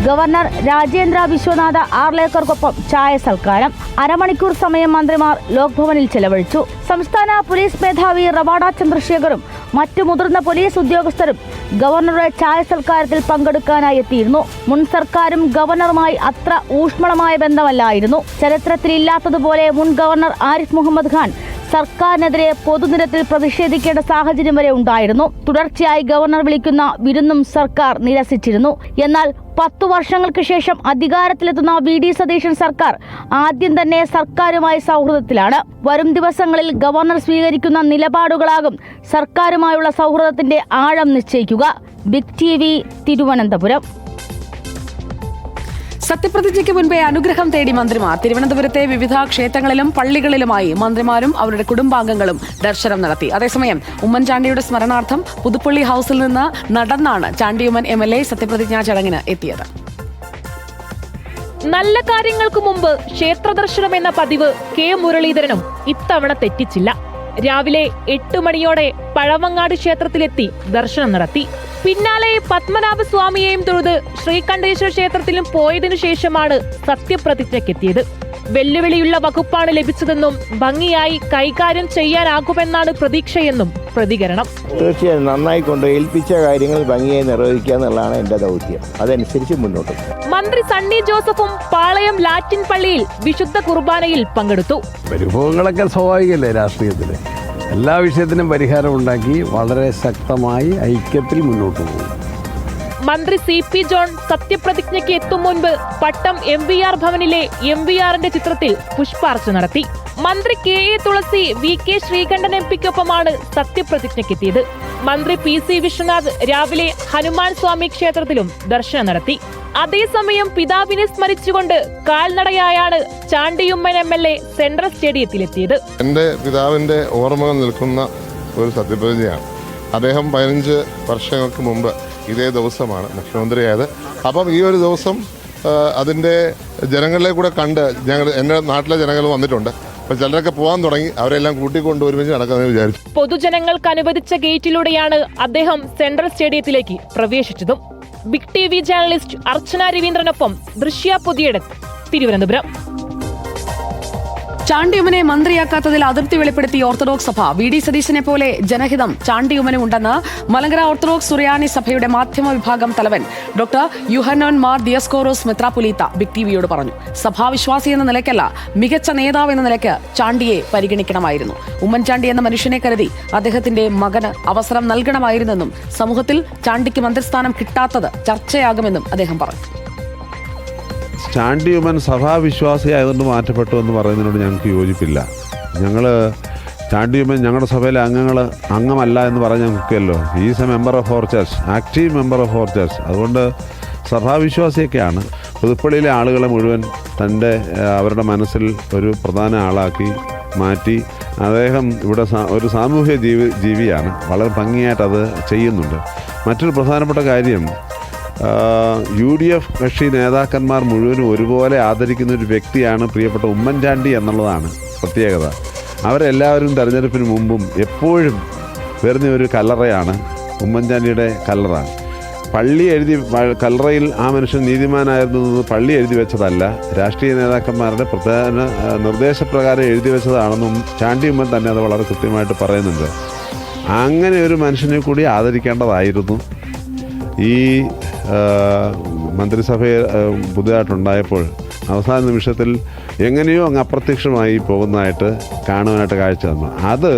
ഗവർണർ രാജേന്ദ്ര വിശ്വനാഥ ആർലേക്കർക്കൊപ്പം ചായ സൽക്കാരം. അരമണിക്കൂർ സമയം മന്ത്രിമാർ ലോക് ഭവനിൽ ചെലവഴിച്ചു. സംസ്ഥാന പോലീസ് മേധാവി റവാഡ ചന്ദ്രശേഖറും മറ്റു മുതിർന്ന പോലീസ് ഉദ്യോഗസ്ഥരും ഗവർണറുടെ ചായ സൽക്കാരത്തിൽ പങ്കെടുക്കാനായി എത്തിയിരുന്നു. മുൻ സർക്കാരും ഗവർണറുമായി അത്ര ഊഷ്മളമായ ബന്ധമല്ലായിരുന്നു. ചരിത്രത്തിലില്ലാത്തതുപോലെ മുൻ ഗവർണർ ആരിഫ് മുഹമ്മദ് ഖാൻ സർക്കാരിനെതിരെ പൊതുനിരത്തിൽ പ്രതിഷേധിക്കേണ്ട സാഹചര്യം വരെ ഉണ്ടായിരുന്നു. തുടർച്ചയായി ഗവർണർ വിളിക്കുന്ന വിരുന്നും സർക്കാർ നിരസിച്ചിരുന്നു. എന്നാൽ 10 വർഷങ്ങൾക്ക് ശേഷം അധികാരത്തിലെത്തുന്ന VD സതീശൻ സർക്കാർ ആദ്യം തന്നെ സർക്കാരുമായി സൗഹൃദത്തിലാണ്. വരും ദിവസങ്ങളിൽ ഗവർണർ സ്വീകരിക്കുന്ന നിലപാടുകളാകും സർക്കാരുമായുള്ള സൗഹൃദത്തിന്റെ ആഴം നിശ്ചയിക്കുക. Big TV, Thiruvananthapuram. സത്യപ്രതിജ്ഞയ്ക്ക് മുൻപേ അനുഗ്രഹം തേടി മന്ത്രിമാർ. തിരുവനന്തപുരത്തെ വിവിധ ക്ഷേത്രങ്ങളിലും പള്ളികളിലുമായി മന്ത്രിമാരും അവരുടെ കുടുംബാംഗങ്ങളും ദർശനം നടത്തി. അതേസമയം ഉമ്മൻചാണ്ടിയുടെ സ്മരണാർത്ഥം പുതുപ്പള്ളി ഹൌസിൽ നിന്ന് നടന്നാണ് ചാണ്ടിയുമ്മൻ MLA സത്യപ്രതിജ്ഞാ ചടങ്ങിന് എത്തിയത്. നല്ല കാര്യങ്ങൾക്ക് മുമ്പ് ക്ഷേത്ര ദർശനം എന്ന പതിവ് K മുരളീധരനും ഇത്തവണ തെറ്റിച്ചില്ല. രാവിലെ 8 മണിയോടെ പഴവങ്ങാട് ക്ഷേത്രത്തിലെത്തി ദർശനം നടത്തി. പിന്നാലെ പത്മനാഭസ്വാമിയെയും തൊഴുത് ശ്രീകണ്ഠേശ്വര ക്ഷേത്രത്തിലും പോയതിനു ശേഷമാണ് സത്യപ്രതിജ്ഞയ്ക്കെത്തിയത്. വെല്ലുവിളിയുള്ള വകുപ്പാണ് ലഭിച്ചതെന്നും ഭംഗിയായി കൈകാര്യം ചെയ്യാനാകുമെന്നാണ് പ്രതീക്ഷയെന്നും പ്രതികരണം. തീർച്ചയായും നന്നായി കൊണ്ട് ഏൽപ്പിച്ച കാര്യങ്ങൾ ഭംഗിയായി നിർവഹിക്കുക എന്നുള്ളതാണ് എന്റെ ദൗത്യം. അതനുസരിച്ച് മുന്നോട്ട്. മന്ത്രി സണ്ണി ജോസഫും പാളയം ലാറ്റിൻ പള്ളിയിൽ വിശുദ്ധ കുർബാനയിൽ പങ്കെടുത്തു. പരിഭവങ്ങളൊക്കെ സ്വാഭാവികമല്ലേ രാഷ്ട്രീയത്തിൽ. എല്ലാ വിഷയത്തിനും പരിഹാരം ഉണ്ടാക്കി വളരെ ശക്തമായി ഐക്യത്തിൽ മുന്നോട്ട് പോകും. മന്ത്രി CP ജോൺ സത്യപ്രതിജ്ഞയ്ക്ക് എത്തും മുൻപ് പട്ടം MVR ഭവനിലെ MVRന്റെ ചിത്രത്തിൽ പുഷ്പാർച്ചന നടത്തി. മന്ത്രി KA തുളസി VK ശ്രീകണ്ഠൻ MPക്കൊപ്പമാണ് സത്യപ്രതിജ്ഞയ്ക്കെത്തിയത്. മന്ത്രി PC വിശ്വനാഥ് രാവിലെ ഹനുമാൻ സ്വാമി ക്ഷേത്രത്തിലും ദർശനം നടത്തി. അതേസമയം പിതാവിനെ സ്മരിച്ചുകൊണ്ട് കാൽനടയായാണ് ചാണ്ടിയുമ്മൻ MLA സെൻട്രൽ സ്റ്റേഡിയത്തിലെത്തിയത്. എൻ്റെ പിതാവിൻ്റെ ഓർമ്മകൾ നിൽക്കുന്ന ഒരു സത്യപ്രതിജ്ഞയാണ്. അദ്ദേഹം 15 വർഷങ്ങൾക്ക് മുമ്പ് ഇതേ ദിവസമാണ് മുഖ്യമന്ത്രിയായത്. അപ്പം ഈ ഒരു ദിവസം അതിൻ്റെ ജനങ്ങളെ കൂടെ കണ്ട് എൻ്റെ നാട്ടിലെ ജനങ്ങൾ വന്നിട്ടുണ്ട്. അപ്പോൾ ചിലരൊക്കെ പോകാൻ തുടങ്ങി. അവരെല്ലാം കൂട്ടിക്കൊണ്ട് ഒരുമിച്ച് നടക്കാമെന്ന് വിചാരിച്ചു. പൊതുജനങ്ങൾക്ക് അനുവദിച്ച ഗേറ്റിലൂടെയാണ് അദ്ദേഹം സെൻട്രൽ സ്റ്റേഡിയത്തിലേക്ക് പ്രവേശിച്ചതും. ബിഗ് TV ജേർണലിസ്റ്റ് അർച്ചന രവീന്ദ്രനൊപ്പം ദൃശ്യ പുതിയടത്ത്, തിരുവനന്തപുരം. ചാണ്ടിയുമ്മനെ മന്ത്രിയാക്കാത്തതിൽ അതൃപ്തി വെളിപ്പെടുത്തി ഓർത്തഡോക്സ് സഭ. VD സതീശനെ പോലെ ജനഹിതം ചാണ്ടിയുമ്മന് ഉണ്ടെന്ന് മലങ്കര ഓർത്തഡോക്സ് സുറിയാനി സഭയുടെ മാധ്യമ വിഭാഗം തലവൻ ഡോക്ടർ യുഹന്നോൻ മാർ ദിയസ്കോറോസ് മെത്രാപൊലീത്ത ബിഗ് ടിവിയോട് പറഞ്ഞു. സഭാവിശ്വാസി എന്ന നിലയ്ക്കല്ല, മികച്ച നേതാവ് എന്ന നിലയ്ക്ക് ചാണ്ടിയെ പരിഗണിക്കണമായിരുന്നു. ഉമ്മൻചാണ്ടി എന്ന മനുഷ്യനെ കരുതി അദ്ദേഹത്തിന്റെ മകന് അവസരം നൽകണമായിരുന്നെന്നും സമൂഹത്തിൽ ചാണ്ടിക്ക് മന്ത്രിസ്ഥാനം കിട്ടാത്തത് ചർച്ചയാകുമെന്നും അദ്ദേഹം പറഞ്ഞു. ചാണ്ടിയുമ്മൻ സഭാവിശ്വാസിയായതുകൊണ്ട് മാറ്റപ്പെട്ടു എന്ന് പറയുന്നതിനോട് ഞങ്ങൾക്ക് യോജിപ്പില്ല. ചാണ്ടിയുമ്മൻ ഞങ്ങളുടെ സഭയിലെ അംഗമല്ല എന്ന് പറഞ്ഞ് ഞങ്ങൾക്കല്ലോ. Is a member of our church, active member of our church. അതുകൊണ്ട് സഭാവിശ്വാസിയൊക്കെയാണ്. പുതുപ്പള്ളിയിലെ ആളുകളെ മുഴുവൻ അവരുടെ മനസ്സിൽ ഒരു പ്രധാന ആളാക്കി മാറ്റി. അദ്ദേഹം ഇവിടെ ഒരു സാമൂഹ്യ ജീവിയാണ്. വളരെ ഭംഗിയായിട്ട് അത് ചെയ്യുന്നുണ്ട്. മറ്റൊരു പ്രധാനപ്പെട്ട കാര്യം, UDF കക്ഷി നേതാക്കന്മാർ മുഴുവനും ഒരുപോലെ ആദരിക്കുന്ന ഒരു വ്യക്തിയാണ് പ്രിയപ്പെട്ട ഉമ്മൻചാണ്ടി എന്നുള്ളതാണ് പ്രത്യേകത. അവരെല്ലാവരും തെരഞ്ഞെടുപ്പിന് മുമ്പും എപ്പോഴും വരുന്ന ഒരു കല്ലറയാണ് ഉമ്മൻചാണ്ടിയുടെ കല്ലറ. കല്ലറയിൽ ആ മനുഷ്യൻ നീതിമാനായിരുന്നു പള്ളി എഴുതി വെച്ചതല്ല, രാഷ്ട്രീയ നേതാക്കന്മാരുടെ പ്രധാന നിർദ്ദേശപ്രകാരം എഴുതി വെച്ചതാണെന്നും ചാണ്ടി ഉമ്മൻ തന്നെ അത് വളരെ കൃത്യമായിട്ട് പറയുന്നുണ്ട്. അങ്ങനെ ഒരു മനുഷ്യനെ കൂടി ആദരിക്കേണ്ടതായിരുന്നു. ഈ മന്ത്രിസഭയെ പുതുതായിട്ടുണ്ടായപ്പോൾ അവസാന നിമിഷത്തിൽ എങ്ങനെയോ അങ്ങ് അപ്രത്യക്ഷമായി പോകുന്നതായിട്ട് കാണുവാനായിട്ട് കാഴ്ച തന്നു. അത്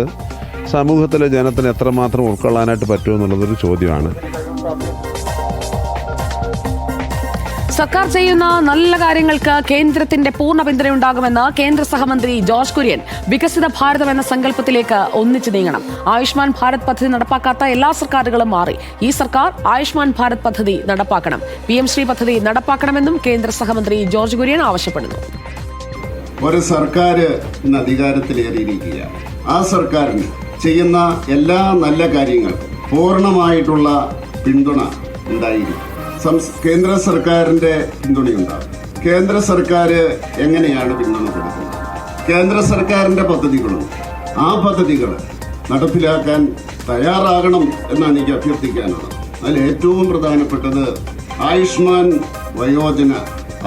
സമൂഹത്തിലെ ജനത്തിന് എത്രമാത്രം ഉൾക്കൊള്ളാനായിട്ട് പറ്റുമെന്നുള്ളതൊരു ചോദ്യമാണ്. സർക്കാർ ചെയ്യുന്ന നല്ല കാര്യങ്ങൾക്ക് കേന്ദ്രത്തിന്റെ പൂർണ്ണ പിന്തുണയുണ്ടാകുമെന്ന് കേന്ദ്ര സഹമന്ത്രി ജോർജ് കുര്യൻ. വികസിത ഭാരതം എന്ന സങ്കല്പത്തിലേക്ക് ഒന്നിച്ചു നീങ്ങണം. ആയുഷ്മാൻ ഭാരത് പദ്ധതി നടപ്പാക്കാത്ത എല്ലാ സർക്കാരുകളും മാറി. ഈ സർക്കാർ ആയുഷ്മാൻ ഭാരത് പദ്ധതി നടപ്പാക്കണം. PM ശ്രീ പദ്ധതി നടപ്പാക്കണമെന്നും കേന്ദ്ര സഹമന്ത്രി ജോർജ് കുര്യൻ ആവശ്യപ്പെടുന്നു. ഒരു സർക്കാർ ഇന്ന് അധികാരത്തിലേറിയിരിക്കുകയാണ്. ആ സർക്കാരിന് ചെയ്യുന്ന എല്ലാ നല്ല കാര്യങ്ങൾക്കും പൂർണ്ണമായിട്ടുള്ള പിന്തുണ ഉണ്ടായിരിക്കും. കേന്ദ്ര സർക്കാരിന്റെ പിന്തുണയുണ്ടാകും. കേന്ദ്ര സർക്കാർ എങ്ങനെയാണ് പിന്തുണ കൊടുക്കുന്നത്? കേന്ദ്ര സർക്കാരിന്റെ പദ്ധതികളും ആ പദ്ധതികൾ നടപ്പിലാക്കാൻ തയ്യാറാകണം എന്നാണ് എനിക്ക് അഭ്യർത്ഥിക്കാനുള്ളത്. അതിൽ ഏറ്റവും പ്രധാനപ്പെട്ടത് ആയുഷ്മാൻ വയോജന.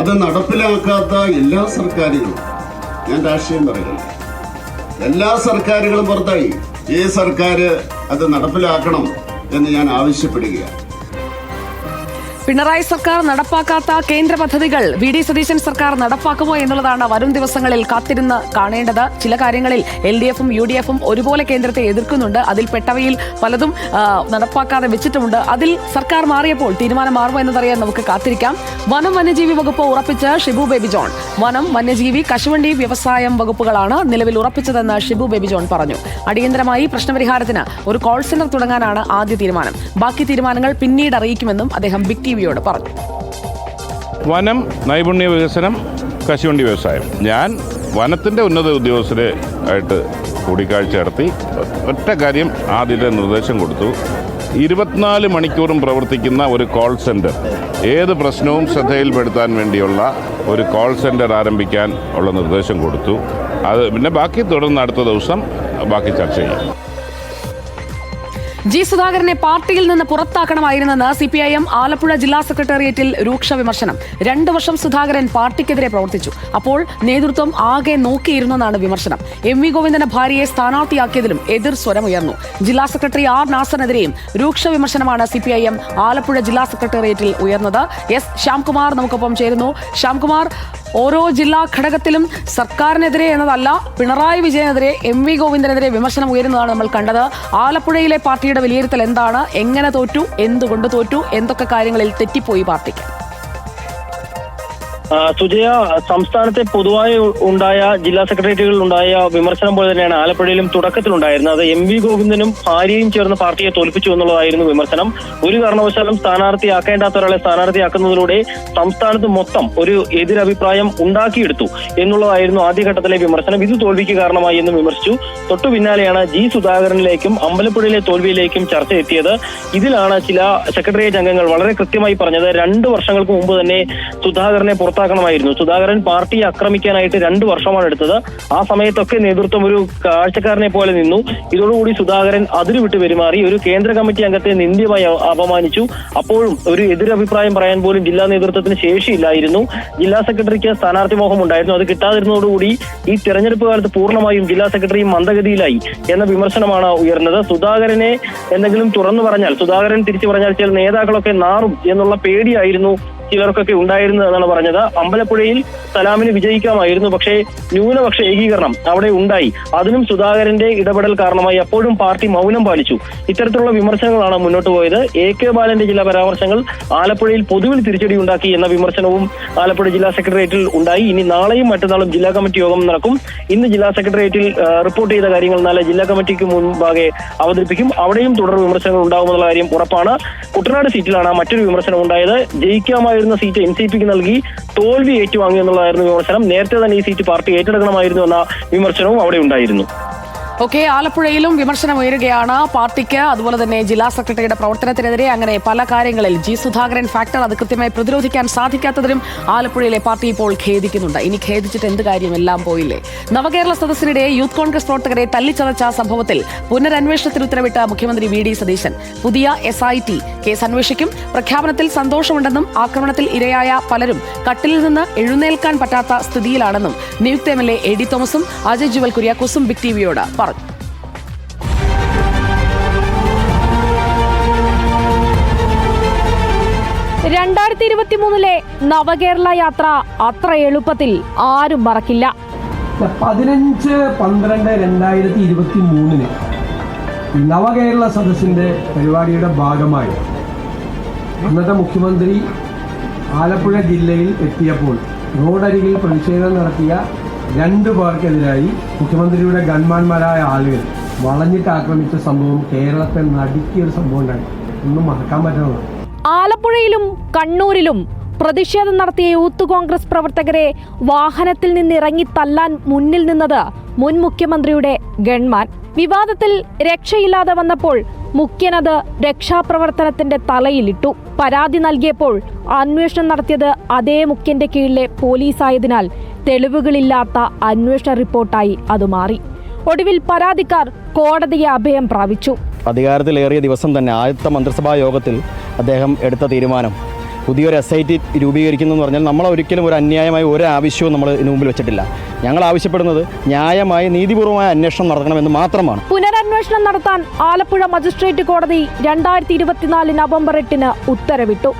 അത് നടപ്പിലാക്കാത്ത എല്ലാ സർക്കാരുകളും, ഞാൻ രാഷ്ട്രീയം പറയുന്നു, എല്ലാ സർക്കാരുകളും പുറത്തായി. ഈ സർക്കാർ അത് നടപ്പിലാക്കണം എന്ന് ഞാൻ ആവശ്യപ്പെടുകയാണ്. പിണറായി സർക്കാർ നടപ്പാക്കാത്ത കേന്ദ്ര പദ്ധതികൾ VD സതീശൻ സർക്കാർ നടപ്പാക്കുമോ എന്നുള്ളതാണ് വരും ദിവസങ്ങളിൽ കാത്തിരുന്ന് കാണേണ്ടത്. ചില കാര്യങ്ങളിൽ LDFും UDFും ഒരുപോലെ കേന്ദ്രത്തെ എതിർക്കുന്നുണ്ട്. അതിൽ പെട്ടവയിൽ പലതും നടപ്പാക്കാതെ വെച്ചിട്ടുമുണ്ട്. അതിൽ സർക്കാർ മാറിയപ്പോൾ തീരുമാനം മാറുമോ എന്നതറിയാൻ നമുക്ക് കാത്തിരിക്കാം. വനം വന്യജീവി വകുപ്പ് ഉറപ്പിച്ച് ഷിബു ബേബി ജോൺ. വനം, വന്യജീവി, കശുവണ്ടി, വ്യവസായം വകുപ്പുകളാണ് നിലവിൽ ഉറപ്പിച്ചതെന്ന് ഷിബു ബേബി ജോൺ പറഞ്ഞു. അടിയന്തരമായി പ്രശ്നപരിഹാരത്തിന് ഒരു കോൾ സെന്റർ തുടങ്ങാനാണ് ആദ്യ തീരുമാനം. ബാക്കി തീരുമാനങ്ങൾ പിന്നീട് അറിയിക്കുമെന്നും അദ്ദേഹം ബിഗ് ടിവിയോട് പറഞ്ഞു. വനം, നൈപുണ്യ വികസനം, കശുവണ്ടി വ്യവസായം. ഞാൻ വനത്തിൻ്റെ ഉന്നത ഉദ്യോഗസ്ഥരെ ആയിട്ട് കൂടിക്കാഴ്ച നടത്തി. ഒറ്റ കാര്യം ആദ്യത്തെ നിർദ്ദേശം കൊടുത്തു. 24 മണിക്കൂറും പ്രവർത്തിക്കുന്ന ഒരു കോൾ സെൻറ്റർ, ഏത് പ്രശ്നവും ശ്രദ്ധയിൽപ്പെടുത്താൻ വേണ്ടിയുള്ള ഒരു കോൾ സെൻറ്റർ ആരംഭിക്കാൻ ഉള്ള നിർദ്ദേശം കൊടുത്തു. അത് പിന്നെ ബാക്കി തുടർന്ന് അടുത്ത ദിവസം ബാക്കി ചർച്ച ചെയ്യും. G. സുധാകരനെ പാർട്ടിയിൽ നിന്ന് പുറത്താക്കണമായിരുന്നെന്ന് CPIM ആലപ്പുഴ ജില്ലാ സെക്രട്ടേറിയറ്റിൽ രൂക്ഷ വിമർശനം. 2 വർഷം സുധാകരൻ പാർട്ടിക്കെതിരെ പ്രവർത്തിച്ചു. അപ്പോൾ നേതൃത്വം ആകെ നോക്കിയിരുന്നെന്നാണ് വിമർശനം. MV ഗോവിന്ദന്റെ ഭാര്യയെ സ്ഥാനാർത്ഥിയാക്കിയതിലും എതിർ സ്വരമുയർന്നു. ജില്ലാ സെക്രട്ടറി R. നാസറിനെതിരെയും രൂക്ഷ വിമർശനമാണ് CPIM ആലപ്പുഴ ജില്ലാ സെക്രട്ടേറിയറ്റിൽ ഉയർന്നത്. S. ശ്യാംകുമാർ നമുക്കൊപ്പം ചേരുന്നു. ശ്യാംകുമാർ, ഓരോ ജില്ലാ ഘടകത്തിലും സർക്കാരിനെതിരെ എന്നതല്ല, പിണറായി വിജയനെതിരെ, MV ഗോവിന്ദനെതിരെ വിമർശനം ഉയരുന്നതാണ് നമ്മൾ കണ്ടത്. ആലപ്പുഴയിലെ പാർട്ടിയുടെ വിലയിരുത്തൽ എന്താണ്? എങ്ങനെ തോറ്റു? എന്തുകൊണ്ട് തോറ്റു? എന്തൊക്കെ കാര്യങ്ങളിൽ തെറ്റിപ്പോയി പാർട്ടിക്ക്? സുജയ, സംസ്ഥാനത്തെ പൊതുവായി ഉണ്ടായ ജില്ലാ സെക്രട്ടേറിയറ്റുകളിൽ ഉണ്ടായ വിമർശനം പോലെ തന്നെയാണ് ആലപ്പുഴയിലും തുടക്കത്തിലുണ്ടായിരുന്നത്. അത് MV ഗോവിന്ദനും ഭാര്യയും ചേർന്ന് പാർട്ടിയെ തോൽപ്പിച്ചു എന്നുള്ളതായിരുന്നു വിമർശനം. ഒരു കാരണവശാലും സ്ഥാനാർത്ഥിയാക്കേണ്ടാത്ത ഒരാളെ സ്ഥാനാർത്ഥിയാക്കുന്നതിലൂടെ സംസ്ഥാനത്ത് മൊത്തം ഒരു എതിരഭിപ്രായം ഉണ്ടാക്കിയെടുത്തു എന്നുള്ളതായിരുന്നു ആദ്യഘട്ടത്തിലെ വിമർശനം. ഇത് തോൽവിക്ക് കാരണമായി എന്നും വിമർശിച്ചു. തൊട്ടു പിന്നാലെയാണ് G. സുധാകരനിലേക്കും അമ്പലപ്പുഴയിലെ തോൽവിയിലേക്കും ചർച്ച എത്തിയത്. ഇതിലാണ് ചില സെക്രട്ടേറിയറ്റ് അംഗങ്ങൾ വളരെ കൃത്യമായി പറഞ്ഞത് 2 വർഷങ്ങൾക്ക് മുമ്പ് തന്നെ സുധാകരനെ പുറത്താക്കണമായിരുന്നു. സുധാകരൻ പാർട്ടിയെ ആക്രമിക്കാനായിട്ട് 2 വർഷമാണ് എടുത്തത്. ആ സമയത്തൊക്കെ നേതൃത്വം ഒരു കാഴ്ചക്കാരനെ പോലെ നിന്നു. ഇതോടുകൂടി സുധാകരൻ അതിരുവിട്ട് പെരുമാറി. ഒരു കേന്ദ്ര കമ്മിറ്റി അംഗത്തെ നിന്ദ്യമായി അപമാനിച്ചു. അപ്പോഴും ഒരു എതിരഭിപ്രായം പറയാൻ പോലും ജില്ലാ നേതൃത്വത്തിന് ശേഷിയില്ലായിരുന്നു. ജില്ലാ സെക്രട്ടറിക്ക് സ്ഥാനാർത്ഥി മോഹം ഉണ്ടായിരുന്നു. അത് കിട്ടാതിരുന്നതോടുകൂടി ഈ തെരഞ്ഞെടുപ്പ് കാലത്ത് പൂർണ്ണമായും ജില്ലാ സെക്രട്ടറി മന്ദഗതിയിലായി എന്ന വിമർശനമാണ് ഉയർന്നത്. സുധാകരനെ എന്തെങ്കിലും തുറന്നു പറഞ്ഞാൽ, സുധാകരൻ തിരിച്ചു പറഞ്ഞാൽ ചില നേതാക്കളൊക്കെ നാറും എന്നുള്ള പേടിയായിരുന്നു ചിലർക്കൊക്കെ ഉണ്ടായിരുന്നു എന്നാണ് പറഞ്ഞത്. അമ്പലപ്പുഴയിൽ സലാമിന് വിജയിക്കാമായിരുന്നു, പക്ഷേ ന്യൂനപക്ഷ ഏകീകരണം അവിടെ ഉണ്ടായി. അതിനും സുധാകരന്റെ ഇടപെടൽ കാരണമായി. അപ്പോഴും പാർട്ടി മൗനം പാലിച്ചു. ഇത്തരത്തിലുള്ള വിമർശനങ്ങളാണ് മുന്നോട്ട് പോയത്. AK ബാലന്റെ ചില പരാമർശങ്ങൾ ആലപ്പുഴയിൽ പൊതുവിൽ തിരിച്ചടി ഉണ്ടാക്കി എന്ന വിമർശനവും ആലപ്പുഴ ജില്ലാ സെക്രട്ടേറിയറ്റിൽ ഉണ്ടായി. ഇനി നാളെയും മറ്റന്നാളും ജില്ലാ കമ്മിറ്റി യോഗം നടക്കും. ഇന്ന് ജില്ലാ സെക്രട്ടേറിയറ്റിൽ റിപ്പോർട്ട് ചെയ്ത കാര്യങ്ങൾ നാളെ ജില്ലാ കമ്മിറ്റിക്ക് മുൻപാകെ അവതരിപ്പിക്കും. അവിടെയും തുടർ വിമർശനങ്ങൾ ഉണ്ടാകുമെന്നുള്ള കാര്യം ഉറപ്പാണ്. കുട്ടനാട് സീറ്റിലാണ് മറ്റൊരു വിമർശനം ഉണ്ടായത്. ജയിക്കാമായിരുന്ന സീറ്റ് NCPക്ക് നൽകി തോൽവി ഏറ്റുവാങ്ങി എന്നുള്ളതായിരുന്നു വിമർശനം. നേരത്തെ തന്നെ ഈ സീറ്റ് പാർട്ടി ഏറ്റെടുക്കണമായിരുന്നു എന്ന വിമർശനവും അവിടെ ഉണ്ടായിരുന്നു. ഓക്കെ, ആലപ്പുഴയിലും വിമർശനം ഉയരുകയാണ് പാർട്ടിക്ക്, അതുപോലെ തന്നെ ജില്ലാ സെക്രട്ടറിയുടെ പ്രവർത്തനത്തിനെതിരെ. അങ്ങനെ പല കാര്യങ്ങളിൽ G. സുധാകരൻ ഫാക്ടർ അത് കൃത്യമായി പ്രതിരോധിക്കാൻ സാധിക്കാത്തതിനും ആലപ്പുഴയിലെ പാർട്ടി ഇപ്പോൾ ഖേദിക്കുന്നുണ്ട്. ഇനി ഖേദിച്ചിട്ട് എന്ത് കാര്യം, എല്ലാം പോയില്ലേ. നവകേരള സദസ്സിനിടെ യൂത്ത് കോൺഗ്രസ് പ്രവർത്തകരെ തല്ലിച്ചതച്ച സംഭവത്തിൽ പുനരന്വേഷണത്തിന് ഉത്തരവിട്ട മുഖ്യമന്ത്രി VD സതീശൻ. പുതിയ SIT കേസ് അന്വേഷിക്കും. പ്രഖ്യാപനത്തിൽ സന്തോഷമുണ്ടെന്നും ആക്രമണത്തിൽ ഇരയായ പലരും കട്ടിലിൽ നിന്ന് എഴുന്നേൽക്കാൻ പറ്റാത്ത സ്ഥിതിയിലാണെന്നും നിയുക്ത MLA AD തോമസും അജയ് ജുവൽ കുര്യാക്കോസും ബിഗ് ടിവിയോട് പറഞ്ഞു. 2023 നവകേരള യാത്ര അത്ര എളുപ്പത്തിൽ ആരും മറക്കില്ല. 15/12/2023 നവകേരള സദസ്സിന്റെ പരിപാടിയുടെ ഭാഗമായി അന്നത്തെ മുഖ്യമന്ത്രി ആലപ്പുഴ ജില്ലയിൽ എത്തിയപ്പോൾ റോഡരികിൽ പ്രതിഷേധം നടത്തിയ 2 പേർക്കെതിരായി മുഖ്യമന്ത്രിയുടെ ഗൺമാന്മാരായ ആളുകൾ വളഞ്ഞിട്ട് ആക്രമിച്ച സംഭവം കേരളത്തെ നടുക്കിയ ഒരു സംഭവം ഉണ്ടായി. ഒന്നും മറക്കാൻ പറ്റുന്നതാണ്. ആലപ്പുഴയിലും കണ്ണൂരിലും പ്രതിഷേധം നടത്തിയ യൂത്ത് കോൺഗ്രസ് പ്രവർത്തകരെ വാഹനത്തിൽ നിന്നിറങ്ങി തല്ലാൻ മുന്നിൽ നിന്നത് മുൻ മുഖ്യമന്ത്രിയുടെ ഗൺമാൻ. വിവാദത്തിൽ രക്ഷയില്ലാതെ വന്നപ്പോൾ മുഖ്യനത് രക്ഷാപ്രവർത്തനത്തിന്റെ തലയിലിട്ടു. പരാതി നൽകിയപ്പോൾ അന്വേഷണം നടത്തിയത് അതേ മുഖ്യന്റെ കീഴിലെ പോലീസായതിനാൽ തെളിവുകളില്ലാത്ത അന്വേഷണ റിപ്പോർട്ടായി അത് മാറി. ഒടുവിൽ പരാതിക്കാർ കോടതിയെ അഭയം പ്രാപിച്ചു. അധികാരത്തിലേറിയ ദിവസം തന്നെ ആദ്യത്തെ മന്ത്രിസഭാ യോഗത്തിൽ അദ്ദേഹം എടുത്ത തീരുമാനം പുതിയൊരു SIT രൂപീകരിക്കുന്നു എന്ന് പറഞ്ഞാൽ നമ്മൾ ഒരിക്കലും ഒരു അന്യായമായ ഒരു ആവശ്യവും നമ്മൾ ഇതിനു മുമ്പിൽ വെച്ചിട്ടില്ല. ഞങ്ങൾ ആവശ്യപ്പെടുന്നത് ന്യായമായ നീതിപൂർവമായ അന്വേഷണം നടത്തണമെന്ന് മാത്രമാണ്. പുനരന്വേഷണം നടത്താൻ ആലപ്പുഴ മജിസ്ട്രേറ്റ് കോടതി 2024 നവംബർ 8 ഉത്തരവിട്ടു.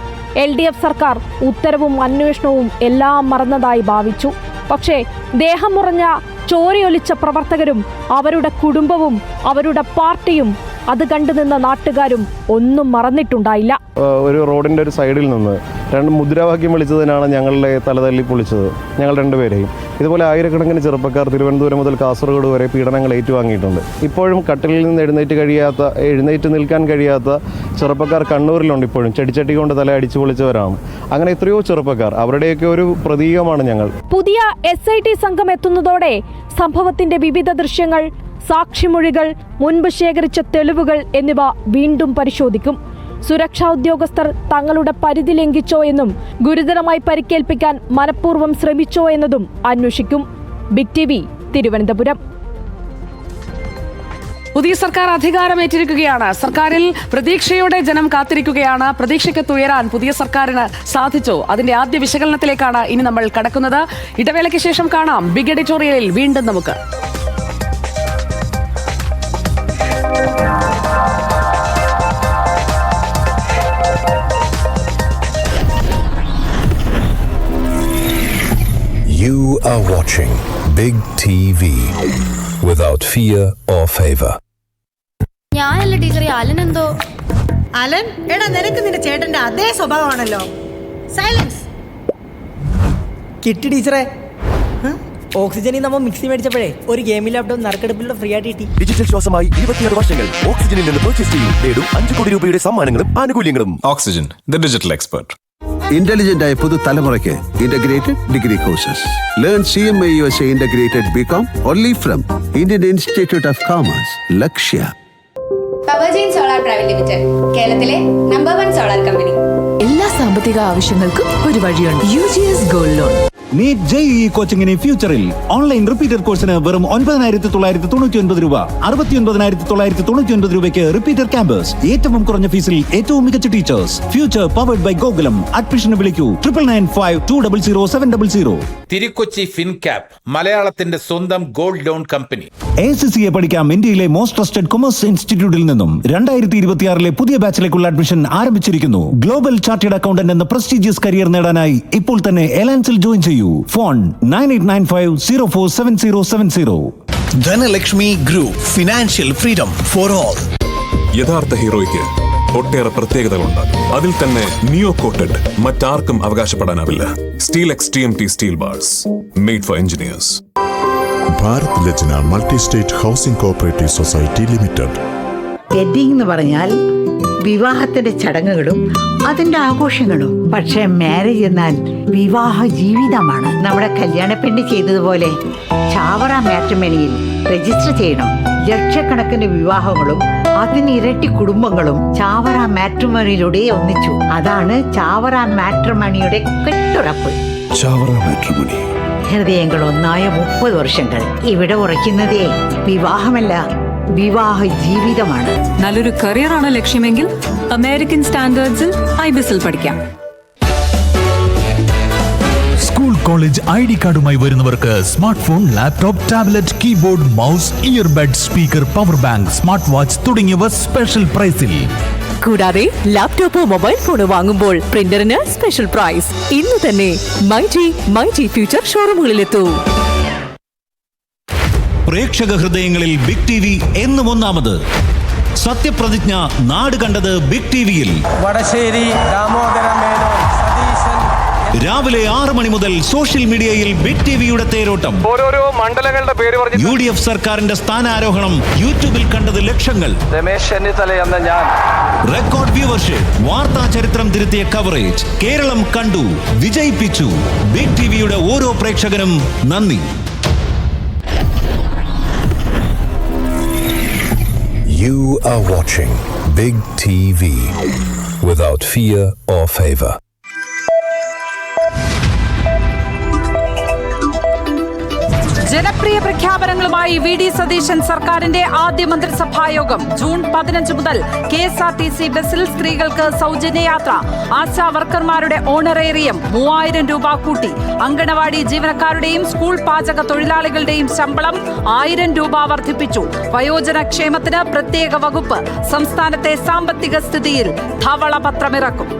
LDF സർക്കാർ ഉത്തരവും അന്വേഷണവും എല്ലാം മറന്നതായി ഭാവിച്ചു. പക്ഷേ ദേഹം മുറഞ്ഞ ചോരയൊലിച്ച പ്രവർത്തകരും അവരുടെ കുടുംബവും അവരുടെ പാർട്ടിയും അത് കണ്ടുനിന്ന നാട്ടുകാരും ഒന്നും മറന്നിട്ടുണ്ടായില്ല. ഒരു റോഡിൻ്റെ ഒരു സൈഡിൽ നിന്ന് 2 മുദ്രാവാക്യം വിളിച്ചതിനാണ് ഞങ്ങളുടെ തലതല്ലി പൊളിച്ചത്, ഞങ്ങൾ 2 പേരെയും. ഇതുപോലെ ആയിരക്കണക്കിന് ചെറുപ്പക്കാർ തിരുവനന്തപുരം മുതൽ കാസർഗോഡ് വരെ പീഡനങ്ങൾ ഏറ്റുവാങ്ങിയിട്ടുണ്ട്. ഇപ്പോഴും കട്ടിലിൽ നിന്ന് എഴുന്നേറ്റ് നിൽക്കാൻ കഴിയാത്ത ചെറുപ്പക്കാർ കണ്ണൂരിലുണ്ട്. ഇപ്പോഴും ചെടിച്ചട്ടി കൊണ്ട് തല അടിച്ചു പൊളിച്ചവരാണ്. അങ്ങനെ എത്രയോ ചെറുപ്പക്കാർ, അവരുടെയൊക്കെ ഒരു പ്രതീകമാണ് ഞങ്ങൾ. പുതിയ SIT സംഘം എത്തുന്നതോടെ സംഭവത്തിന്റെ വിവിധ ദൃശ്യങ്ങൾ, സാക്ഷിമൊഴികൾ, മുൻപ് ശേഖരിച്ച തെളിവുകൾ എന്നിവ വീണ്ടും പരിശോധിക്കും. സുരക്ഷാ ഉദ്യോഗസ്ഥർ തങ്ങളുടെ പരിധി ലംഘിച്ചോ എന്നും ഗുരുതരമായി പരിക്കേൽപ്പിക്കാൻ മനഃപൂർവ്വം ശ്രമിച്ചോ എന്നതും അന്വേഷിക്കും. Big TV Thiruvananthapuram. പുതിയ സർക്കാർ അധികാരമേറ്റിരിക്കുകയാണ്. സർക്കാരിൽ പ്രതീക്ഷയോടെ ജനം കാത്തിരിക്കുകയാണ്. പ്രതീക്ഷയ്ക്കത്തുയരാൻ പുതിയ സർക്കാരിന് സാധിച്ചോ? അതിന്റെ ആദ്യ വിശകലനത്തിലേക്കാണ് ഇനി നമ്മൾ കടക്കുന്നത്. ഇടവേളയ്ക്ക് ശേഷം കാണാം ബിഗ് എഡിറ്റോറിയലിൽ വീണ്ടും നമുക്ക്. You are watching Big TV without fear or favor. ഞാനല്ല ടീച്ചറെ, അലനെന്തോ. അലൻ, എടാ നിനക്ക് നിന്റെ ചേട്ടന്റെ അതേ സ്വഭാവമാണല്ലോ. സൈലൻസ്. കിട്ടി ടീച്ചറെ. ഓക്സിജനിൽ നമ്മൾ മിക്സി മേടിച്ചപ്പോഴേ ഒരു ഗെയിമിംഗ് ലാപ്ടോപ്പ് നറുക്കെടുപ്പിലൂടെ ഫ്രീ ആയിട്ട് കിട്ടി. ഡിജിറ്റൽ ശ്വാസമായി 26 വർഷങ്ങൾ ഓക്സിജനിൽ നിന്ന് പർച്ചേസ് ചെയ്യും. നേടും 5 കോടി രൂപയുടെ സമ്മാനങ്ങളും ആനുകൂല്യങ്ങളും. Oxygen, the digital expert. Intelligent ആയ പുതുതലമുറയ്ക്ക് integrated degree courses. Learn CMA USA integrated BCom only from Indian Institute of Commerce, Lakshya. പവർജെയിൻ സോളാർ പ്രൈവറ്റ് ലിമിറ്റഡ്, കേരളത്തിലെ നമ്പർ 1 സോളാർ കമ്പനി. എല്ലാ സാമ്പത്തിക ആവശ്യങ്ങൾക്കും ഒരു വഴിയുണ്ട്. UGS gold loan. NEET JEE കോച്ചിങ്ങിന് ഫ്യൂച്ചറിൽ ഓൺലൈൻ റിപ്പീറ്റർ കോഴ്സിന് വെറും 9,999 രൂപ, 69,999 രൂപയ്ക്ക് റിപ്പീറ്റർ ക്യാമ്പസ്. ഏറ്റവും കുറഞ്ഞ ഫീസിൽ ഏറ്റവും മികച്ച teachers. Future powered by Gokulam. അഡ്മിഷന് വിളിക്കൂ 9995200700. തിരുക്കൊച്ചി ഫിൻകാപ്പ്, മലയാളത്തിന്റെ സ്വന്തം ഗോൾഡ് ലോൺ കമ്പനി. ACCA പഠിക്കാം ഇന്ത്യയിലെ മോസ്റ്റ് ട്രസ്റ്റഡ് കൊമേഴ്സ് ഇൻസ്റ്റിറ്റ്യൂട്ടിൽ നിന്നും. 2026 പുതിയ ബാച്ചിലേക്കുള്ള അഡ്മിഷൻ ആരംഭിച്ചിരിക്കുന്നു. ഗ്ലോബൽ ചാർട്ടേഡ് അക്കൗണ്ടന്റ് എന്ന പ്രസ്റ്റീജിയസ് കരിയർ നേടാനായി ഇപ്പോൾ തന്നെ എലാൻസിൽ ജോയിൻ ചെയ്യൂ. Phone 9895047070. Dhanalakshmi group, financial freedom for all. യഥാർത്ഥ ഹീറോയ്ക്ക് ഒട്ടേറെ പ്രത്യേകതകളുണ്ട്. അതിൽ തന്നെ നിയോ കോട്ടഡ് മറ്റാർക്കും അവകാശപ്പെടാനാവില്ല. Steelex TMT steel bars, made for engineers. Bharat Lajna multi state housing cooperative society limited. Wedding എന്ന് പറഞ്ഞാൽ വിവാഹത്തിന്റെ ചടങ്ങുകളും അതിന്റെ ആഘോഷങ്ങളും. പക്ഷെ മാരേജ് എന്നാൽ വിവാഹ ജീവിതമാണ്. നമ്മുടെ കല്യാണ പെണ്ണ് ചെയ്തതുപോലെ ചാവറ മാട്രിമോണിയിൽ രജിസ്റ്റർ ചെയ്യണം. ലക്ഷക്കണക്കിന് വിവാഹങ്ങളും അതിനിരട്ടി കുടുംബങ്ങളും ചാവറ മാട്രിമോണിയിലൂടെ ഒന്നിച്ചു. അതാണ് ചാവറ മാട്രിമോണിയുടെ കെട്ടുറപ്പ്. ചാവറ മാട്രിമോണി. ഹൃദയങ്ങൾ ഒന്നായ 30 വർഷങ്ങൾ. ഇവിടെ ഉറയ്ക്കുന്നതേ വിവാഹമല്ല, വിവാഹ ജീവിതമാണ്. നല്ലൊരു കരിയറാണ് ലക്ഷ്യമെങ്കിൽ അമേരിക്കൻ സ്റ്റാൻഡേർഡ്സിൽ IBISൽ പഠിക്കാം. സ്കൂൾ കോളേജ് ID കാർഡുമായി വരുന്നവർക്ക് smart phone, laptop, tablet, keyboard, mouse, earbud, speaker, power bank, smart watch തുടങ്ങിയവ സ്പെഷ്യൽ പ്രൈസിൽ. കൂടാതെ ലാപ്ടോപ്പോ മൊബൈൽ ഫോണോ വാങ്ങുമ്പോൾ പ്രിന്ററിന് സ്പെഷ്യൽ പ്രൈസ്. ഇന്ന് തന്നെ മൈജി ഫ്യൂച്ചർ ഷോറൂമുകളിലെത്തൂ. പ്രേക്ഷക ഹൃദയങ്ങളിൽ ബിഗ് TV എന്നും ഒന്നാമത്. സത്യപ്രതിജ്ഞ നാട് കണ്ടത് ബിഗ് TVയിൽ. വടശ്ശേരി ദാമോദര മേനോൻ സതീശൻ. രാവിലെ 6 മണി മുതൽ സോഷ്യൽ മീഡിയയിൽ ബിഗ് TVയുടെ തേരോട്ടം. ഓരോരോ മണ്ഡലങ്ങളുടെ പേര് പറഞ്ഞു. UDF സർക്കാരിന്റെ സ്ഥാനാരോഹണം യൂട്യൂബിൽ കണ്ടത് ലക്ഷങ്ങൾ. രമേശ് ചെന്നിത്തല എന്ന ഞാൻ. റെക്കോർഡ് വ്യൂവർഷിപ്പ്, വാർത്താ ചരിത്രം തിരുത്തിയ കവറേജ്. കേരളം കണ്ടു, വിജയിപ്പിച്ചു. ബിഗ് TVയുടെ ഓരോ പ്രേക്ഷകനും നന്ദി. You are watching Big TV without fear or favor. ജനപ്രിയ പ്രഖ്യാപനങ്ങളുമായി VD സതീശൻ സർക്കാരിന്റെ ആദ്യ മന്ത്രിസഭായോഗം. ജൂൺ 15 മുതൽ KSRTC ബസ്സിൽ സ്ത്രീകൾക്ക് സൗജന്യ യാത്ര. ആശാ വർക്കർമാരുടെ ഓണറേറിയം 3000 രൂപ കൂട്ടി. അങ്കണവാടി ജീവനക്കാരുടെയും സ്കൂൾ പാചക തൊഴിലാളികളുടെയും ശമ്പളം 1000 രൂപ വർദ്ധിപ്പിച്ചു. വയോജന ക്ഷേമത്തിന് പ്രത്യേക വകുപ്പ്. സംസ്ഥാനത്തെ സാമ്പത്തിക സ്ഥിതിയിൽ ധവളപത്രമിറക്കും.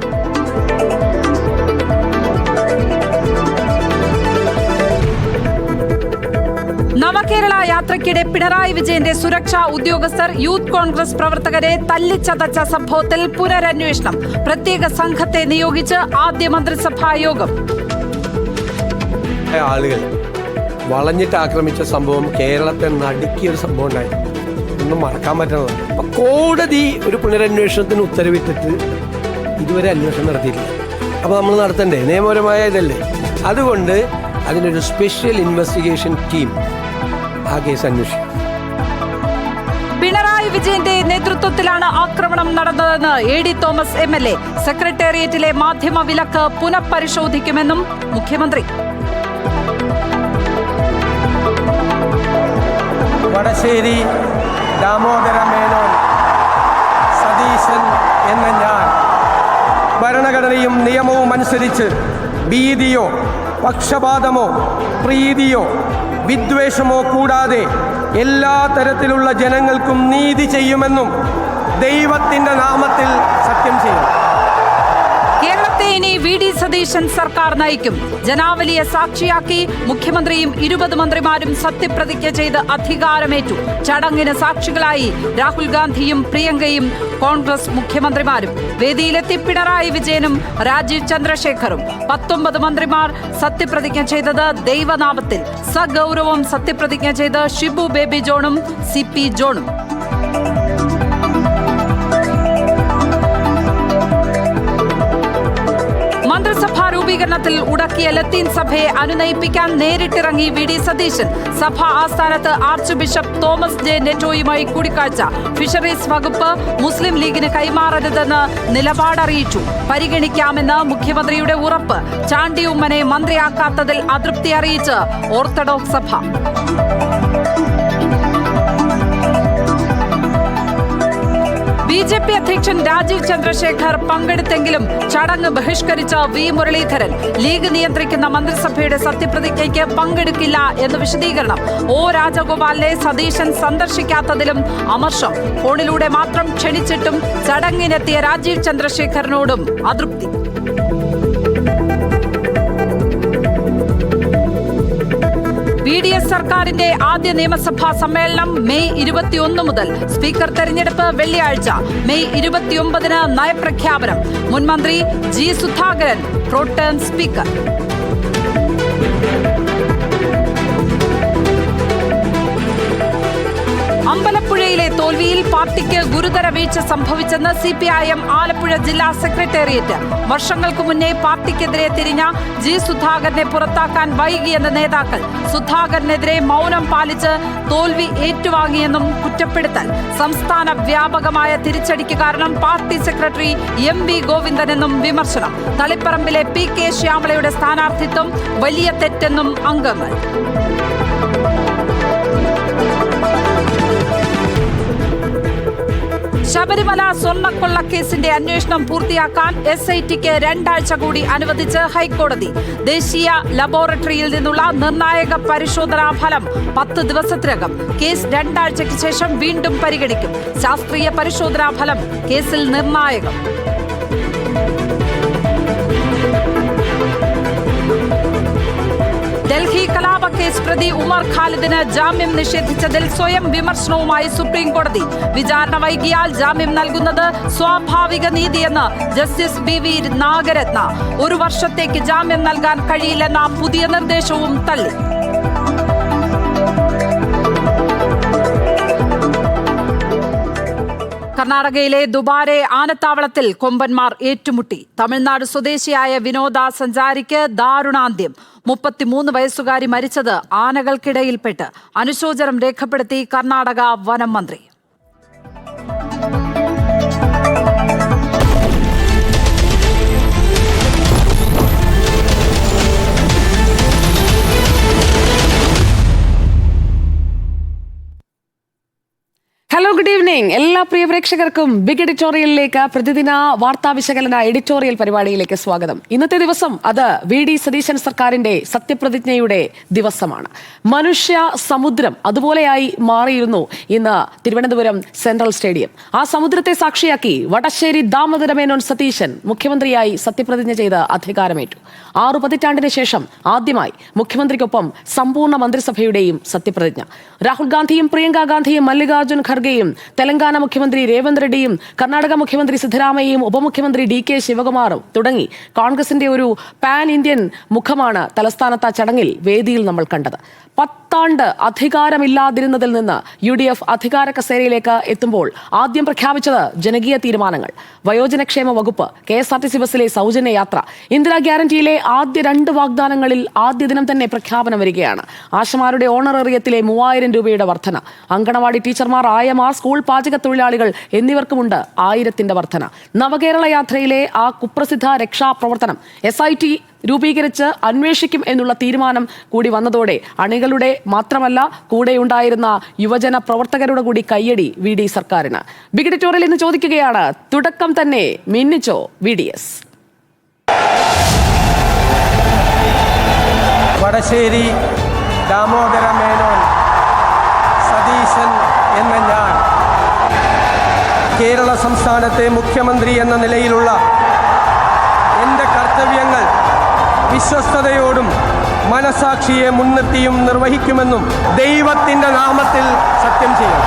നവകേരള യാത്രയ്ക്കിടെ പിണറായി വിജയന്റെ സുരക്ഷാ ഉദ്യോഗസ്ഥർ യൂത്ത് കോൺഗ്രസ് പ്രവർത്തകരെ തല്ലിച്ചതച്ച സംഭവത്തിൽ പുനരന്വേഷണം. പ്രത്യേക സംഘത്തെ നിയോഗിച്ച് ആദ്യ മന്ത്രിസഭാ യോഗം. ആളുകൾ വളഞ്ഞിട്ട് ആക്രമിച്ച സംഭവം കേരളത്തെ നടുക്കിയൊരു സംഭവം ഉണ്ടായി. ഒന്നും മറക്കാൻ പറ്റുന്നതാണ്. അപ്പൊ കോടതി ഒരു പുനരന്വേഷണത്തിന് ഉത്തരവിട്ടിട്ട് ഇതുവരെ അന്വേഷണം നടത്തിയിട്ടില്ല. അപ്പൊ നമ്മൾ നടത്തണ്ടേ? നിയമപരമായ ഇതല്ലേ. അതുകൊണ്ട് അതിനൊരു സ്പെഷ്യൽ ഇൻവെസ്റ്റിഗേഷൻ ടീം ആ കേസ് അന്വേഷിക്കും. പിണറായി വിജയന്റെ നേതൃത്വത്തിലാണ് ആക്രമണം നടന്നതെന്ന് AD തോമസ് MLA. സെക്രട്ടേറിയറ്റിലെ മാധ്യമ വിലക്ക് പുനഃപരിശോധിക്കുമെന്നും മുഖ്യമന്ത്രി. വടശ്ശേരി ദാമോദര മേനോൻ സതീശൻ എന്ന ഞാൻ ഭരണഘടനയും നിയമവും അനുസരിച്ച് ഭീതിയോ പക്ഷപാതമോ പ്രീതിയോ വിദ്വേഷമോ കൂടാതെ എല്ലാ തരത്തിലുള്ള ജനങ്ങൾക്കും നീതി ചെയ്യുമെന്നും ദൈവത്തിന്റെ നാമത്തിൽ സത്യം ചെയ്യും. കേരളത്തെ ഇനി VD സതീശൻ സതീശൻ സർക്കാർ നയിക്കും. ജനാവലിയെ സാക്ഷിയാക്കി മുഖ്യമന്ത്രിയും 20 മന്ത്രിമാരും സത്യപ്രതിജ്ഞ ചെയ്ത് അധികാരമേറ്റു. ചടങ്ങിന് സാക്ഷികളായി രാഹുൽ ഗാന്ധിയും പ്രിയങ്കയും കോൺഗ്രസ് മുഖ്യമന്ത്രിമാരും. വേദിയിലെത്തി പിണറായി വിജയനും രാജീവ് ചന്ദ്രശേഖറും. 19 മന്ത്രിമാർ സത്യപ്രതിജ്ഞ ചെയ്തത് ദൈവനാമത്തിൽ. സഗൗരവം സത്യപ്രതിജ്ഞ ചെയ്ത് ഷിബു ബേബി ജോണും CP ജോണും. മന്ത്രിസഭാ രൂപീകരണത്തിൽ ഉടക്കിയ ലത്തീൻ സഭയെ അനുനയിപ്പിക്കാൻ നേരിട്ടിറങ്ങി VD സതീശൻ. സഭാ ആസ്ഥാനത്ത് ആർച്ച് ബിഷപ്പ് തോമസ് ജെ നെറ്റോയുമായി കൂടിക്കാഴ്ച. ഫിഷറീസ് വകുപ്പ് മുസ്ലിം ലീഗിന് കൈമാറരുതെന്ന് നിലപാടറിയിച്ചു. പരിഗണിക്കാമെന്ന് മുഖ്യമന്ത്രിയുടെ ഉറപ്പ്. ചാണ്ടി ഉമ്മനെ മന്ത്രിയാക്കാത്തതിൽ അതൃപ്തി അറിയിച്ച് ഓർത്തഡോക്സ് സഭ. BJP അധ്യക്ഷൻ രാജീവ് ചന്ദ്രശേഖർ പങ്കെടുത്തെങ്കിലും ചടങ്ങ് ബഹിഷ്കരിച്ച V മുരളീധരൻ. ലീഗ് നിയന്ത്രിക്കുന്ന മന്ത്രിസഭയുടെ സത്യപ്രതിജ്ഞയ്ക്ക് പങ്കെടുക്കില്ല എന്ന് വിശദീകരണം. O രാജഗോപാലിനെ സതീശൻ സന്ദർശിക്കാത്തതിലും അമർഷം. ഫോണിലൂടെ മാത്രം ക്ഷണിച്ചിട്ടും ചടങ്ങിനെത്തിയ രാജീവ് ചന്ദ്രശേഖറിനോടും അതൃപ്തി. VDS സർക്കാരിന്റെ ആദ്യ നിയമസഭാ സമ്മേളനം മെയ് 21 മുതൽ. സ്പീക്കർ തെരഞ്ഞെടുപ്പ് വെള്ളിയാഴ്ച. മെയ് 29 നയപ്രഖ്യാപനം. മുൻമന്ത്രി G സുധാകരൻ പ്രോട്ടേം സ്പീക്കർ. അമ്പലപ്പുഴയിലെ തോൽവിയിൽ പാർട്ടിക്ക് ഗുരുതര വീഴ്ച സംഭവിച്ചെന്ന് CPIM ആലപ്പുഴ ജില്ലാ സെക്രട്ടേറിയറ്റ്. വർഷങ്ങൾക്ക് മുന്നേ പാർട്ടിക്കെതിരെ തിരിഞ്ഞ G സുധാകരനെ പുറത്താക്കാൻ വൈകിയെന്ന് നേതാക്കൾ. സുധാകരനെതിരെ മൗനം പാലിച്ച് തോൽവി ഏറ്റുവാങ്ങിയെന്നും കുറ്റപ്പെടുത്തൽ. സംസ്ഥാന വ്യാപകമായ തിരിച്ചടിക്ക് കാരണം പാർട്ടി സെക്രട്ടറി MV ഗോവിന്ദനെന്നും വിമർശനം. തളിപ്പറമ്പിലെ PK ശ്യാമളയുടെ സ്ഥാനാർത്ഥിത്വം വലിയ തെറ്റെന്നും അംഗങ്ങൾ. ശബരിമല സ്വർണ്ണക്കൊള്ളക്കേസിന്റെ അന്വേഷണം പൂർത്തിയാക്കാൻ SITക്ക് 2 ആഴ്ച കൂടി അനുവദിച്ച് ഹൈക്കോടതി. ദേശീയ ലബോറട്ടറിയിൽ നിന്നുള്ള നിർണായക പരിശോധനാ ഫലം 10 ദിവസത്തിനകം. കേസ് 2 ആഴ്ചയ്ക്ക് ശേഷം വീണ്ടും പരിഗണിക്കും. ശാസ്ത്രീയ പരിശോധനാ ഫലം കേസിൽ നിർണായകം. ഡൽഹി കലാപക്കേസ് പ്രതി ഉമർ ഖാലിദിന് ജാമ്യം നിഷേധിച്ചതിൽ സ്വയം വിമർശനവുമായി സുപ്രീം കോടതി. വിചാരണ വൈകിയാൽ ജാമ്യം നൽകുന്നത് സ്വാഭാവിക നീതിയെന്ന് ജസ്റ്റിസ് BV നാഗരത്ന. 1 വർഷത്തേക്ക് ജാമ്യം നൽകാൻ കഴിയില്ലെന്ന പുതിയ നിർദ്ദേശവും തള്ളി. കർണാടകയിലെ ദുബാരെ ആനത്താവളത്തിൽ കൊമ്പന്മാർ ഏറ്റുമുട്ടി. തമിഴ്നാട് സ്വദേശിയായ വിനോദസഞ്ചാരിക്ക് ദാരുണാന്ത്യം. 33 വയസ്സുകാരി മരിച്ചത് ആനകൾക്കിടയിൽപ്പെട്ട്. അനുശോചനം രേഖപ്പെടുത്തി കർണാടക വനം മന്ത്രി. Hello, good evening. എല്ലാ പ്രിയ പ്രേക്ഷകർക്കും ബിഗ് എഡിറ്റോറിയലിലേക്ക്, പ്രതിദിന വാർത്താ വിശകലന എഡിറ്റോറിയൽ പരിപാടിയിലേക്ക് സ്വാഗതം. ഇന്നത്തെ ദിവസം അത് VD സതീശൻ സർക്കാരിന്റെ സത്യപ്രതിജ്ഞയുടെ ദിവസമാണ്. മനുഷ്യ സമുദ്രം അതുപോലെയായി മാറിയിരുന്നു ഇന്ന് തിരുവനന്തപുരം സെൻട്രൽ സ്റ്റേഡിയം. ആ സമുദ്രത്തെ സാക്ഷിയാക്കി വടശ്ശേരി ദാമോദരമേനോൻ സതീശൻ മുഖ്യമന്ത്രിയായി സത്യപ്രതിജ്ഞ ചെയ്ത് അധികാരമേറ്റു. 6 പതിറ്റാണ്ടിന് ശേഷം ആദ്യമായി മുഖ്യമന്ത്രിക്കൊപ്പം സമ്പൂർണ്ണ മന്ത്രിസഭയുടെയും സത്യപ്രതിജ്ഞ. രാഹുൽ ഗാന്ധിയും പ്രിയങ്ക ഗാന്ധിയും മല്ലികാർജുൻ ഖർഗെയും തെലങ്കാന മുഖ്യമന്ത്രി രേവന്ത് റെഡ്ഡിയും കർണാടക മുഖ്യമന്ത്രി സിദ്ധരാമയ്യയും ഉപമുഖ്യമന്ത്രി DK ശിവകുമാറും തുടങ്ങി കോൺഗ്രസിന്റെ ഒരു പാൻ ഇന്ത്യൻ മുഖമാണ് തലസ്ഥാനത്ത് ചടങ്ങിൽ വേദിയിൽ നമ്മൾ കണ്ടത്. 10 ആണ്ട് അധികാരമില്ലാതിരുന്നതിൽ നിന്ന് UDF അധികാര കസേരയിലേക്ക് എത്തുമ്പോൾ ആദ്യം പ്രഖ്യാപിച്ചത് ജനകീയ തീരുമാനങ്ങൾ. വയോജനക്ഷേമ വകുപ്പ്, KSRTC ബസ്സിലെ സൗജന്യ യാത്ര, ഇന്ദിരാ ഗ്യാരണ്ടിയിലെ ആദ്യ 2 വാഗ്ദാനങ്ങളിൽ ആദ്യ ദിനം തന്നെ പ്രഖ്യാപനം വരികയാണ്. ആശമാരുടെ ഓണറേറിയത്തിലെ 3000 രൂപയുടെ വർധന, അങ്കണവാടി ടീച്ചർമാർ, ആയമാർ, സ്കൂൾ പാചക തൊഴിലാളികൾ എന്നിവർക്കുമുണ്ട് 1000ന്റെ വർധന. നവകേരള യാത്രയിലെ ആ കുപ്രസിദ്ധ രക്ഷാപ്രവർത്തനം SIT രൂപീകരിച്ച് അന്വേഷിക്കും എന്നുള്ള തീരുമാനം കൂടി വന്നതോടെ അണികളുടെ മാത്രമല്ല കൂടെയുണ്ടായിരുന്ന യുവജന പ്രവർത്തകരുടെ കൂടി കയ്യടി VD സർക്കാരിന്. ബിഗ് എഡിറ്റോറിയൽ ഇന്ന് ചോദിക്കുകയാണ്, തുടക്കം തന്നെ മിന്നിച്ചോ VDS? വടശ്ശേരി ദാമോദര മേനോൻ സതീശൻ എന്ന ഞാൻ കേരള സംസ്ഥാനത്തെ മുഖ്യമന്ത്രി എന്ന നിലയിലുള്ള എൻ്റെ കർത്തവ്യങ്ങൾ വിശ്വസ്തയോടും മനസാക്ഷിയെ മുൻനിർത്തിയും നിർവഹിക്കുമെന്നും ദൈവത്തിന്റെ നാമത്തിൽ സത്യം ചെയ്യും.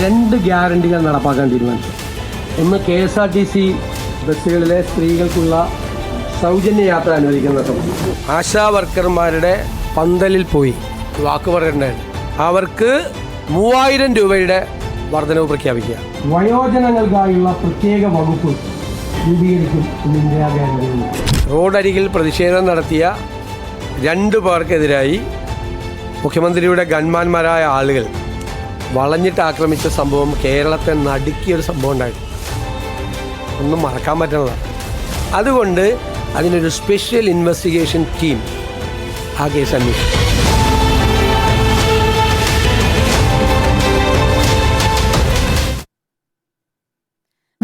രണ്ട് ഗ്യാരണ്ടികൾ നടപ്പാക്കാൻ തീരുമാനിച്ചു. ഒന്ന് KSRTC ബസ്സുകളിലെ സ്ത്രീകൾക്കുള്ള സൗജന്യ യാത്ര അനുവദിക്കുന്ന സംബന്ധിച്ച് ആശാ വർക്കർമാരുടെ പന്തലിൽ പോയി വാക്ക് പറയണ്ടായിരുന്നു. അവർക്ക് 3000 രൂപയുടെ വർധനവ് പ്രഖ്യാപിക്കുക. വയോജനങ്ങൾക്കായുള്ള പ്രത്യേക വകുപ്പ് രൂപീകരിക്കും. റോഡരികിൽ പ്രതിഷേധം നടത്തിയ 2 പേർക്കെതിരായി മുഖ്യമന്ത്രിയുടെ ഗൺമാന്മാരായ ആളുകൾ വളഞ്ഞിട്ട് ആക്രമിച്ച സംഭവം കേരളത്തെ നടുക്കിയൊരു സംഭവം ഉണ്ടായിരുന്നു. ഒന്നും മറക്കാൻ പറ്റുന്നതാണ്. അതുകൊണ്ട് അതിനൊരു സ്പെഷ്യൽ ഇൻവെസ്റ്റിഗേഷൻ ടീം ആ കേസ് അന്വേഷിച്ചു.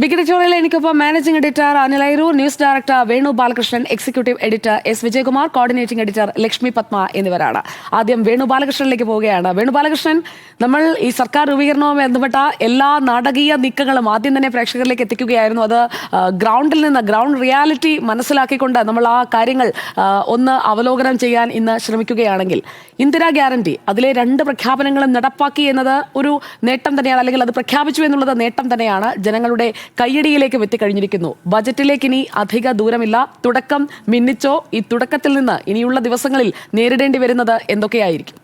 ബിഗ് എഡിറ്റോറിയൽ എനിക്കൊപ്പം managing editor Anil Airoor, news director Venu Balakrishnan, executive editor S. Vijayakumar, coordinating editor Lakshmi Padma എന്നിവരാണ്. ആദ്യം വേണു ബാലകൃഷ്ണനിലേക്ക് പോവുകയാണ്. വേണു ബാലകൃഷ്ണൻ, നമ്മൾ ഈ സർക്കാർ രൂപീകരണവുമായി ബന്ധപ്പെട്ട എല്ലാ നാടകീയ നീക്കങ്ങളും ആദ്യം തന്നെ പ്രേക്ഷകരിലേക്ക് എത്തിക്കുകയായിരുന്നു. അത് ഗ്രൗണ്ടിൽ നിന്ന് ഗ്രൗണ്ട് റിയാലിറ്റി മനസ്സിലാക്കിക്കൊണ്ട് നമ്മൾ ആ കാര്യങ്ങൾ ഒന്ന് അവലോകനം ചെയ്യാൻ ഇന്ന് ശ്രമിക്കുകയാണെങ്കിൽ, ഇന്ദിരാ ഗ്യാരണ്ടി അതിലെ 2 പ്രഖ്യാപനങ്ങളും നടപ്പാക്കി എന്നത് ഒരു നേട്ടം തന്നെയാണ്, അല്ലെങ്കിൽ അത് പ്രഖ്യാപിച്ചു എന്നുള്ളത് നേട്ടം തന്നെയാണ്. ജനങ്ങളുടെ കയ്യടിയിലേക്ക് എത്തിക്കഴിഞ്ഞിരിക്കുന്നു. ബജറ്റിലേക്ക് ഇനി അധിക ദൂരമില്ല. തുടക്കം മിന്നിച്ചോ? ഈ തുടക്കത്തിൽ നിന്ന് ഇനിയുള്ള ദിവസങ്ങളിൽ നേരിടേണ്ടി വരുന്നത് എന്തൊക്കെയായിരിക്കും?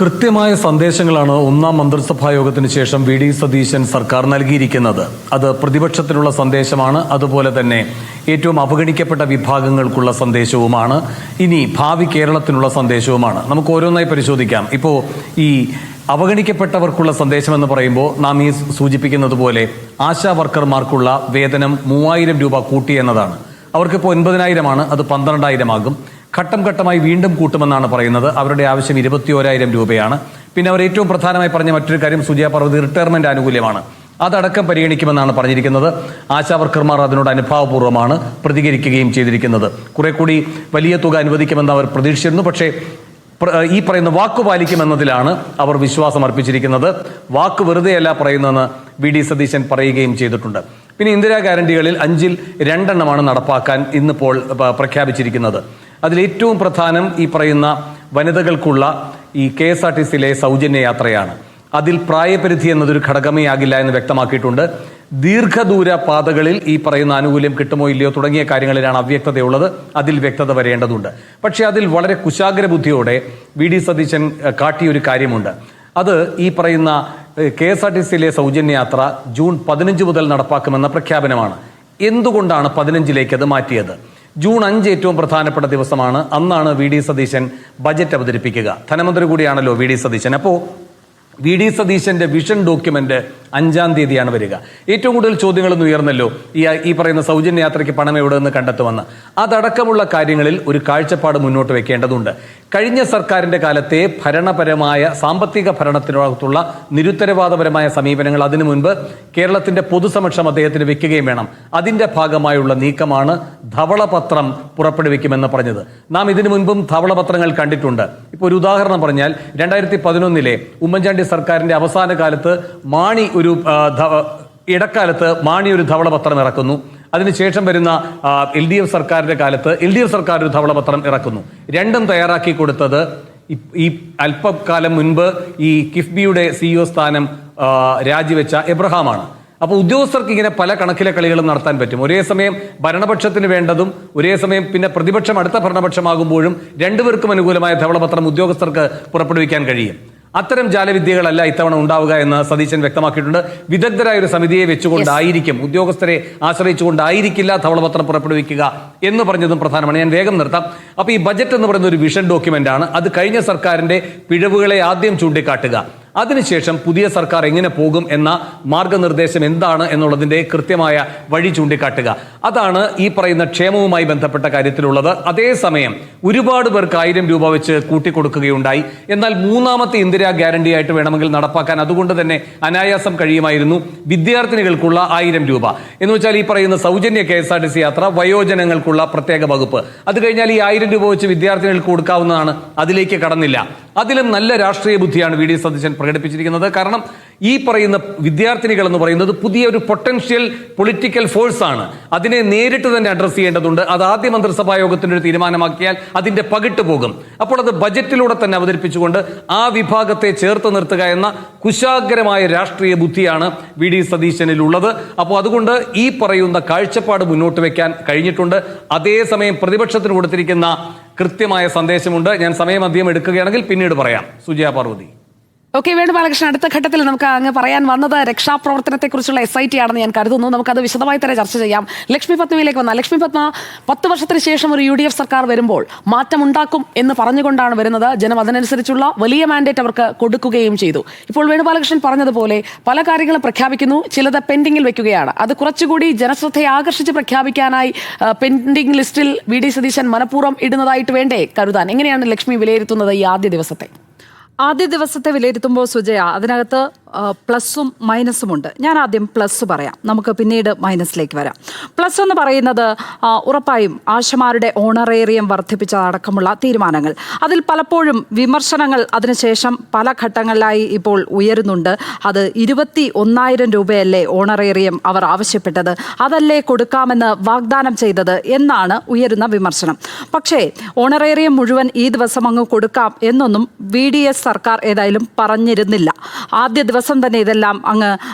കൃത്യമായ സന്ദേശങ്ങളാണ് ഒന്നാം മന്ത്രിസഭാ യോഗത്തിന് ശേഷം VD സതീശൻ സർക്കാർ നൽകിയിരിക്കുന്നത്. അത് പ്രതിപക്ഷത്തിനുള്ള സന്ദേശമാണ്. അതുപോലെ തന്നെ ഏറ്റവും അവഗണിക്കപ്പെട്ട വിഭാഗങ്ങൾക്കുള്ള സന്ദേശവുമാണ്. ഇനി ഭാവി കേരളത്തിനുള്ള സന്ദേശവുമാണ്. നമുക്ക് ഓരോന്നായി പരിശോധിക്കാം. ഇപ്പോൾ ഈ അവഗണിക്കപ്പെട്ടവർക്കുള്ള സന്ദേശം എന്ന് പറയുമ്പോൾ നാം ഈ സൂചിപ്പിക്കുന്നത് പോലെ ആശാ വർക്കർമാർക്കുള്ള വേതനം 3000 രൂപ കൂട്ടി എന്നതാണ്. അവർക്കിപ്പോൾ 90,000 അത് 12,000 ആകും. ഘട്ടം ഘട്ടമായി വീണ്ടും കൂട്ടുമെന്നാണ് പറയുന്നത്. അവരുടെ ആവശ്യം 21,000 രൂപയാണ്. പിന്നെ അവർ ഏറ്റവും പ്രധാനമായി പറഞ്ഞ മറ്റൊരു കാര്യം സുജയ പർവ്വതി റിട്ടയർമെന്റ് ആനുകൂല്യമാണ്. അതടക്കം പരിഗണിക്കുമെന്നാണ് പറഞ്ഞിരിക്കുന്നത്. ആശാ വർക്കർമാർ അതിനോട് അനുഭാവപൂർവ്വമാണ് പ്രതികരിക്കുകയും ചെയ്തിരിക്കുന്നത്. കുറെ കൂടി വലിയ തുക അനുവദിക്കുമെന്ന് അവർ പ്രതീക്ഷിച്ചിരുന്നു. പക്ഷേ ഈ പറയുന്ന വാക്കു പാലിക്കുമെന്നതിലാണ് അവർ വിശ്വാസം അർപ്പിച്ചിരിക്കുന്നത്. വാക്ക് വെറുതെയല്ല പറയുന്നതെന്ന് VD സതീശൻ പറയുകയും ചെയ്തിട്ടുണ്ട്. പിന്നെ ഇന്ദിരാ ഗ്യാരണ്ടികളിൽ 5-ൽ 2 നടപ്പാക്കാൻ ഇന്നിപ്പോൾ പ്രഖ്യാപിച്ചിരിക്കുന്നത്. അതിലേറ്റവും പ്രധാനം ഈ പറയുന്ന വനിതകൾക്കുള്ള ഈ KSRTCയിലെ സൗജന്യ യാത്രയാണ്. അതിൽ പ്രായപരിധി എന്നതൊരു ഘടകമേ ആകില്ല എന്ന് വ്യക്തമാക്കിയിട്ടുണ്ട്. ദീർഘദൂര പാതകളിൽ ഈ പറയുന്ന ആനുകൂല്യം കിട്ടുമോ ഇല്ലയോ തുടങ്ങിയ കാര്യങ്ങളിലാണ് അവ്യക്തതയുള്ളത്. അതിൽ വ്യക്തത വരേണ്ടതുണ്ട്. പക്ഷേ അതിൽ വളരെ കുശാഗ്ര ബുദ്ധിയോടെ VD സതീശൻ കാട്ടിയൊരു കാര്യമുണ്ട്. അത് ഈ പറയുന്ന KSRTCയിലെ സൗജന്യ യാത്ര ജൂൺ 15 മുതൽ നടപ്പാക്കുമെന്ന പ്രഖ്യാപനമാണ്. എന്തുകൊണ്ടാണ് 15ലേക്ക് അത് മാറ്റിയത്? ജൂൺ 5 ഏറ്റവും പ്രധാനപ്പെട്ട ദിവസമാണ്. അന്നാണ് VD സതീശൻ ബജറ്റ് അവതരിപ്പിക്കുക. ധനമന്ത്രി കൂടിയാണല്ലോ VD സതീശൻ. അപ്പോൾ VD സതീശന്റെ വിഷൻ ഡോക്യുമെന്റ് 5-ാം തീയതിയാണ് വരിക. ഏറ്റവും കൂടുതൽ ചോദ്യങ്ങളൊന്നും ഉയർന്നല്ലോ. ഈ പറയുന്ന സൗജന്യ യാത്രയ്ക്ക് പണം എവിടെ നിന്ന് കണ്ടെത്തുമെന്ന്. അതടക്കമുള്ള കാര്യങ്ങളിൽ ഒരു കാഴ്ചപ്പാട് മുന്നോട്ട് വെക്കേണ്ടതുണ്ട്. കഴിഞ്ഞ സർക്കാരിന്റെ കാലത്തെ ഭരണപരമായ സാമ്പത്തിക ഭരണത്തിനകത്തുള്ള നിരുത്തരവാദപരമായ സമീപനങ്ങൾ അതിനു മുൻപ് കേരളത്തിന്റെ പൊതുസമക്ഷം അദ്ദേഹത്തിന് വെക്കുകയും വേണം. അതിന്റെ ഭാഗമായുള്ള നീക്കമാണ് ധവളപത്രം പുറപ്പെടുവിക്കുമെന്ന് പറഞ്ഞത്. നാം ഇതിനു മുൻപും ധവളപത്രങ്ങൾ കണ്ടിട്ടുണ്ട്. ഇപ്പോൾ ഒരു ഉദാഹരണം പറഞ്ഞാൽ 2011 ഉമ്മൻചാണ്ടി സർക്കാരിന്റെ അവസാന കാലത്ത് മാണി ഇടക്കാലത്ത് മാണി ഒരു ധവളപത്രം ഇറക്കുന്നു. അതിനുശേഷം വരുന്ന LDF സർക്കാരിന്റെ കാലത്ത് LDF സർക്കാർ ഒരു ധവളപത്രം ഇറക്കുന്നു. രണ്ടും തയ്യാറാക്കി കൊടുത്തത് ഈ അല്പകാലം മുൻപ് ഈ കിഫ്ബിയുടെ CEO സ്ഥാനം രാജിവെച്ച എബ്രഹാമാണ്. അപ്പോൾ ഉദ്യോഗസ്ഥർക്ക് ഇങ്ങനെ പല കണക്കിലെ കളികളും നടത്താൻ പറ്റും. ഒരേ സമയം ഭരണപക്ഷത്തിന് വേണ്ടതും ഒരേ സമയം പിന്നെ പ്രതിപക്ഷം അടുത്ത ഭരണപക്ഷമാകുമ്പോഴും രണ്ടുപേർക്കും അനുകൂലമായ ധവളപത്രം ഉദ്യോഗസ്ഥർക്ക് പുറപ്പെടുവിക്കാൻ കഴിയും. അത്തരം ജാലവിദ്യകളല്ല ഇത്തവണ ഉണ്ടാവുക എന്ന് സതീശൻ വ്യക്തമാക്കിയിട്ടുണ്ട്. വിദഗ്ധരായ ഒരു സമിതിയെ വെച്ചുകൊണ്ടായിരിക്കും, ഉദ്യോഗസ്ഥരെ ആശ്രയിച്ചുകൊണ്ടായിരിക്കില്ല ധവളപത്രം പുറപ്പെടുവിക്കുക എന്ന് പറഞ്ഞതും പ്രധാനമാണ്. ഞാൻ വേഗം നിർത്താം. അപ്പോൾ ഈ ബജറ്റ് എന്ന് പറയുന്ന ഒരു വിഷൻ ഡോക്യുമെന്റ് ആണ്. അത് കഴിഞ്ഞ സർക്കാരിന്റെ പിഴവുകളെ ആദ്യം ചൂണ്ടിക്കാട്ടുക, അതിനുശേഷം പുതിയ സർക്കാർ എങ്ങനെ പോകും എന്ന മാർഗനിർദ്ദേശം എന്താണ് എന്നുള്ളതിന്റെ കൃത്യമായ വഴി ചൂണ്ടിക്കാട്ടുക. അതാണ് ഈ പറയുന്ന ക്ഷേമവുമായി ബന്ധപ്പെട്ട കാര്യത്തിലുള്ളത്. അതേസമയം ഒരുപാട് പേർക്ക് 1000 രൂപ വെച്ച് കൂട്ടിക്കൊടുക്കുകയുണ്ടായി. എന്നാൽ മൂന്നാമത്തെ ഇന്ദിരാ ഗ്യാരണ്ടി ആയിട്ട് വേണമെങ്കിൽ നടപ്പാക്കാൻ അതുകൊണ്ട് തന്നെ അനായാസം കഴിയുമായിരുന്നു. വിദ്യാർത്ഥിനികൾക്കുള്ള 1000 രൂപ എന്ന് വെച്ചാൽ ഈ പറയുന്ന സൗജന്യ KSRTC യാത്ര, വയോജനങ്ങൾക്കുള്ള പ്രത്യേക വകുപ്പ്, അത് കഴിഞ്ഞാൽ ഈ 1000 രൂപ വെച്ച് വിദ്യാർത്ഥിനികൾക്ക് കൊടുക്കാവുന്നതാണ്. അതിലേക്ക് കടന്നില്ല. അതിലും നല്ല രാഷ്ട്രീയ ബുദ്ധിയാണ് വി ഡി സതീശൻ പ്രകടിപ്പിച്ചിരിക്കുന്നത്. കാരണം ഈ പറയുന്ന വിദ്യാർത്ഥിനികൾ എന്ന് പറയുന്നത് പുതിയൊരു പൊട്ടൻഷ്യൽ പൊളിറ്റിക്കൽ ഫോഴ്സ് ആണ്. അതിനെ നേരിട്ട് തന്നെ അഡ്രസ് ചെയ്യേണ്ടതുണ്ട്. അത് ആദ്യ മന്ത്രിസഭാ യോഗത്തിന്റെ ഒരു തീരുമാനമാക്കിയാൽ അതിന്റെ പകിട്ട് പോകും. അപ്പോൾ അത് ബജറ്റിലൂടെ തന്നെ അവതരിപ്പിച്ചുകൊണ്ട് ആ വിഭാഗത്തെ ചേർത്ത് നിർത്തുക എന്ന കുശാഗ്രമായ രാഷ്ട്രീയ ബുദ്ധിയാണ് വി ഡി സതീശനിലുള്ളത്. അപ്പോൾ അതുകൊണ്ട് ഈ പറയുന്ന കാഴ്ചപ്പാട് മുന്നോട്ട് വെക്കാൻ കഴിഞ്ഞിട്ടുണ്ട്. അതേസമയം പ്രതിപക്ഷത്തിന് കൊടുത്തിരിക്കുന്ന കൃത്യമായ സന്ദേശമുണ്ട്. ഞാൻ സമയം അധികം എടുക്കുകയാണെങ്കിൽ പിന്നീട് പറയാം. സുജയ പാർവതി. ഓക്കെ, വേണുബാലകൃഷ്ണൻ, അടുത്ത ഘട്ടത്തിൽ നമുക്ക് അങ്ങ് പറയാൻ വന്നത് രക്ഷാപ്രവർത്തനത്തെക്കുറിച്ചുള്ള SIT ആണെന്ന് ഞാൻ കരുതുന്നു. നമുക്കത് വിശദമായി തന്നെ ചർച്ച ചെയ്യാം. ലക്ഷ്മി പത്മയിലേക്ക് വന്നാൽ, ലക്ഷ്മി പത്മ 10 വർഷത്തിന് ശേഷം ഒരു UDF സർക്കാർ വരുമ്പോൾ മാറ്റമുണ്ടാക്കും എന്ന് പറഞ്ഞുകൊണ്ടാണ് വരുന്നത്. ജനം അതിനനുസരിച്ചുള്ള വലിയ മാൻഡേറ്റ് അവർക്ക് കൊടുക്കുകയും ചെയ്തു. ഇപ്പോൾ വേണുബാലകൃഷ്ണൻ പറഞ്ഞതുപോലെ പല കാര്യങ്ങളും പ്രഖ്യാപിക്കുന്നു, ചിലത് പെൻഡിങ്ങിൽ വെക്കുകയാണ്. അത് കുറച്ചുകൂടി ജനശ്രദ്ധയെ ആകർഷിച്ച് പ്രഖ്യാപിക്കാനായി പെൻഡിംഗ് ലിസ്റ്റിൽ വി ഡി സതീശൻ മനഃപൂർവ്വം ഇടുന്നതായിട്ട് വേണ്ടേ കരുതാൻ? എങ്ങനെയാണ് ലക്ഷ്മി വിലയിരുത്തുന്നത് ഈ ആദ്യ ദിവസത്തെ? ആദ്യ ദിവസത്തെ വിലയിരുത്തുമ്പോൾ സുജയ, അതിനകത്ത് പ്ലസും മൈനസും ഉണ്ട്. ഞാൻ ആദ്യം പ്ലസ് പറയാം, നമുക്ക് പിന്നീട് മൈനസിലേക്ക് വരാം. പ്ലസ് എന്ന് പറയുന്നത് ഉറപ്പായും ആശമാരുടെ ഓണറേറിയം വർദ്ധിപ്പിച്ചതടക്കമുള്ള തീരുമാനങ്ങൾ. അതിൽ പലപ്പോഴും വിമർശനങ്ങൾ അതിനുശേഷം പല ഘട്ടങ്ങളിലായി ഇപ്പോൾ ഉയരുന്നുണ്ട്. അത് 21,000 രൂപയല്ലേ ഓണറേറിയം അവർ ആവശ്യപ്പെട്ടത്, അതല്ലേ കൊടുക്കാമെന്ന് വാഗ്ദാനം ചെയ്തത് എന്നാണ് ഉയരുന്ന വിമർശനം. പക്ഷേ ഓണറേറിയം മുഴുവൻ ഈ ദിവസം അങ്ങ് കൊടുക്കാം എന്നൊന്നും VDS സർക്കാർ ഏതായാലും പറഞ്ഞിരുന്നില്ല. ആദ്യ ദിവസം തന്നെ ഇതെല്ലാം അങ്ങ്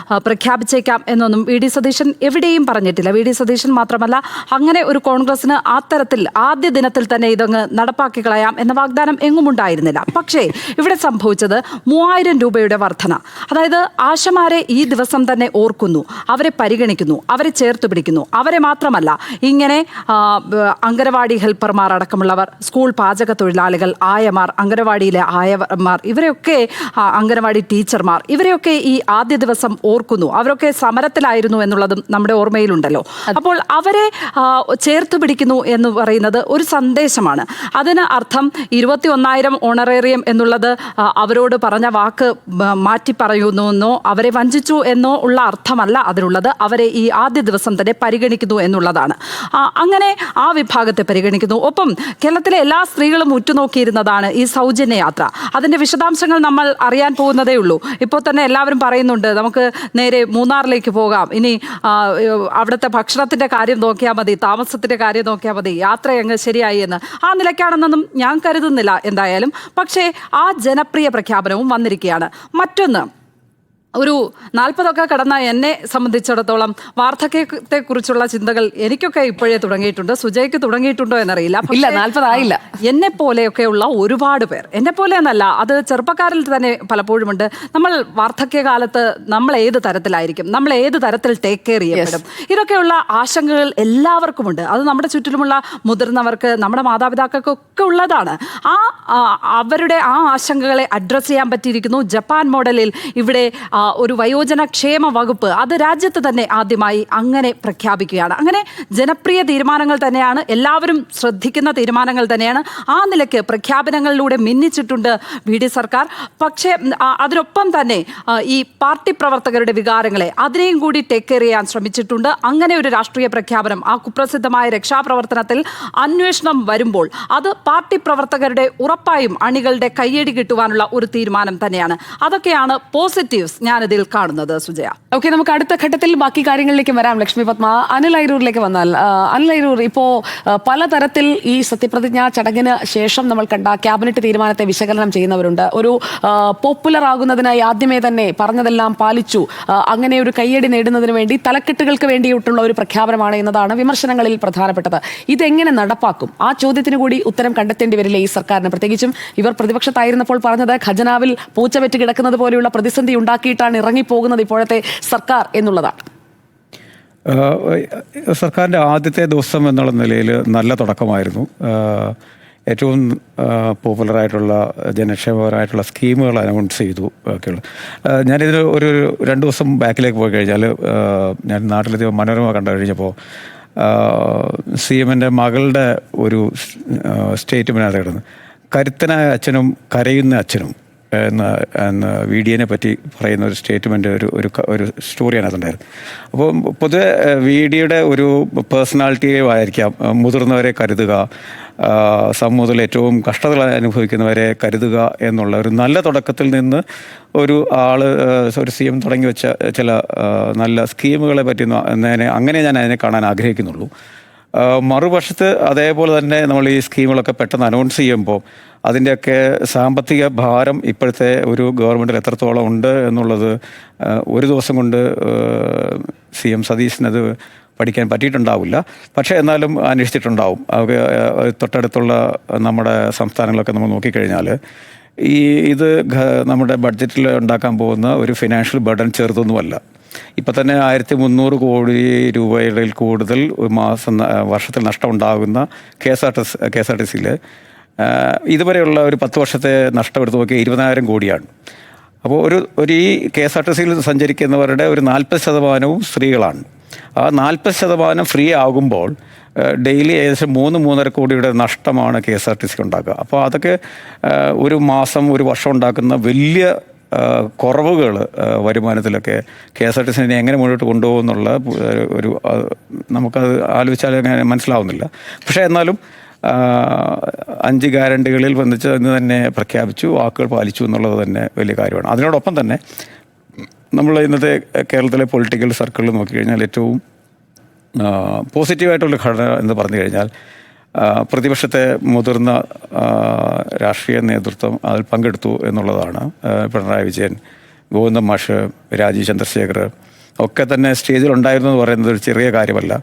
പ്രഖ്യാപിച്ചേക്കാം എന്നൊന്നും വി ഡി സതീശൻ എവിടെയും പറഞ്ഞിട്ടില്ല. വി ഡി സതീശൻ മാത്രമല്ല, അങ്ങനെ ഒരു കോൺഗ്രസിന് അത്തരത്തിൽ ആദ്യ ദിനത്തിൽ തന്നെ ഇതങ്ങ് നടപ്പാക്കി കളയാം എന്ന വാഗ്ദാനം എങ്ങും ഉണ്ടായിരുന്നില്ല. പക്ഷേ ഇവിടെ സംഭവിച്ചത് 3000 രൂപയുടെ വർധന. അതായത് ആശമാരെ ഈ ദിവസം തന്നെ ഓർക്കുന്നു, അവരെ പരിഗണിക്കുന്നു, അവരെ ചേർത്ത് പിടിക്കുന്നു. അവരെ മാത്രമല്ല, ഇങ്ങനെ അംഗനവാടി ഹെൽപ്പർമാർ അടക്കമുള്ളവർ, സ്കൂൾ പാചക തൊഴിലാളികൾ, ആയമാർ, അംഗനവാടിയിലെ ആയമാർ, ഇവരെയൊക്കെ അംഗനവാടി ടീച്ചർമാർ, ഇവരെയൊക്കെ ഈ ആദ്യ ദിവസം ഓർക്കുന്നു. അവരൊക്കെ സമരത്തിലായിരുന്നു എന്നുള്ളതും നമ്മുടെ ഓർമ്മയിലുണ്ടല്ലോ. അപ്പോൾ അവരെ ചേർത്ത് പിടിക്കുന്നു എന്ന് പറയുന്നത് ഒരു സന്ദേശമാണ്. അതിന് അർത്ഥം 21,000 ഓണറേറിയം എന്നുള്ളത് അവരോട് പറഞ്ഞ വാക്ക് മാറ്റി പറയുന്നു, അവരെ വഞ്ചിച്ചു എന്നോ ഉള്ള അർത്ഥമല്ല അതിനുള്ളത്. അവരെ ഈ ആദ്യ ദിവസം തന്നെ പരിഗണിക്കുന്നു എന്നുള്ളതാണ്. അങ്ങനെ ആ വിഭാഗത്തെ പരിഗണിക്കുന്നു. ഒപ്പം കേരളത്തിലെ എല്ലാ സ്ത്രീകളും ഉറ്റുനോക്കിയിരുന്നതാണ് ഈ സൗജന്യ യാത്ര. അതിൻ്റെ വിശദാംശങ്ങൾ നമ്മൾ അറിയാൻ പോകുന്നതേ ഉള്ളൂ. ഇപ്പോൾ തന്നെ എല്ലാവരും പറയുന്നുണ്ട് നമുക്ക് നേരെ മൂന്നാറിലേക്ക് പോകാം, ഇനി അവിടുത്തെ ഭക്ഷണത്തിൻ്റെ കാര്യം നോക്കിയാൽ മതി, താമസത്തിൻ്റെ കാര്യം നോക്കിയാൽ മതി, യാത്ര അങ്ങ് ശരിയായി എന്ന്. ആ നിലയ്ക്കാണെന്നൊന്നും ഞാൻ കരുതുന്നില്ല എന്തായാലും. പക്ഷേ ആ ജനപ്രിയ പ്രഖ്യാപനവും വന്നിരിക്കുകയാണ്. മറ്റൊന്ന്, ഒരു 40 കടന്ന എന്നെ സംബന്ധിച്ചിടത്തോളം വാർദ്ധക്യത്തെക്കുറിച്ചുള്ള ചിന്തകൾ എനിക്കൊക്കെ ഇപ്പോഴേ തുടങ്ങിയിട്ടുണ്ട്. സുജയ്ക്ക് തുടങ്ങിയിട്ടുണ്ടോ എന്നറിയില്ല. ഇല്ല, 40 ആയില്ല. എന്നെ പോലെയൊക്കെയുള്ള ഒരുപാട് പേർ, എന്നെ പോലെ എന്നല്ല, അത് ചെറുപ്പക്കാരിൽ തന്നെ പലപ്പോഴുമുണ്ട്. നമ്മൾ വാർദ്ധക്യകാലത്ത് നമ്മൾ ഏത് തരത്തിലായിരിക്കും, നമ്മൾ ഏത് തരത്തിൽ ടേക്ക് കെയർ ചെയ്യപ്പെടും, ഇതൊക്കെയുള്ള ആശങ്കകൾ എല്ലാവർക്കുമുണ്ട്. അത് നമ്മുടെ ചുറ്റിലുമുള്ള മുതിർന്നവർക്ക്, നമ്മുടെ മാതാപിതാക്കൾക്കൊക്കെ ഉള്ളതാണ്. അവരുടെ ആ ആശങ്കകളെ അഡ്രസ്സ് ചെയ്യാൻ പറ്റിയിരിക്കുന്നു. ജപ്പാൻ മോഡലിൽ ഇവിടെ ഒരു വയോജന ക്ഷേമ വകുപ്പ്, അത് രാജ്യത്ത് തന്നെ ആദ്യമായി അങ്ങനെ പ്രഖ്യാപിക്കുകയാണ്. അങ്ങനെ ജനപ്രിയ തീരുമാനങ്ങൾ തന്നെയാണ്, എല്ലാവരും ശ്രദ്ധിക്കുന്ന തീരുമാനങ്ങൾ തന്നെയാണ്. ആ നിലയ്ക്ക് പ്രഖ്യാപനങ്ങളിലൂടെ മിന്നിച്ചിട്ടുണ്ട് വി ഡി സർക്കാർ. പക്ഷേ അതിനൊപ്പം തന്നെ ഈ പാർട്ടി പ്രവർത്തകരുടെ വികാരങ്ങളെ, അതിനെയും കൂടി ടേക്ക് കെയർ ചെയ്യാൻ ശ്രമിച്ചിട്ടുണ്ട്. അങ്ങനെ ഒരു രാഷ്ട്രീയ പ്രഖ്യാപനം, ആ കുപ്രസിദ്ധമായ രക്ഷാപ്രവർത്തനത്തിൽ അന്വേഷണം വരുമ്പോൾ അത് പാർട്ടി പ്രവർത്തകരുടെ ഉറപ്പായും അണികളുടെ കയ്യടി കിട്ടുവാനുള്ള ഒരു തീരുമാനം തന്നെയാണ്. അതൊക്കെയാണ് പോസിറ്റീവ്സ് ഞാനിതിൽ കാണുന്നത്. സുജയ, ഓക്കെ, നമുക്ക് അടുത്ത ഘട്ടത്തിൽ ബാക്കി കാര്യങ്ങളിലേക്ക് വരാം. ലക്ഷ്മി പത്മ, അനിൽ അയിരൂരിലേക്ക് വന്നാൽ, അനിൽ അയിരൂർ, ഇപ്പോൾ പലതരത്തിൽ ഈ സത്യപ്രതിജ്ഞാ ചടങ്ങിന് ശേഷം നമ്മൾ കണ്ട ക്യാബിനറ്റ് തീരുമാനത്തെ വിശകലനം ചെയ്യുന്നവരുണ്ട്. ഒരു പോപ്പുലർ ആകുന്നതിനായി ആദ്യമേ തന്നെ പറഞ്ഞതെല്ലാം പാലിച്ചു, അങ്ങനെ ഒരു കയ്യടി നേടുന്നതിന് വേണ്ടി തലക്കെട്ടുകൾക്ക് വേണ്ടിയിട്ടുള്ള ഒരു പ്രഖ്യാപനമാണ് എന്നതാണ് വിമർശനങ്ങളിൽ പ്രധാനപ്പെട്ടത്. ഇതെങ്ങനെ നടപ്പാക്കും? ആ ചോദ്യത്തിന് കൂടി ഉത്തരം കണ്ടെത്തേണ്ടി വരില്ലേ ഈ സർക്കാരിന്? പ്രത്യേകിച്ചും ഇവർ പ്രതിപക്ഷത്തായിരുന്നപ്പോൾ പറഞ്ഞത് ഖജനാവിൽ പൂച്ച വെറ്റ് കിടക്കുന്നത് പോലെയുള്ള പ്രതിസന്ധി ഉണ്ടാക്കിയിട്ടാണ് ഇറങ്ങിപ്പോകുന്നത് ഇപ്പോഴത്തെ സർക്കാർ എന്നുള്ളതാണ്. സർക്കാരിൻ്റെ ആദ്യത്തെ ദിവസം എന്നുള്ള നിലയിൽ നല്ല തുടക്കമായിരുന്നു. ഏറ്റവും പോപ്പുലറായിട്ടുള്ള ജനക്ഷേമപരമായിട്ടുള്ള സ്കീമുകൾ അനൗൺസ് ചെയ്തു ഒക്കെയുള്ളു. ഞാനിതിൽ ഒരു 2 ദിവസം ബാക്കിലേക്ക് പോയി കഴിഞ്ഞാൽ ഞാൻ നാട്ടിലെത്തിയ മനോരമ കണ്ടു കഴിഞ്ഞപ്പോൾ CM-ൻ്റെ മകളുടെ ഒരു സ്റ്റേറ്റ്മെൻറ്റ് കിടന്നു, കരുത്തനായ അച്ഛനും കരയുന്ന അച്ഛനും എന്ന വീഡിയോനെ പറ്റി പറയുന്ന ഒരു സ്റ്റേറ്റ്മെൻറ്റ് ഒരു സ്റ്റോറിയാണ് അതുണ്ടായിരുന്നത്. അപ്പോൾ പൊതുവെ വീഡിയോയുടെ ഒരു പേഴ്സണാലിറ്റിയെ ആയിരിക്കാം മുതിർന്നവരെ കരുതുക, സമൂഹത്തിൽ ഏറ്റവും കഷ്ടതകൾ അനുഭവിക്കുന്നവരെ കരുതുക എന്നുള്ള ഒരു നല്ല തുടക്കത്തിൽ നിന്ന് ഒരു CM തുടങ്ങി വെച്ച ചില നല്ല സ്കീമുകളെ പറ്റി അങ്ങനെ ഞാൻ അതിനെ കാണാൻ ആഗ്രഹിക്കുന്നുള്ളൂ. മറുവശത്ത് അതേപോലെ തന്നെ നമ്മൾ ഈ സ്കീമുകളൊക്കെ പെട്ടെന്ന് അനൗൺസ് ചെയ്യുമ്പോൾ അതിൻ്റെയൊക്കെ സാമ്പത്തിക ഭാരം ഇപ്പോഴത്തെ ഒരു ഗവൺമെൻറ്റിൽ എത്രത്തോളം ഉണ്ട് എന്നുള്ളത് ഒരു ദിവസം കൊണ്ട് CM സതീശനത് പഠിക്കാൻ പറ്റിയിട്ടുണ്ടാവില്ല. പക്ഷേ എന്നാലും അന്വേഷിച്ചിട്ടുണ്ടാവും. തൊട്ടടുത്തുള്ള നമ്മുടെ സംസ്ഥാനങ്ങളൊക്കെ നമ്മൾ നോക്കിക്കഴിഞ്ഞാൽ ഇത് നമ്മുടെ ബഡ്ജറ്റിൽ ഉണ്ടാക്കാൻ പോകുന്ന ഒരു ഫിനാൻഷ്യൽ ബർഡൻ ചെറുതൊന്നുമല്ല. ഇപ്പം തന്നെ 1300 കോടി രൂപയുടെ കൂടുതൽ വർഷത്തിൽ നഷ്ടം ഉണ്ടാകുന്ന KSRTC ഇതുവരെയുള്ള ഒരു 10 വർഷത്തെ നഷ്ടം എടുത്ത് നോക്കിയാൽ 20,000 കോടിയാണ്. അപ്പോൾ ഈ KSRTCയിൽ സഞ്ചരിക്കുന്നവരുടെ ഒരു 40% സ്ത്രീകളാണ്. ആ 40% ഫ്രീ ആകുമ്പോൾ ഡെയിലി ഏകദേശം 3-3.5 കോടിയുടെ നഷ്ടമാണ് KSRTC ഉണ്ടാക്കുക. അപ്പോൾ അതൊക്കെ ഒരു മാസം ഒരു വർഷം ഉണ്ടാക്കുന്ന വലിയ കുറവുകൾ വരുമാനത്തിലൊക്കെ KSRTC എങ്ങനെ മുന്നോട്ട് കൊണ്ടുപോകുന്നുള്ള നമുക്കത് ആലോചിച്ചാൽ അങ്ങനെ മനസ്സിലാവുന്നില്ല. പക്ഷേ എന്നാലും 5 ഗ്യാരണ്ടികളിൽ വന്നിച്ച് എന്ന് തന്നെ പ്രഖ്യാപിച്ചു, വാക്കുകൾ പാലിച്ചു എന്നുള്ളത് തന്നെ വലിയ കാര്യമാണ്. അതിനോടൊപ്പം തന്നെ നമ്മൾ ഇന്നത്തെ കേരളത്തിലെ പൊളിറ്റിക്കൽ സർക്കിളിൽ നോക്കിക്കഴിഞ്ഞാൽ ഏറ്റവും പോസിറ്റീവായിട്ടുള്ള ഘടന എന്ന് പറഞ്ഞു കഴിഞ്ഞാൽ പ്രതിപക്ഷത്തെ മുതിർന്ന രാഷ്ട്രീയ നേതൃത്വം അതിൽ പങ്കെടുത്തു എന്നുള്ളതാണ്. പിണറായി വിജയൻ, ഗോവിന്ദൻ മാഷ്, രാജീവ് ചന്ദ്രശേഖർ ഒക്കെ തന്നെ സ്റ്റേജിൽ ഉണ്ടായിരുന്നു എന്ന് പറയുന്നത് ഒരു ചെറിയ കാര്യമല്ല.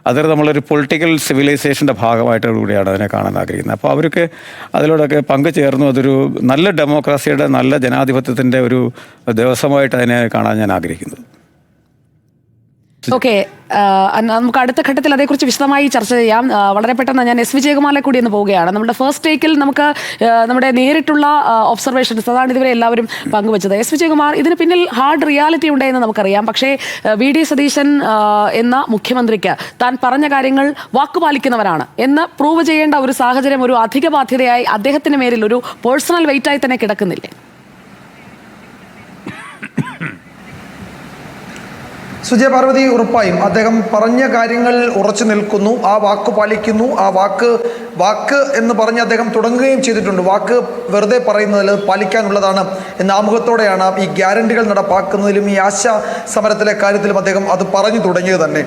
അത് നമ്മളൊരു പൊളിറ്റിക്കൽ സിവിലൈസേഷൻ്റെ ഭാഗമായിട്ടുകൂടിയാണ് അതിനെ കാണാൻ ആഗ്രഹിക്കുന്നത്. അപ്പോൾ അവർക്ക് അതിലൂടെയൊക്കെ പങ്കുചേർന്നു. അതൊരു നല്ല ഡെമോക്രസിയുടെ, നല്ല ജനാധിപത്യത്തിൻ്റെ ഒരു ദിവസമായിട്ട് അതിനെ കാണാൻ ഞാൻ ആഗ്രഹിക്കുന്നത്. ഓക്കെ, നമുക്ക് അടുത്ത ഘട്ടത്തിൽ അതേക്കുറിച്ച് വിശദമായി ചർച്ച ചെയ്യാം. വളരെ പെട്ടെന്ന് ഞാൻ S. വിജയകുമാറിനെ കൂടി ഒന്ന് പോവുകയാണ്. നമ്മുടെ ഫസ്റ്റ് ടേക്കിൽ നമുക്ക് നമ്മുടെ നേരിട്ടുള്ള ഒബ്സർവേഷൻസ് അതാണ് ഇതുവരെ എല്ലാവരും പങ്കുവച്ചത്. S. വിജയകുമാർ, ഇതിന് പിന്നിൽ ഹാർഡ് റിയാലിറ്റി ഉണ്ടെന്ന് നമുക്കറിയാം. പക്ഷേ VD സതീശൻ എന്ന മുഖ്യമന്ത്രിക്ക് താൻ പറഞ്ഞ കാര്യങ്ങൾ വാക്കുപാലിക്കുന്നവരാണ് എന്ന് പ്രൂവ് ചെയ്യേണ്ട ഒരു സാഹചര്യം ഒരു അധിക ബാധ്യതയായി അദ്ദേഹത്തിന് മേലിൽ ഒരു പേഴ്സണൽ വെയിറ്റായി തന്നെ കിടക്കുന്നില്ലേ? സുജയ പാർവതി, ഉറപ്പായും അദ്ദേഹം പറഞ്ഞ കാര്യങ്ങൾ ഉറച്ചു നിൽക്കുന്നു, ആ വാക്ക് പാലിക്കുന്നു. ആ വാക്ക് എന്ന് പറഞ്ഞ് അദ്ദേഹം തുടങ്ങുകയും ചെയ്തിട്ടുണ്ട്. വാക്ക് വെറുതെ പറയുന്നതിൽ പാലിക്കാനുള്ളതാണ് എന്ന ആമുഖത്തോടെയാണ് ഈ ഗ്യാരണ്ടികൾ നടപ്പാക്കുന്നതിലും ഈ ആശാ സമരത്തിലെ കാര്യത്തിലും അദ്ദേഹം അത് പറഞ്ഞു തുടങ്ങിയത് തന്നെ.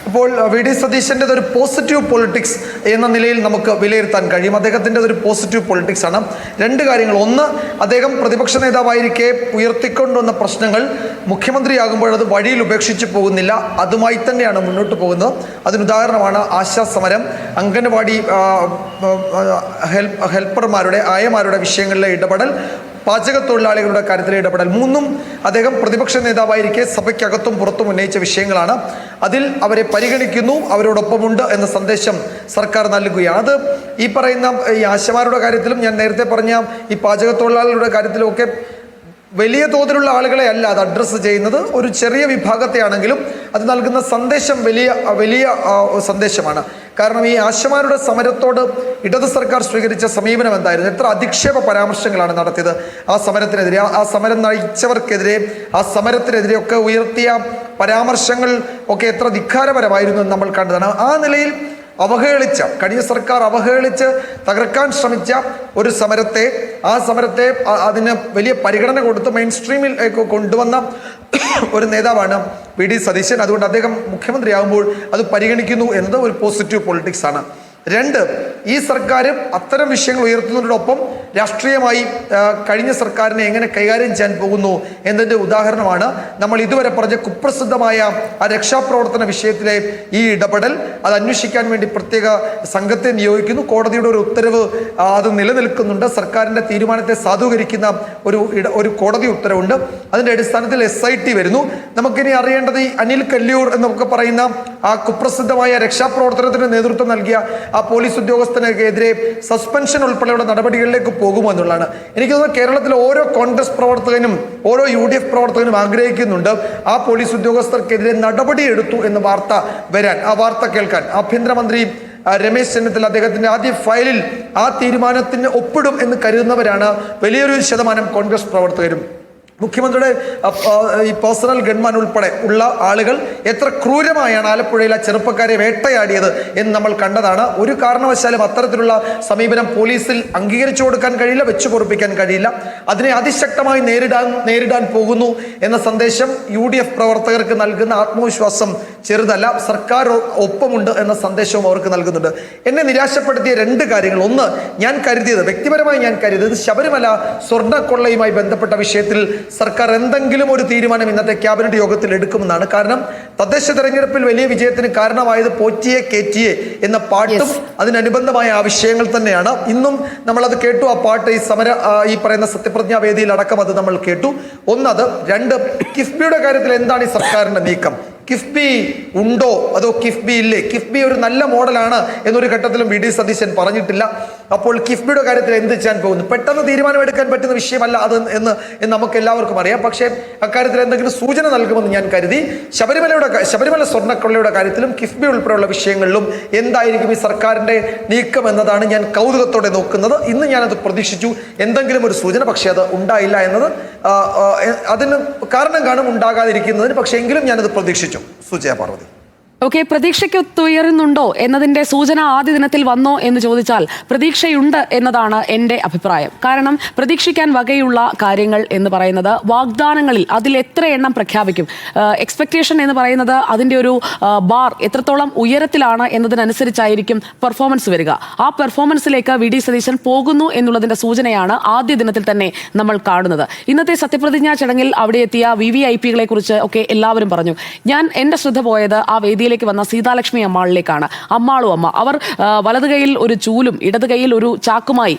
അപ്പോൾ VD സതീശൻ്റെ ഒരു പോസിറ്റീവ് പൊളിറ്റിക്സ് എന്ന നിലയിൽ നമുക്ക് വിലയിരുത്താൻ കഴിയും. അദ്ദേഹത്തിൻ്റെ ഒരു പോസിറ്റീവ് പൊളിറ്റിക്സ് ആണ്. 2 കാര്യങ്ങൾ. ഒന്ന്, അദ്ദേഹം പ്രതിപക്ഷ നേതാവായിരിക്കെ ഉയർത്തിക്കൊണ്ടുവന്ന പ്രശ്നങ്ങൾ മുഖ്യമന്ത്രിയാകുമ്പോൾ അത് വഴിയിൽ ഉപേക്ഷിച്ച് പോകുന്നില്ല, അതുമായി തന്നെയാണ് മുന്നോട്ട് പോകുന്നത്. അതിനുദാഹരണമാണ് ആശാ സമരം, അംഗൻവാടി ഹെൽപ്പർമാരുടെ, ആയമാരുടെ വിഷയങ്ങളിലെ ഇടപെടൽ, പാചക തൊഴിലാളികളുടെ കാര്യത്തിലെ ഇടപെടൽ. 3ഉം അദ്ദേഹം പ്രതിപക്ഷ നേതാവായിരിക്കെ സഭയ്ക്കകത്തും പുറത്തും ഉന്നയിച്ച വിഷയങ്ങളാണ്. അതിൽ അവരെ പരിഗണിക്കുന്നു, അവരോടൊപ്പമുണ്ട് എന്ന സന്ദേശം സർക്കാർ നൽകുകയാണ്. അത് ഈ പറയുന്ന ഈ ആശമാരുടെ കാര്യത്തിലും ഞാൻ നേരത്തെ പറഞ്ഞ ഈ പാചക തൊഴിലാളികളുടെ കാര്യത്തിലും ഒക്കെ വലിയ തോതിലുള്ള ആളുകളെ അല്ല അത് അഡ്രസ്സ് ചെയ്യുന്നത്, ഒരു ചെറിയ വിഭാഗത്തെയാണെങ്കിലും അത് നൽകുന്ന സന്ദേശം വലിയ സന്ദേശമാണ്. കാരണം ഈ ആശമാരുടെ സമരത്തോട് ഇടത് സർക്കാർ സ്വീകരിച്ച സമീപനം എന്തായിരുന്നു? എത്ര അധിക്ഷേപ പരാമർശങ്ങളാണ് നടത്തിയത് ആ സമരത്തിനെതിരെ, ആ സമരം നയിച്ചവർക്കെതിരെ, ആ സമരത്തിനെതിരെ ഒക്കെ ഉയർത്തിയ പരാമർശങ്ങൾ ഒക്കെ എത്ര ധിക്കാരപരമായിരുന്നു എന്ന് നമ്മൾ കണ്ടതാണ്. ആ നിലയിൽ കഴിഞ്ഞ സർക്കാർ അവഹേളിച്ച് തകർക്കാൻ ശ്രമിച്ച ഒരു സമരത്തെ, ആ സമരത്തെ അതിന് വലിയ പരിഗണന കൊടുത്ത് മെയിൻ സ്ട്രീമിലേക്ക് കൊണ്ടുവന്ന ഒരു നേതാവാണ് VD സതീശൻ. അതുകൊണ്ട് അദ്ദേഹം മുഖ്യമന്ത്രിയാകുമ്പോൾ അത് പരിഗണിക്കുന്നു എന്നത് ഒരു പോസിറ്റീവ് പൊളിറ്റിക്സ് ആണ്. 2, ഈ സർക്കാർ അത്തരം വിഷയങ്ങൾ ഉയർത്തുന്നതിനോടൊപ്പം രാഷ്ട്രീയമായി കഴിഞ്ഞ സർക്കാരിനെ എങ്ങനെ കൈകാര്യം ചെയ്യാൻ പോകുന്നു എന്നതിൻ്റെ ഉദാഹരണമാണ് നമ്മൾ ഇതുവരെ പറഞ്ഞ കുപ്രസിദ്ധമായ ആ രക്ഷാപ്രവർത്തന വിഷയത്തിലെ ഈ ഇടപെടൽ. അത് അന്വേഷിക്കാൻ വേണ്ടി പ്രത്യേക സംഘത്തെ നിയോഗിക്കുന്നു. കോടതിയുടെ ഒരു ഉത്തരവ് അത് നിലനിൽക്കുന്നുണ്ട്. സർക്കാരിൻ്റെ തീരുമാനത്തെ സാധൂകരിക്കുന്ന ഒരു കോടതി ഉത്തരവുണ്ട്. അതിൻ്റെ അടിസ്ഥാനത്തിൽ SIT വരുന്നു. നമുക്കിനി അറിയേണ്ടത് ഈ അനിൽ കല്യൂർ എന്നൊക്കെ പറയുന്ന ആ കുപ്രസിദ്ധമായ രക്ഷാപ്രവർത്തനത്തിന് നേതൃത്വം നൽകിയ ആ പോലീസ് ഉദ്യോഗസ്ഥനെതിരെ സസ്പെൻഷൻ ഉൾപ്പെടെയുള്ള നടപടികളിലേക്ക് പോകുമോ എന്നുള്ളതാണ്. എനിക്ക് തോന്നുന്നു കേരളത്തിലെ ഓരോ കോൺഗ്രസ് പ്രവർത്തകനും ഓരോ UDF പ്രവർത്തകനും ആഗ്രഹിക്കുന്നുണ്ട് ആ പോലീസ് ഉദ്യോഗസ്ഥർക്കെതിരെ നടപടിയെടുത്തു എന്ന വാർത്ത വരാൻ, ആ വാർത്ത കേൾക്കാൻ. ആഭ്യന്തരമന്ത്രി രമേശ് ചെന്നിത്തല അദ്ദേഹത്തിന്റെ ആദ്യ ഫയലിൽ ആ തീരുമാനത്തിന് ഒപ്പിടും എന്ന് കരുതുന്നവരാണ് വലിയൊരു ശതമാനം കോൺഗ്രസ് പ്രവർത്തകരും. മുഖ്യമന്ത്രിയുടെ ഈ പേഴ്സണൽ ഗൺമാൻ ഉൾപ്പെടെ ഉള്ള ആളുകൾ എത്ര ക്രൂരമായാണ് ആലപ്പുഴയിൽ ആ ചെറുപ്പക്കാരെ വേട്ടയാടിയത് എന്ന് നമ്മൾ കണ്ടതാണ്. ഒരു കാരണവശാലും അത്തരത്തിലുള്ള സമീപനം പോലീസിൽ അംഗീകരിച്ചു കൊടുക്കാൻ കഴിയില്ല, വെച്ചു പൊറുപ്പിക്കാൻ കഴിയില്ല. അതിനെ അതിശക്തമായി നേരിടാൻ പോകുന്നു എന്ന സന്ദേശം UDF പ്രവർത്തകർക്ക് നൽകുന്ന ആത്മവിശ്വാസം ചെറുതല്ല. സർക്കാർ ഒപ്പമുണ്ട് എന്ന സന്ദേശവും അവർക്ക് നൽകുന്നുണ്ട്. എന്നെ നിരാശപ്പെടുത്തിയ രണ്ട് കാര്യങ്ങൾ. ഒന്ന്, വ്യക്തിപരമായി ഞാൻ കരുതിയത് ശബരിമല സ്വർണ്ണക്കൊള്ളയുമായി ബന്ധപ്പെട്ട വിഷയത്തിൽ സർക്കാർ എന്തെങ്കിലും ഒരു തീരുമാനം ഇന്നത്തെ ക്യാബിനറ്റ് യോഗത്തിൽ എടുക്കുമെന്നാണ്. കാരണം തദ്ദേശ തെരഞ്ഞെടുപ്പിൽ വലിയ വിജയത്തിന് കാരണമായത് പോറ്റിയെ കേറ്റിയെ എന്ന പാട്ടും അതിനനുബന്ധമായ ആ വിഷയങ്ങൾ തന്നെയാണ്. ഇന്നും നമ്മളത് കേട്ടു. ആ പാട്ട് ഈ പറയുന്ന സത്യപ്രതിജ്ഞാ വേദിയിൽ അടക്കം അത് നമ്മൾ കേട്ടു. ഒന്നത്. രണ്ട്, കിഫ്ബിയുടെ കാര്യത്തിൽ എന്താണ് ഈ സർക്കാരിന്റെ നീക്കം? കിഫ്ബി ഉണ്ടോ അതോ കിഫ്ബി ഇല്ലേ? കിഫ്ബി ഒരു നല്ല മോഡലാണ് എന്നൊരു ഘട്ടത്തിലും VD സതീശൻ പറഞ്ഞിട്ടില്ല. അപ്പോൾ കിഫ്ബിയുടെ കാര്യത്തിൽ എന്ത് ചെയ്യാൻ പോകുന്നു? പെട്ടെന്ന് തീരുമാനമെടുക്കാൻ പറ്റുന്ന വിഷയമല്ല അത് എന്ന് നമുക്ക് എല്ലാവർക്കും അറിയാം. പക്ഷേ അക്കാര്യത്തിൽ എന്തെങ്കിലും സൂചന നൽകുമെന്ന് ഞാൻ കരുതി. ശബരിമല സ്വർണ്ണക്കൊള്ളയുടെ കാര്യത്തിലും കിഫ്ബി ഉൾപ്പെടെയുള്ള വിഷയങ്ങളിലും എന്തായിരിക്കും ഈ സർക്കാരിന്റെ നീക്കം എന്നതാണ് ഞാൻ കൗതുകത്തോടെ നോക്കുന്നത്. ഇന്ന് ഞാനത് പ്രതീക്ഷിച്ചു, എന്തെങ്കിലും ഒരു സൂചന. പക്ഷേ അത് ഉണ്ടായില്ല എന്നത് അതിന് കാരണം കാണും ഉണ്ടാകാതിരിക്കുന്നതിന്. പക്ഷേ എങ്കിലും ഞാനത് പ്രതീക്ഷിച്ചു. സുജയ പാർവതി. ഓക്കെ, പ്രതീക്ഷയ്ക്കൊത്തുയരുന്നുണ്ടോ എന്നതിന്റെ സൂചന ആദ്യ ദിനത്തിൽ വന്നോ എന്ന് ചോദിച്ചാൽ പ്രതീക്ഷയുണ്ട് എന്നതാണ് എൻ്റെ അഭിപ്രായം. കാരണം പ്രതീക്ഷിക്കാൻ വകയുള്ള കാര്യങ്ങൾ എന്ന് പറയുന്നത് വാഗ്ദാനങ്ങളിൽ അതിൽ എത്ര എണ്ണം പ്രഖ്യാപിക്കും, എക്സ്പെക്ടേഷൻ എന്ന് പറയുന്നത് അതിൻ്റെ ഒരു ബാർ എത്രത്തോളം ഉയരത്തിലാണ് എന്നതിനനുസരിച്ചായിരിക്കും പെർഫോമൻസ് വരിക. ആ പെർഫോമൻസിലേക്ക് VD സതീശൻ പോകുന്നു എന്നുള്ളതിൻ്റെ സൂചനയാണ് ആദ്യ ദിനത്തിൽ തന്നെ നമ്മൾ കാണുന്നത്. ഇന്നത്തെ സത്യപ്രതിജ്ഞാ ചടങ്ങിൽ അവിടെ എത്തിയ VVIPകളെ കുറിച്ച് ഒക്കെ എല്ലാവരും പറഞ്ഞു. എൻ്റെ ശ്രദ്ധ പോയത് ആ വേദിയിലേക്ക് വന്ന സീതാലക്ഷ്മി അമ്മാളിലേക്കാണ്. അമ്മാളും അമ്മ അവർ വലത് കൈയിൽ ഒരു ചൂലും ഇടത് കൈയിൽ ഒരു ചാക്കുമായി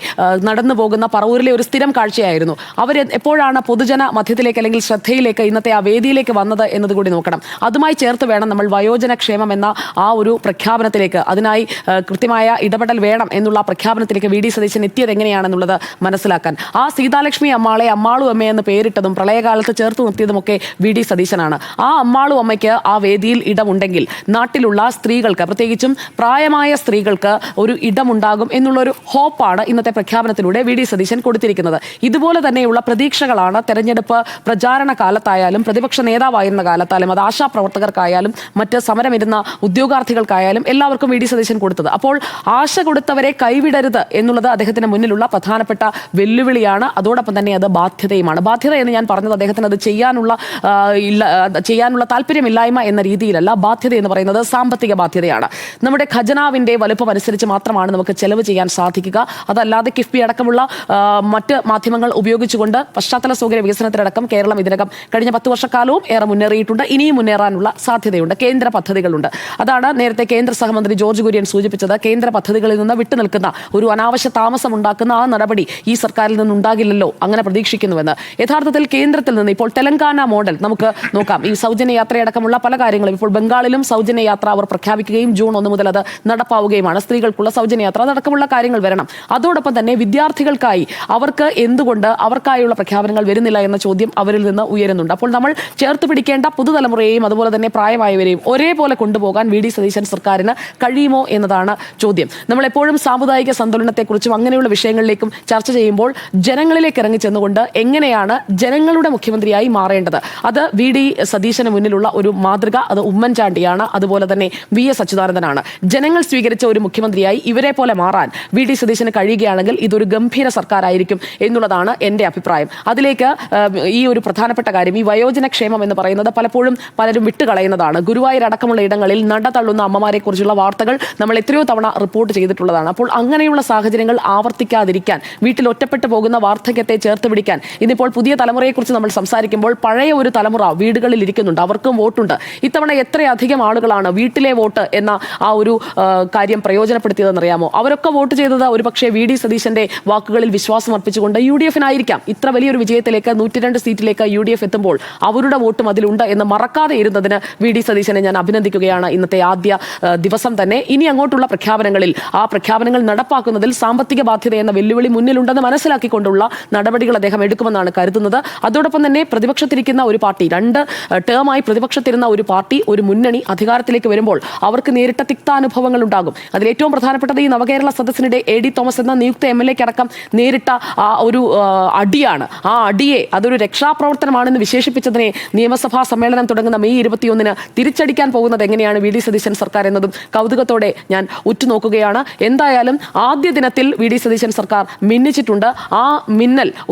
നടന്നു പോകുന്ന പറവൂരിലെ ഒരു സ്ഥിരം കാഴ്ചയായിരുന്നു. അവർ എപ്പോഴാണ് പൊതുജന മധ്യത്തിലേക്ക് അല്ലെങ്കിൽ ശ്രദ്ധയിലേക്ക് ഇന്നത്തെ ആ വേദിയിലേക്ക് വന്നത് എന്നതുകൂടി നോക്കണം. അതുമായി ചേർത്ത് വേണം നമ്മൾ വയോജനക്ഷേമം എന്ന ആ ഒരു പ്രഖ്യാപനത്തിലേക്ക്, അതിനായി കൃത്യമായ ഇടപെടൽ വേണം എന്നുള്ള പ്രഖ്യാപനത്തിലേക്ക് VD സതീശൻ എത്തിയത് എങ്ങനെയാണെന്നുള്ളത് മനസ്സിലാക്കാൻ. ആ സീതാലക്ഷ്മി അമ്മാളെ അമ്മാളും അമ്മയെന്ന് പേരിട്ടതും പ്രളയകാലത്ത് ചേർത്ത് നിർത്തിയതുമൊക്കെ VD സതീശനാണ്. ആ അമ്മാളും അമ്മയ്ക്ക് ആ വേദിയിൽ ഇടമുണ്ടെങ്കിൽ നാട്ടിലുള്ള സ്ത്രീകൾക്ക്, പ്രത്യേകിച്ചും പ്രായമായ സ്ത്രീകൾക്ക് ഒരു ഇടമുണ്ടാകും എന്നുള്ളൊരു ഹോപ്പാണ് ഇന്നത്തെ പ്രഖ്യാപനത്തിലൂടെ VD സതീശൻ കൊടുത്തിരിക്കുന്നത്. ഇതുപോലെ തന്നെയുള്ള പ്രതീക്ഷകളാണ് തെരഞ്ഞെടുപ്പ് പ്രചാരണ കാലത്തായാലും പ്രതിപക്ഷ നേതാവായിരുന്ന കാലത്തായാലും അത് ആശാപ്രവർത്തകർക്കായാലും മറ്റ് സമരമിരുന്ന ഉദ്യോഗാർത്ഥികൾക്കായാലും എല്ലാവർക്കും VD സതീശൻ കൊടുത്തത്. അപ്പോൾ ആശ കൊടുത്തവരെ കൈവിടരുത് എന്നുള്ളത് അദ്ദേഹത്തിന് മുന്നിലുള്ള പ്രധാനപ്പെട്ട വെല്ലുവിളിയാണ്. അതോടൊപ്പം തന്നെ അത് ബാധ്യതയുമാണ്. ബാധ്യത എന്ന് ഞാൻ പറഞ്ഞത് അദ്ദേഹത്തിന് അത് ചെയ്യാനുള്ള താല്പര്യമില്ലായ്മ എന്ന രീതിയിലല്ല. ബാധ്യത എന്ന് പറയുന്നത് സാമ്പത്തിക ബാധ്യതയാണ്. നമ്മുടെ ഖജനാവിന്റെ വലുപ്പം അനുസരിച്ച് മാത്രമാണ് നമുക്ക് ചെലവ് ചെയ്യാൻ സാധിക്കുക. അതല്ലാതെ കിഫ്ബി അടക്കമുള്ള മറ്റ് മാധ്യമങ്ങൾ ഉപയോഗിച്ചുകൊണ്ട് പശ്ചാത്തല സൗകര്യ വികസനത്തിലടക്കം കേരളം ഇതിനകം കഴിഞ്ഞ 10 വർഷക്കാലവും ഏറെ മുന്നേറിയിട്ടുണ്ട്. ഇനിയും മുന്നേറാനുള്ള സാധ്യതയുണ്ട്. കേന്ദ്ര പദ്ധതികളുണ്ട്. അതാണ് നേരത്തെ കേന്ദ്ര സഹമന്ത്രി ജോർജ് കുര്യൻ സൂചിപ്പിച്ചത്. കേന്ദ്ര പദ്ധതികളിൽ നിന്ന് വിട്ടുനിൽക്കുന്ന ഒരു അനാവശ്യ താമസം ഉണ്ടാക്കുന്ന ആ നടപടി ഈ സർക്കാരിൽ നിന്നുണ്ടാകില്ലല്ലോ, അങ്ങനെ പ്രതീക്ഷിക്കുന്നുവെന്ന്. യഥാർത്ഥത്തിൽ കേന്ദ്രത്തിൽ നിന്ന് ഇപ്പോൾ തെലങ്കാന മോഡൽ നമുക്ക് നോക്കാം. ഈ സൗജന്യ യാത്രയടക്കമുള്ള പല കാര്യങ്ങളും ഇപ്പോൾ ബംഗാളിലും സൗജന്യ യാത്ര അവർ പ്രഖ്യാപിക്കുകയും ജൂൺ 1 മുതൽ അത് നടപ്പാവുകയുമാണ്. സ്ത്രീകൾക്കുള്ള സൗജന്യ യാത്ര അതടക്കമുള്ള കാര്യങ്ങൾ വരണം. അതോടൊപ്പം തന്നെ വിദ്യാർത്ഥികൾക്കായി അവർക്ക് എന്തുകൊണ്ട് അവർക്കായുള്ള പ്രഖ്യാപനങ്ങൾ വരുന്നില്ല എന്ന ചോദ്യം അവരിൽ നിന്ന് ഉയരുന്നുണ്ട്. അപ്പോൾ നമ്മൾ ചേർത്ത് പിടിക്കേണ്ട പുതുതലമുറയെയും അതുപോലെ തന്നെ പ്രായമായവരെയും ഒരേപോലെ കൊണ്ടുപോകാൻ VD സതീശൻ സർക്കാരിന് കഴിയുമോ എന്നതാണ് ചോദ്യം. നമ്മൾ എപ്പോഴും സാമുദായിക സന്തുലനത്തെക്കുറിച്ചും അങ്ങനെയുള്ള വിഷയങ്ങളിലേക്കും ചർച്ച ചെയ്യുമ്പോൾ ജനങ്ങളിലേക്ക് ഇറങ്ങി ചെന്നുകൊണ്ട് എങ്ങനെയാണ് ജനങ്ങളുടെ മുഖ്യമന്ത്രിയായി മാറേണ്ടത്, അത് VD സതീശന് മുന്നിലുള്ള ഒരു മാതൃക അത് ഉമ്മൻചാണ്ടിയാണ്. അതുപോലെ തന്നെ VS അച്യുതാനന്ദനാണ്. ജനങ്ങൾ സ്വീകരിച്ച ഒരു മുഖ്യമന്ത്രിയായി ഇവരെ പോലെ മാറാൻ VD സതീശന് കഴിയുകയാണെങ്കിൽ ഇതൊരു ഗംഭീര സർക്കാരായിരിക്കും എന്നുള്ളതാണ് എൻ്റെ അഭിപ്രായം. അതിലേക്ക് ഈ ഒരു പ്രധാനപ്പെട്ട കാര്യം, ഈ വയോജനക്ഷേമം എന്ന് പറയുന്നത് പലപ്പോഴും പലരും വിട്ടുകളയുന്നതാണ്. ഗുരുവായൂർ അടക്കമുള്ള ഇടങ്ങളിൽ നട തള്ളുന്ന അമ്മമാരെ കുറിച്ചുള്ള വാർത്തകൾ നമ്മൾ എത്രയോ തവണ റിപ്പോർട്ട് ചെയ്തിട്ടുള്ളതാണ്. അപ്പോൾ അങ്ങനെയുള്ള സാഹചര്യങ്ങൾ ആവർത്തിക്കാതിരിക്കാൻ, വീട്ടിൽ ഒറ്റപ്പെട്ടു പോകുന്ന വാർദ്ധക്യത്തെ ചേർത്ത് പിടിക്കാൻ, ഇന്നിപ്പോൾ പുതിയ തലമുറയെക്കുറിച്ച് നമ്മൾ സംസാരിക്കുമ്പോൾ പഴയ ഒരു തലമുറ വീടുകളിൽ ഇരിക്കുന്നുണ്ട്, അവർക്കും വോട്ടുണ്ട്. ഇത്തവണ എത്രയധികം ആളുകളാണ് വീട്ടിലെ വോട്ട് എന്ന ആ ഒരു കാര്യം പ്രയോജനപ്പെടുത്തിയതെന്നറിയാമോ? അവരൊക്കെ വോട്ട് ചെയ്തത് ഒരുപക്ഷെ VD സതീശന്റെ വാക്കുകളിൽ വിശ്വാസം അർപ്പിച്ചുകൊണ്ട് UDF-നായിരിക്കാം. ഇത്ര വലിയൊരു വിജയത്തിലേക്ക് 102 സീറ്റിലേക്ക് UDF എത്തുമ്പോൾ അവരുടെ വോട്ടും അതിലുണ്ട് എന്ന് മറക്കാതെ ഇരുന്നതിന് VD സതീശനെ ഞാൻ അഭിനന്ദിക്കുകയാണ് ഇന്നത്തെ ആദ്യ ദിവസം തന്നെ. ഇനി അങ്ങോട്ടുള്ള പ്രഖ്യാപനങ്ങളിൽ ആ പ്രഖ്യാപനങ്ങൾ നടപ്പാക്കുന്നതിൽ സാമ്പത്തിക ബാധ്യത എന്ന വെല്ലുവിളി മുന്നിലുണ്ടെന്ന് മനസ്സിലാക്കിക്കൊണ്ടുള്ള നടപടികൾ അദ്ദേഹം എടുക്കുമെന്നാണ് കരുതുന്നത്. അതോടൊപ്പം തന്നെ പ്രതിപക്ഷത്തിരിക്കുന്ന ഒരു പാർട്ടി, 2 ടേമായി പ്രതിപക്ഷത്തിരുന്ന ഒരു പാർട്ടി, ഒരു മുന്നണി അധികാരത്തിലേക്ക് വരുമ്പോൾ അവർക്ക് നേരിട്ട തിക്താനുഭവങ്ങൾ ഉണ്ടാകും. അതിൽ ഏറ്റവും പ്രധാനപ്പെട്ടത് ഈ നവകേരള സദസ്സിനിടെ AD തോമസ് എന്ന നിയുക്ത MLA അടക്കം നേരിട്ട ആ ഒരു അടിയാണ്. ആ അടിയെ അതൊരു രക്ഷാപ്രവർത്തനമാണെന്ന് വിശേഷിപ്പിച്ചതിനെ നിയമസഭാ സമ്മേളനം തുടങ്ങുന്ന മെയ് 21 തിരിച്ചടിക്കാൻ പോകുന്നത് എങ്ങനെയാണ് VD സതീശൻ സർക്കാർ എന്നതും കൗതുകത്തോടെ ഞാൻ ഉറ്റുനോക്കുകയാണ്. എന്തായാലും ആദ്യ ദിനത്തിൽ VD സതീശൻ സർക്കാർ മിന്നിച്ചിട്ടുണ്ട്. ആ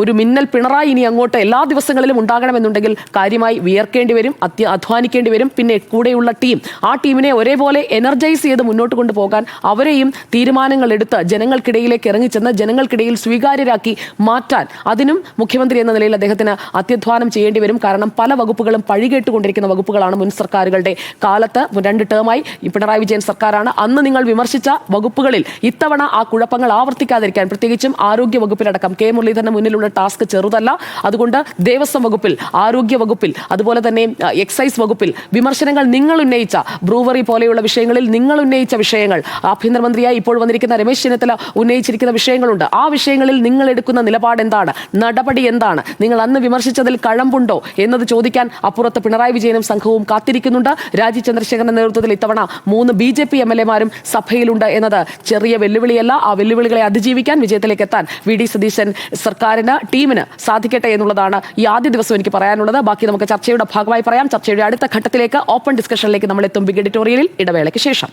ഒരു മിന്നൽ പിണറായി ഇനി അങ്ങോട്ട് എല്ലാ ദിവസങ്ങളിലും ഉണ്ടാകണമെന്നുണ്ടെങ്കിൽ കാര്യമായി വിയർക്കേണ്ടി വരും, അധ്വാനിക്കേണ്ടി വരും. പിന്നെ കൂടെയുള്ള ടീം, ആ ടീമിനെ ഒരേപോലെ എനർജൈസ് ചെയ്ത് മുന്നോട്ട് കൊണ്ടുപോകാൻ അവരെയും തീരുമാനങ്ങൾ എടുത്ത് ജനങ്ങൾക്കിടയിലേക്ക് ഇറങ്ങിച്ചെന്ന് ജനങ്ങൾക്കിടയിൽ സ്വീകാര്യരാക്കി മാറ്റാൻ അതിനും മുഖ്യമന്ത്രി എന്ന നിലയിൽ അദ്ദേഹത്തിന് അത്യധ്വാനം ചെയ്യേണ്ടി വരും. കാരണം പല വകുപ്പുകളും പഴികേട്ടുകൊണ്ടിരിക്കുന്ന വകുപ്പുകളാണ് മുൻ സർക്കാരുകളുടെ കാലത്ത്. 2 ടേമായി പിണറായി വിജയൻ സർക്കാരാണ്. അന്ന് നിങ്ങൾ വിമർശിച്ച വകുപ്പുകളിൽ ഇത്തവണ ആ കുഴപ്പങ്ങൾ ആവർത്തിക്കാതിരിക്കാൻ, പ്രത്യേകിച്ചും ആരോഗ്യ വകുപ്പിലടക്കം K. മുരളീധരന് മുന്നിലുള്ള ടാസ്ക് ചെറുതല്ല. അതുകൊണ്ട് ദേവസ്വം വകുപ്പിൽ, ആരോഗ്യ വകുപ്പിൽ, അതുപോലെ തന്നെ എക്സൈസ് വകുപ്പിൽ വിമർശനങ്ങൾ നിങ്ങൾ ഉന്നയിച്ച, ബ്രൂവറി പോലെയുള്ള വിഷയങ്ങളിൽ നിങ്ങൾ ഉന്നയിച്ച വിഷയങ്ങൾ, ആഭ്യന്തരമന്ത്രിയായി ഇപ്പോൾ വന്നിരിക്കുന്ന രമേശ് ചെന്നിത്തല ഉന്നയിച്ചിരിക്കുന്ന വിഷയങ്ങളുണ്ട്. ആ വിഷയങ്ങളിൽ നിങ്ങൾ എടുക്കുന്ന നിലപാട് എന്താണ്, നടപടി എന്താണ്, നിങ്ങൾ അന്ന് വിമർശിച്ചതിൽ കഴമ്പുണ്ടോ എന്നത് ചോദിക്കാൻ അപ്പുറത്ത് പിണറായി വിജയനും സംഘവും കാത്തിരിക്കുന്നുണ്ട്. രാജീവ് ചന്ദ്രശേഖരന്റെ നേതൃത്വത്തിൽ ഇത്തവണ 3 BJP MLA-മാരും സഭയിലുണ്ട് എന്നത് ചെറിയ വെല്ലുവിളിയല്ല. ആ വെല്ലുവിളികളെ അതിജീവിക്കാൻ, വിജയത്തിലേക്ക് എത്താൻ VD സതീശൻ സർക്കാരിന്, ടീമിന് സാധിക്കട്ടെ എന്നുള്ളതാണ് ഈ ആദ്യ ദിവസം എനിക്ക് പറയാനുള്ളത്. ബാക്കി നമുക്ക് ചർച്ചയുടെ ഭാഗമായി പറയാം. ചർച്ചയുടെ അടുത്ത ഘട്ടത്തിലേക്ക്, ഓപ്പൺ ഡിസ്കഷനിലേക്ക് നമ്മൾ എത്തും ബിഗ് എഡിറ്റോറിയലിൽ ഇടവേളയ്ക്ക് ശേഷം.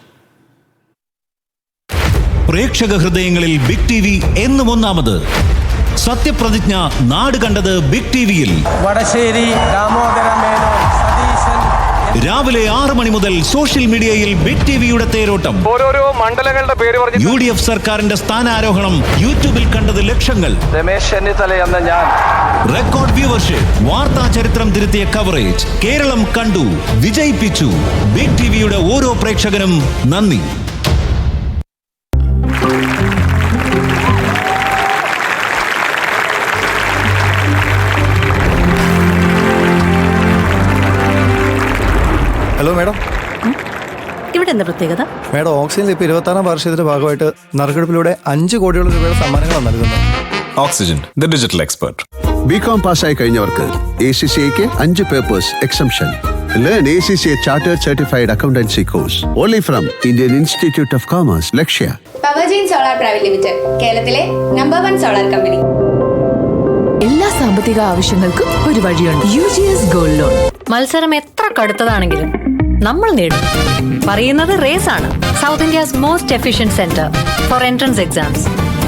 പ്രേക്ഷക ഹൃദയങ്ങളിൽ ബിഗ് TV എന്നും ഒന്നാമത്. സത്യപ്രതിജ്ഞ നാട് കണ്ടത് ബിഗ് TVയിൽ. വടശ്ശേരി ദാമോദര മേനോൻ സതീശൻ. രാവിലെ 6 മണി മുതൽ സോഷ്യൽ മീഡിയയിൽ ബിഗ് TVയുടെ തേരോട്ടം. ഓരോരോ മണ്ഡലങ്ങളുടെ പേര് പറഞ്ഞു. UDF സർക്കാരിന്റെ സ്ഥാനാരോഹണം യൂട്യൂബിൽ കണ്ടത് ലക്ഷങ്ങൾ. രമേശ് ചെന്നിത്തല എന്ന ഞാൻ. റെക്കോർഡ് വ്യൂവർഷിപ്പ്, വാർത്താ ചരിത്രം തിരുത്തിയ കവറേജ്. കേരളം കണ്ടു, വിജയിപ്പിച്ചു. ബിഗ് TVയുടെ ഓരോ പ്രേക്ഷകനും നന്ദി. ഹലോ മാഡം, ഇവിടെ എന്താ പ്രത്യേകത? മാഡം, ഓക്സിജനിൽ ഇപ്പോൾ 26ാം വാർഷികത്തിന്റെ ഭാഗമായിട്ട് നറുക്കെടുപ്പിലൂടെ 5 കോടിയോളം രൂപയുടെ സമ്മാനങ്ങളാണ് നൽകുന്നത്. Oxygen, the digital expert. BCom പാസ്സായി കഴിഞ്ഞവർക്ക് ACCAക്ക് 5 papers exemption. Learn ACCA Chartered Certified Accountancy course only from Indian Institute of Commerce, Lakshya. പവർജെയിൻ സോളാർ പ്രൈവറ്റ് ലിമിറ്റഡ്, കേരളത്തിലെ നമ്പർ 1 സോളാർ കമ്പനി. എല്ലാ സാമ്പത്തിക ആവശ്യങ്ങൾക്കും ഒരു വഴിയുണ്ട്. UGS gold loan. മത്സരം എത്ര കടുത്തതാണെങ്കിലും നമ്മൾ നേടും. പറയുന്നത് റേസ് ആണ്. South India's most efficient centre for entrance exams.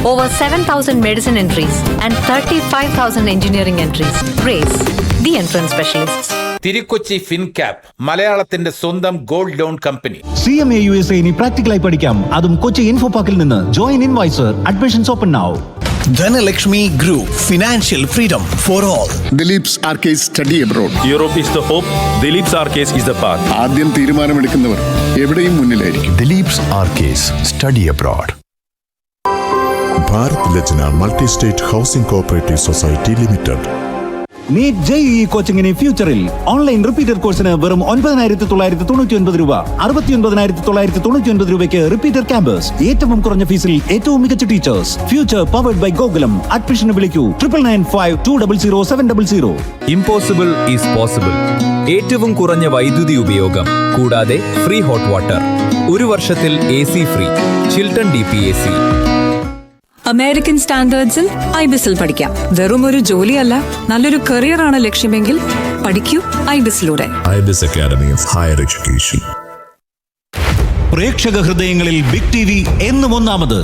Over 7,000 medicine entries and 35,000 engineering entries. Race, the entrance specialists. Thirukochi Fincap, മലയാളത്തിന്റെ സ്വന്തം gold loan company. CMA USA ഇനി പ്രാക്ടിക്കലായി പഠിക്കാം, അതും കൊച്ചി ഇൻഫോ പാർക്കിൽ നിന്ന്. ജോയിൻ ഇൻവൈസർ, admissions open now. Dhanalakshmi Group, financial freedom for all. Dilip's Arcade Study Abroad. Europe is the hope, Dilip's Arcade is the path. ആദ്യം തീരുമാനമെടുക്കുന്നവർ എവിടെയും മുന്നിലായിരിക്കും. Dilip's Arcade Study Abroad. Bharat Lajna Multi-State Housing Cooperative Society Limited. NEET JEE കോച്ചിങ്ങിന് ഫ്യൂച്ചറിൽ online repeater കോഴ്സിന് വെറും 9,999 രൂപ. 69,999 രൂപയ്ക്ക് repeater campus. ഏറ്റവും കുറഞ്ഞ ഫീസിൽ ഏറ്റവും മികച്ച teachers. Future powered by Gokulam. അഡ്മിഷന് വിളിക്കൂ 9995200700. Impossible is possible. ഏറ്റവും കുറഞ്ഞ വൈദ്യുതി ഉപയോഗം, കൂടാതെ ഫ്രീ ഹോട്ട് വാട്ടർ. 1 വർഷത്തിൽ AC free. Chilton DPAC. American സ്റ്റാൻഡേർഡ്സിൽ IBISൽ പഠിക്കാം. വെറും ഒരു ജോലിയല്ല, നല്ലൊരു കരിയറാണ് ലക്ഷ്യമെങ്കിൽ പഠിക്കൂ IBISലൂടെ. IBIS Academy of Higher Education. പ്രേക്ഷക ഹൃദയങ്ങളിൽ ബിഗ് ടി വി എന്നും ഒന്നാമത്.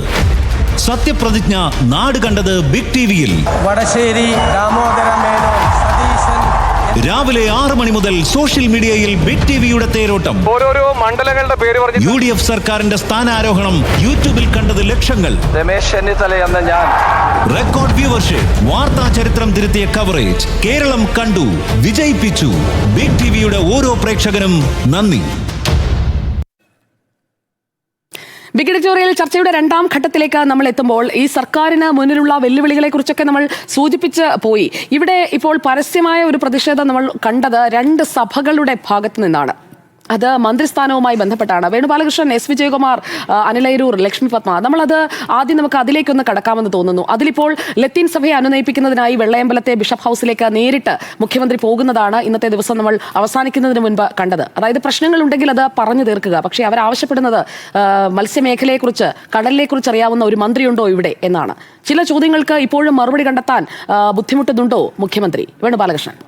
സത്യപ്രതിജ്ഞ നാട് കണ്ടത് ബിഗ് ടിവിയിൽ. വടശ്ശേരി ദാമോദര മേനോൻ സതീശൻ രാവിലെ 6 മണി മുതൽ സോഷ്യൽ മീഡിയയിൽ ബിഗ് ടിവിയുടെ തേരോട്ടം. ഓരോരോ മണ്ഡലങ്ങളുടെ പേര് പറഞ്ഞു. UDF സർക്കാരിന്റെ സ്ഥാനാരോഹണം യൂട്യൂബിൽ കണ്ടത് ലക്ഷങ്ങൾ. രമേശ് ചെന്നിത്തല എന്ന ഞാൻ. റെക്കോർഡ് വ്യൂവർഷിപ്പ്, വാർത്താ ചരിത്രം തിരുത്തിയ കവറേജ്. കേരളം കണ്ടു, വിജയിപ്പിച്ചു. ബിഗ് ടിവിയുടെ ഓരോ പ്രേക്ഷകനും നന്ദി. ബിഗ് എഡിറ്റോറിയൽ ചർച്ചയുടെ രണ്ടാം ഘട്ടത്തിലേക്ക് നമ്മൾ എത്തുമ്പോൾ ഈ സർക്കാരിന് മുന്നിലുള്ള വെല്ലുവിളികളെ കുറിച്ചൊക്കെ നമ്മൾ സൂചിപ്പിച്ച് പോയി. ഇവിടെ ഇപ്പോൾ പരസ്യമായ ഒരു പ്രതിഷേധം നമ്മൾ കണ്ടത് 2 സഭകളുടെ ഭാഗത്തു നിന്നാണ്. അത് മന്ത്രിസ്ഥാനവുമായി ബന്ധപ്പെട്ടാണ്. വേണുഗോപാലകൃഷ്ണൻ, എസ് വിജയകുമാർ, അനിലയരൂർ, ലക്ഷ്മി പത്മ. നമ്മളത് ആദ്യം നമുക്ക് അതിലേക്കൊന്ന് കടക്കാമെന്ന് തോന്നുന്നു. അതിലിപ്പോൾ ലത്തീൻ സഭയെ അനുനയിപ്പിക്കുന്നതിനായി വെള്ളയമ്പലത്തെ ബിഷപ്പ് ഹൗസിലേക്ക് നേരിട്ട് മുഖ്യമന്ത്രി പോകുന്നതാണ് ഇന്നത്തെ ദിവസം നമ്മൾ അവസാനിക്കുന്നതിന് മുൻപ് കണ്ടത്. അതായത് പ്രശ്നങ്ങൾ ഉണ്ടെങ്കിൽ അത് പറഞ്ഞു തീർക്കുക. പക്ഷേ അവരാവശ്യപ്പെടുന്നത് മത്സ്യമേഖലയെക്കുറിച്ച്, കടലിനെക്കുറിച്ച് അറിയാവുന്ന ഒരു മന്ത്രിയുണ്ടോ ഇവിടെ എന്നാണ്. ചില ചോദ്യങ്ങൾക്ക് ഇപ്പോഴും മറുപടി കണ്ടെത്താൻ ബുദ്ധിമുട്ടുന്നുണ്ടോ മുഖ്യമന്ത്രി? വേണുഗോപാലകൃഷ്ണൻ.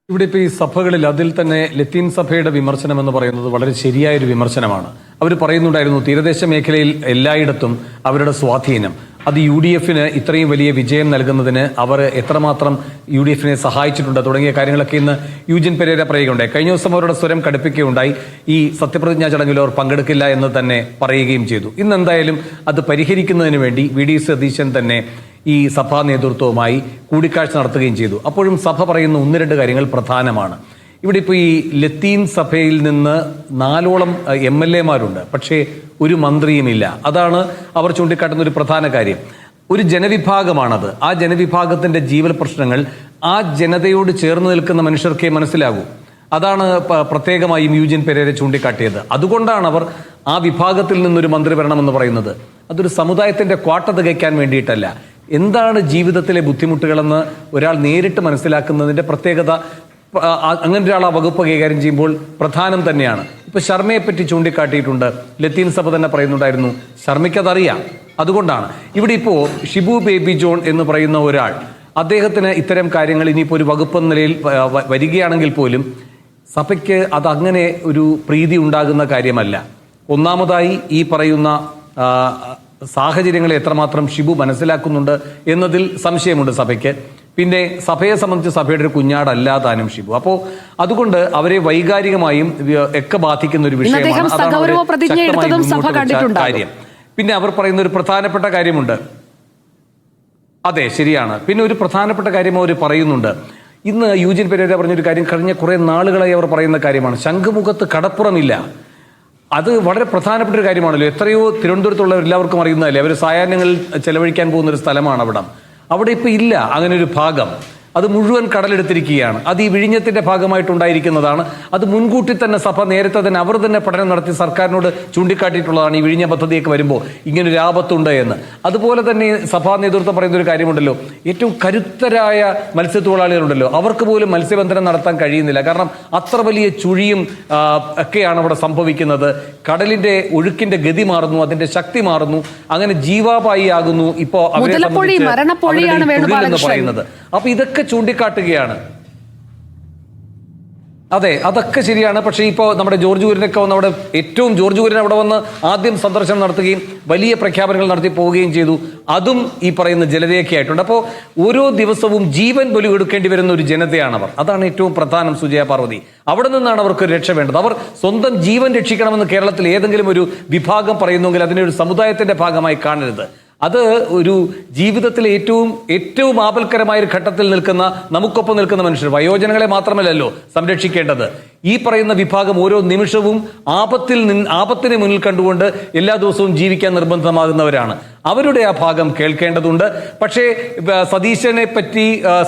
ഇവിടെ ഇപ്പോൾ ഈ സഭകളിൽ അതിൽ തന്നെ ലത്തീൻ സഭയുടെ വിമർശനം എന്ന് പറയുന്നത് വളരെ ശരിയായൊരു വിമർശനമാണ്. അവർ പറയുന്നുണ്ടായിരുന്നു തീരദേശ മേഖലയിൽ എല്ലായിടത്തും അവരുടെ സ്വാധീനം അത് UDFന് ഇത്രയും വലിയ വിജയം നൽകുന്നതിന് അവർ എത്രമാത്രം UDFനെ സഹായിച്ചിട്ടുണ്ട് തുടങ്ങിയ കാര്യങ്ങളൊക്കെ ഇന്ന് യൂജിൻ പെരേര പറയുകയുണ്ടായി. കഴിഞ്ഞ ദിവസം അവരുടെ സ്വരം കടുപ്പിക്കുകയുണ്ടായി. ഈ സത്യപ്രതിജ്ഞാ ചടങ്ങിൽ അവർ പങ്കെടുക്കില്ല എന്ന് തന്നെ പറയുകയും ചെയ്തു. ഇന്ന് എന്തായാലും അത് പരിഹരിക്കുന്നതിന് വേണ്ടി VD സതീശൻ തന്നെ ഈ സഭാ നേതൃത്വവുമായി കൂടിക്കാഴ്ച നടത്തുകയും ചെയ്തു. അപ്പോഴും സഭ പറയുന്ന 1-2 കാര്യങ്ങൾ പ്രധാനമാണ്. ഇവിടെ ഇപ്പോൾ ഈ ലത്തീൻ സഭയിൽ നിന്ന് 4ഓളം MLA-മാരുണ്ട്, പക്ഷേ ഒരു മന്ത്രിയുമില്ല. അതാണ് അവർ ചൂണ്ടിക്കാട്ടുന്ന ഒരു പ്രധാന കാര്യം. ഒരു ജനവിഭാഗമാണത്. ആ ജനവിഭാഗത്തിന്റെ ജീവൽ പ്രശ്നങ്ങൾ ആ ജനതയോട് ചേർന്ന് നിൽക്കുന്ന മനുഷ്യർക്കേ മനസ്സിലാകൂ. അതാണ് പ്രത്യേകമായും യൂജിൻ പെരേര ചൂണ്ടിക്കാട്ടിയത്. അതുകൊണ്ടാണ് അവർ ആ വിഭാഗത്തിൽ നിന്നൊരു മന്ത്രി വരണമെന്ന് പറയുന്നത്. അതൊരു സമുദായത്തിന്റെ ക്വാട്ട തികയ്ക്കാൻ വേണ്ടിയിട്ടല്ല. എന്താണ് ജീവിതത്തിലെ ബുദ്ധിമുട്ടുകളെന്ന് ഒരാൾ നേരിട്ട് മനസ്സിലാക്കുന്നതിന്റെ പ്രത്യേകത അങ്ങനെ ഒരാൾ ആ വകുപ്പ് കൈകാര്യം ചെയ്യുമ്പോൾ പ്രധാനം തന്നെയാണ്. ഇപ്പൊ ശർമ്മയെ പറ്റി ചൂണ്ടിക്കാട്ടിയിട്ടുണ്ട്. ലത്തീൻ സഭ തന്നെ പറയുന്നുണ്ടായിരുന്നു ശർമ്മയ്ക്കതറിയാം. അതുകൊണ്ടാണ് ഇവിടെ ഇപ്പോൾ ഷിബു ബേബി ജോൺ എന്ന് പറയുന്ന ഒരാൾ, അദ്ദേഹത്തിന് ഇത്തരം കാര്യങ്ങൾ ഇനിയിപ്പോൾ ഒരു വകുപ്പ് എന്ന നിലയിൽ വരികയാണെങ്കിൽ പോലും സഭയ്ക്ക് അതങ്ങനെ ഒരു പ്രീതി ഉണ്ടാകുന്ന കാര്യമല്ല. ഒന്നാമതായി ഈ പറയുന്ന സാഹചര്യങ്ങളെ എത്രമാത്രം ഷിബു മനസ്സിലാക്കുന്നുണ്ട് എന്നതിൽ സംശയമുണ്ട് സഭയ്ക്ക്. പിന്നെ സഭയെ സംബന്ധിച്ച് സഭയുടെ ഒരു കുഞ്ഞാടല്ല താനും ഷിബു. അപ്പോൾ അതുകൊണ്ട് അവരെ വൈകാരികമായും ഒക്കെ ബാധിക്കുന്ന ഒരു വിഷയമാണ് കാര്യം. പിന്നെ അവർ പറയുന്ന ഒരു പ്രധാനപ്പെട്ട കാര്യമുണ്ട്. അതെ, ശരിയാണ്. പിന്നെ ഒരു പ്രധാനപ്പെട്ട കാര്യം അവർ പറയുന്നുണ്ട്. ഇന്ന് യൂജിൻ പെരേര പറഞ്ഞൊരു കാര്യം കഴിഞ്ഞ കുറെ നാളുകളായി അവർ പറയുന്ന കാര്യമാണ്. ശംഖുമുഖത്ത് കടപ്പുറമില്ല. അത് വളരെ പ്രധാനപ്പെട്ട ഒരു കാര്യമാണല്ലോ. എത്രയോ തിരുവനന്തപുരത്തുള്ള എല്ലാവർക്കും അറിയുന്നതല്ലേ. അവർ സായാഹ്നങ്ങളിൽ ചെലവഴിക്കാൻ പോകുന്ന ഒരു സ്ഥലമാണ് അവിടം. അവിടെ ഇപ്പം ഇല്ല അങ്ങനെ ഒരു ഭാഗം. അത് മുഴുവൻ കടലെടുത്തിരിക്കുകയാണ്. അത് ഈ വിഴിഞ്ഞത്തിന്റെ ഭാഗമായിട്ടുണ്ടായിരിക്കുന്നതാണ്. അത് മുൻകൂട്ടി തന്നെ സഭ നേരത്തെ തന്നെ അവർ തന്നെ പഠനം നടത്തി സർക്കാരിനോട് ചൂണ്ടിക്കാട്ടിയിട്ടുള്ളതാണ്. ഈ വിഴിഞ്ഞ പദ്ധതിയൊക്കെ വരുമ്പോൾ ഇങ്ങനൊരു ആപത്തുണ്ട് എന്ന്. അതുപോലെ തന്നെ സഭാ നേതൃത്വം പറയുന്ന ഒരു കാര്യമുണ്ടല്ലോ, ഏറ്റവും കരുത്തരായ മത്സ്യത്തൊഴിലാളികളുണ്ടല്ലോ, അവർക്ക് പോലും മത്സ്യബന്ധനം നടത്താൻ കഴിയുന്നില്ല. കാരണം അത്ര വലിയ ചുഴിയും ഒക്കെയാണ് അവിടെ സംഭവിക്കുന്നത്. കടലിന്റെ ഒഴുക്കിന്റെ ഗതി മാറുന്നു, അതിന്റെ ശക്തി മാറുന്നു, അങ്ങനെ ജീവാപായി ആകുന്നു ഇപ്പോൾ അവരെ സംബന്ധിച്ച് പറയുന്നത്. അപ്പൊ ഇതൊക്കെ ചൂണ്ടിക്കാട്ടുകയാണ്. അതെ, അതൊക്കെ ശരിയാണ്. പക്ഷേ ഇപ്പോൾ നമ്മുടെ ജോർജ് കുര്യനൊക്കെ വന്ന് അവിടെ ജോർജ് കുര്യൻ അവിടെ വന്ന് ആദ്യം സന്ദർശനം നടത്തുകയും വലിയ പ്രഖ്യാപനങ്ങൾ നടത്തി പോവുകയും ചെയ്തു. അതും ഈ പറയുന്ന ജനതയൊക്കെ അപ്പോൾ ഓരോ ദിവസവും ജീവൻ ബലി കൊടുക്കേണ്ടി വരുന്ന ഒരു ജനതയാണവർ. അതാണ് ഏറ്റവും പ്രധാനം. സുജയ പാർവതി, അവിടെ നിന്നാണ് അവർക്ക് രക്ഷ വേണ്ടത്. അവർ സ്വന്തം ജീവൻ രക്ഷിക്കണമെന്ന് കേരളത്തിൽ ഏതെങ്കിലും ഒരു വിഭാഗം പറയുന്നെങ്കിൽ അതിനെ ഒരു സമുദായത്തിന്റെ ഭാഗമായി കാണരുത്. അത് ഒരു ജീവിതത്തിലെ ഏറ്റവും ആപൽക്കരമായ ഒരു ഘട്ടത്തിൽ നിൽക്കുന്ന, നമുക്കൊപ്പം നിൽക്കുന്ന മനുഷ്യർ, വയോജനങ്ങളെ മാത്രമല്ലല്ലോ സംരക്ഷിക്കേണ്ടത്. ഈ പറയുന്ന വിഭാഗം ഓരോ നിമിഷവും ആപത്തിനെ മുന്നിൽ കണ്ടുകൊണ്ട് എല്ലാ ദിവസവും ജീവിക്കാൻ നിർബന്ധമാകുന്നവരാണ്. അവരുടെ ആ ഭാഗം കേൾക്കേണ്ടതുണ്ട്. പക്ഷേ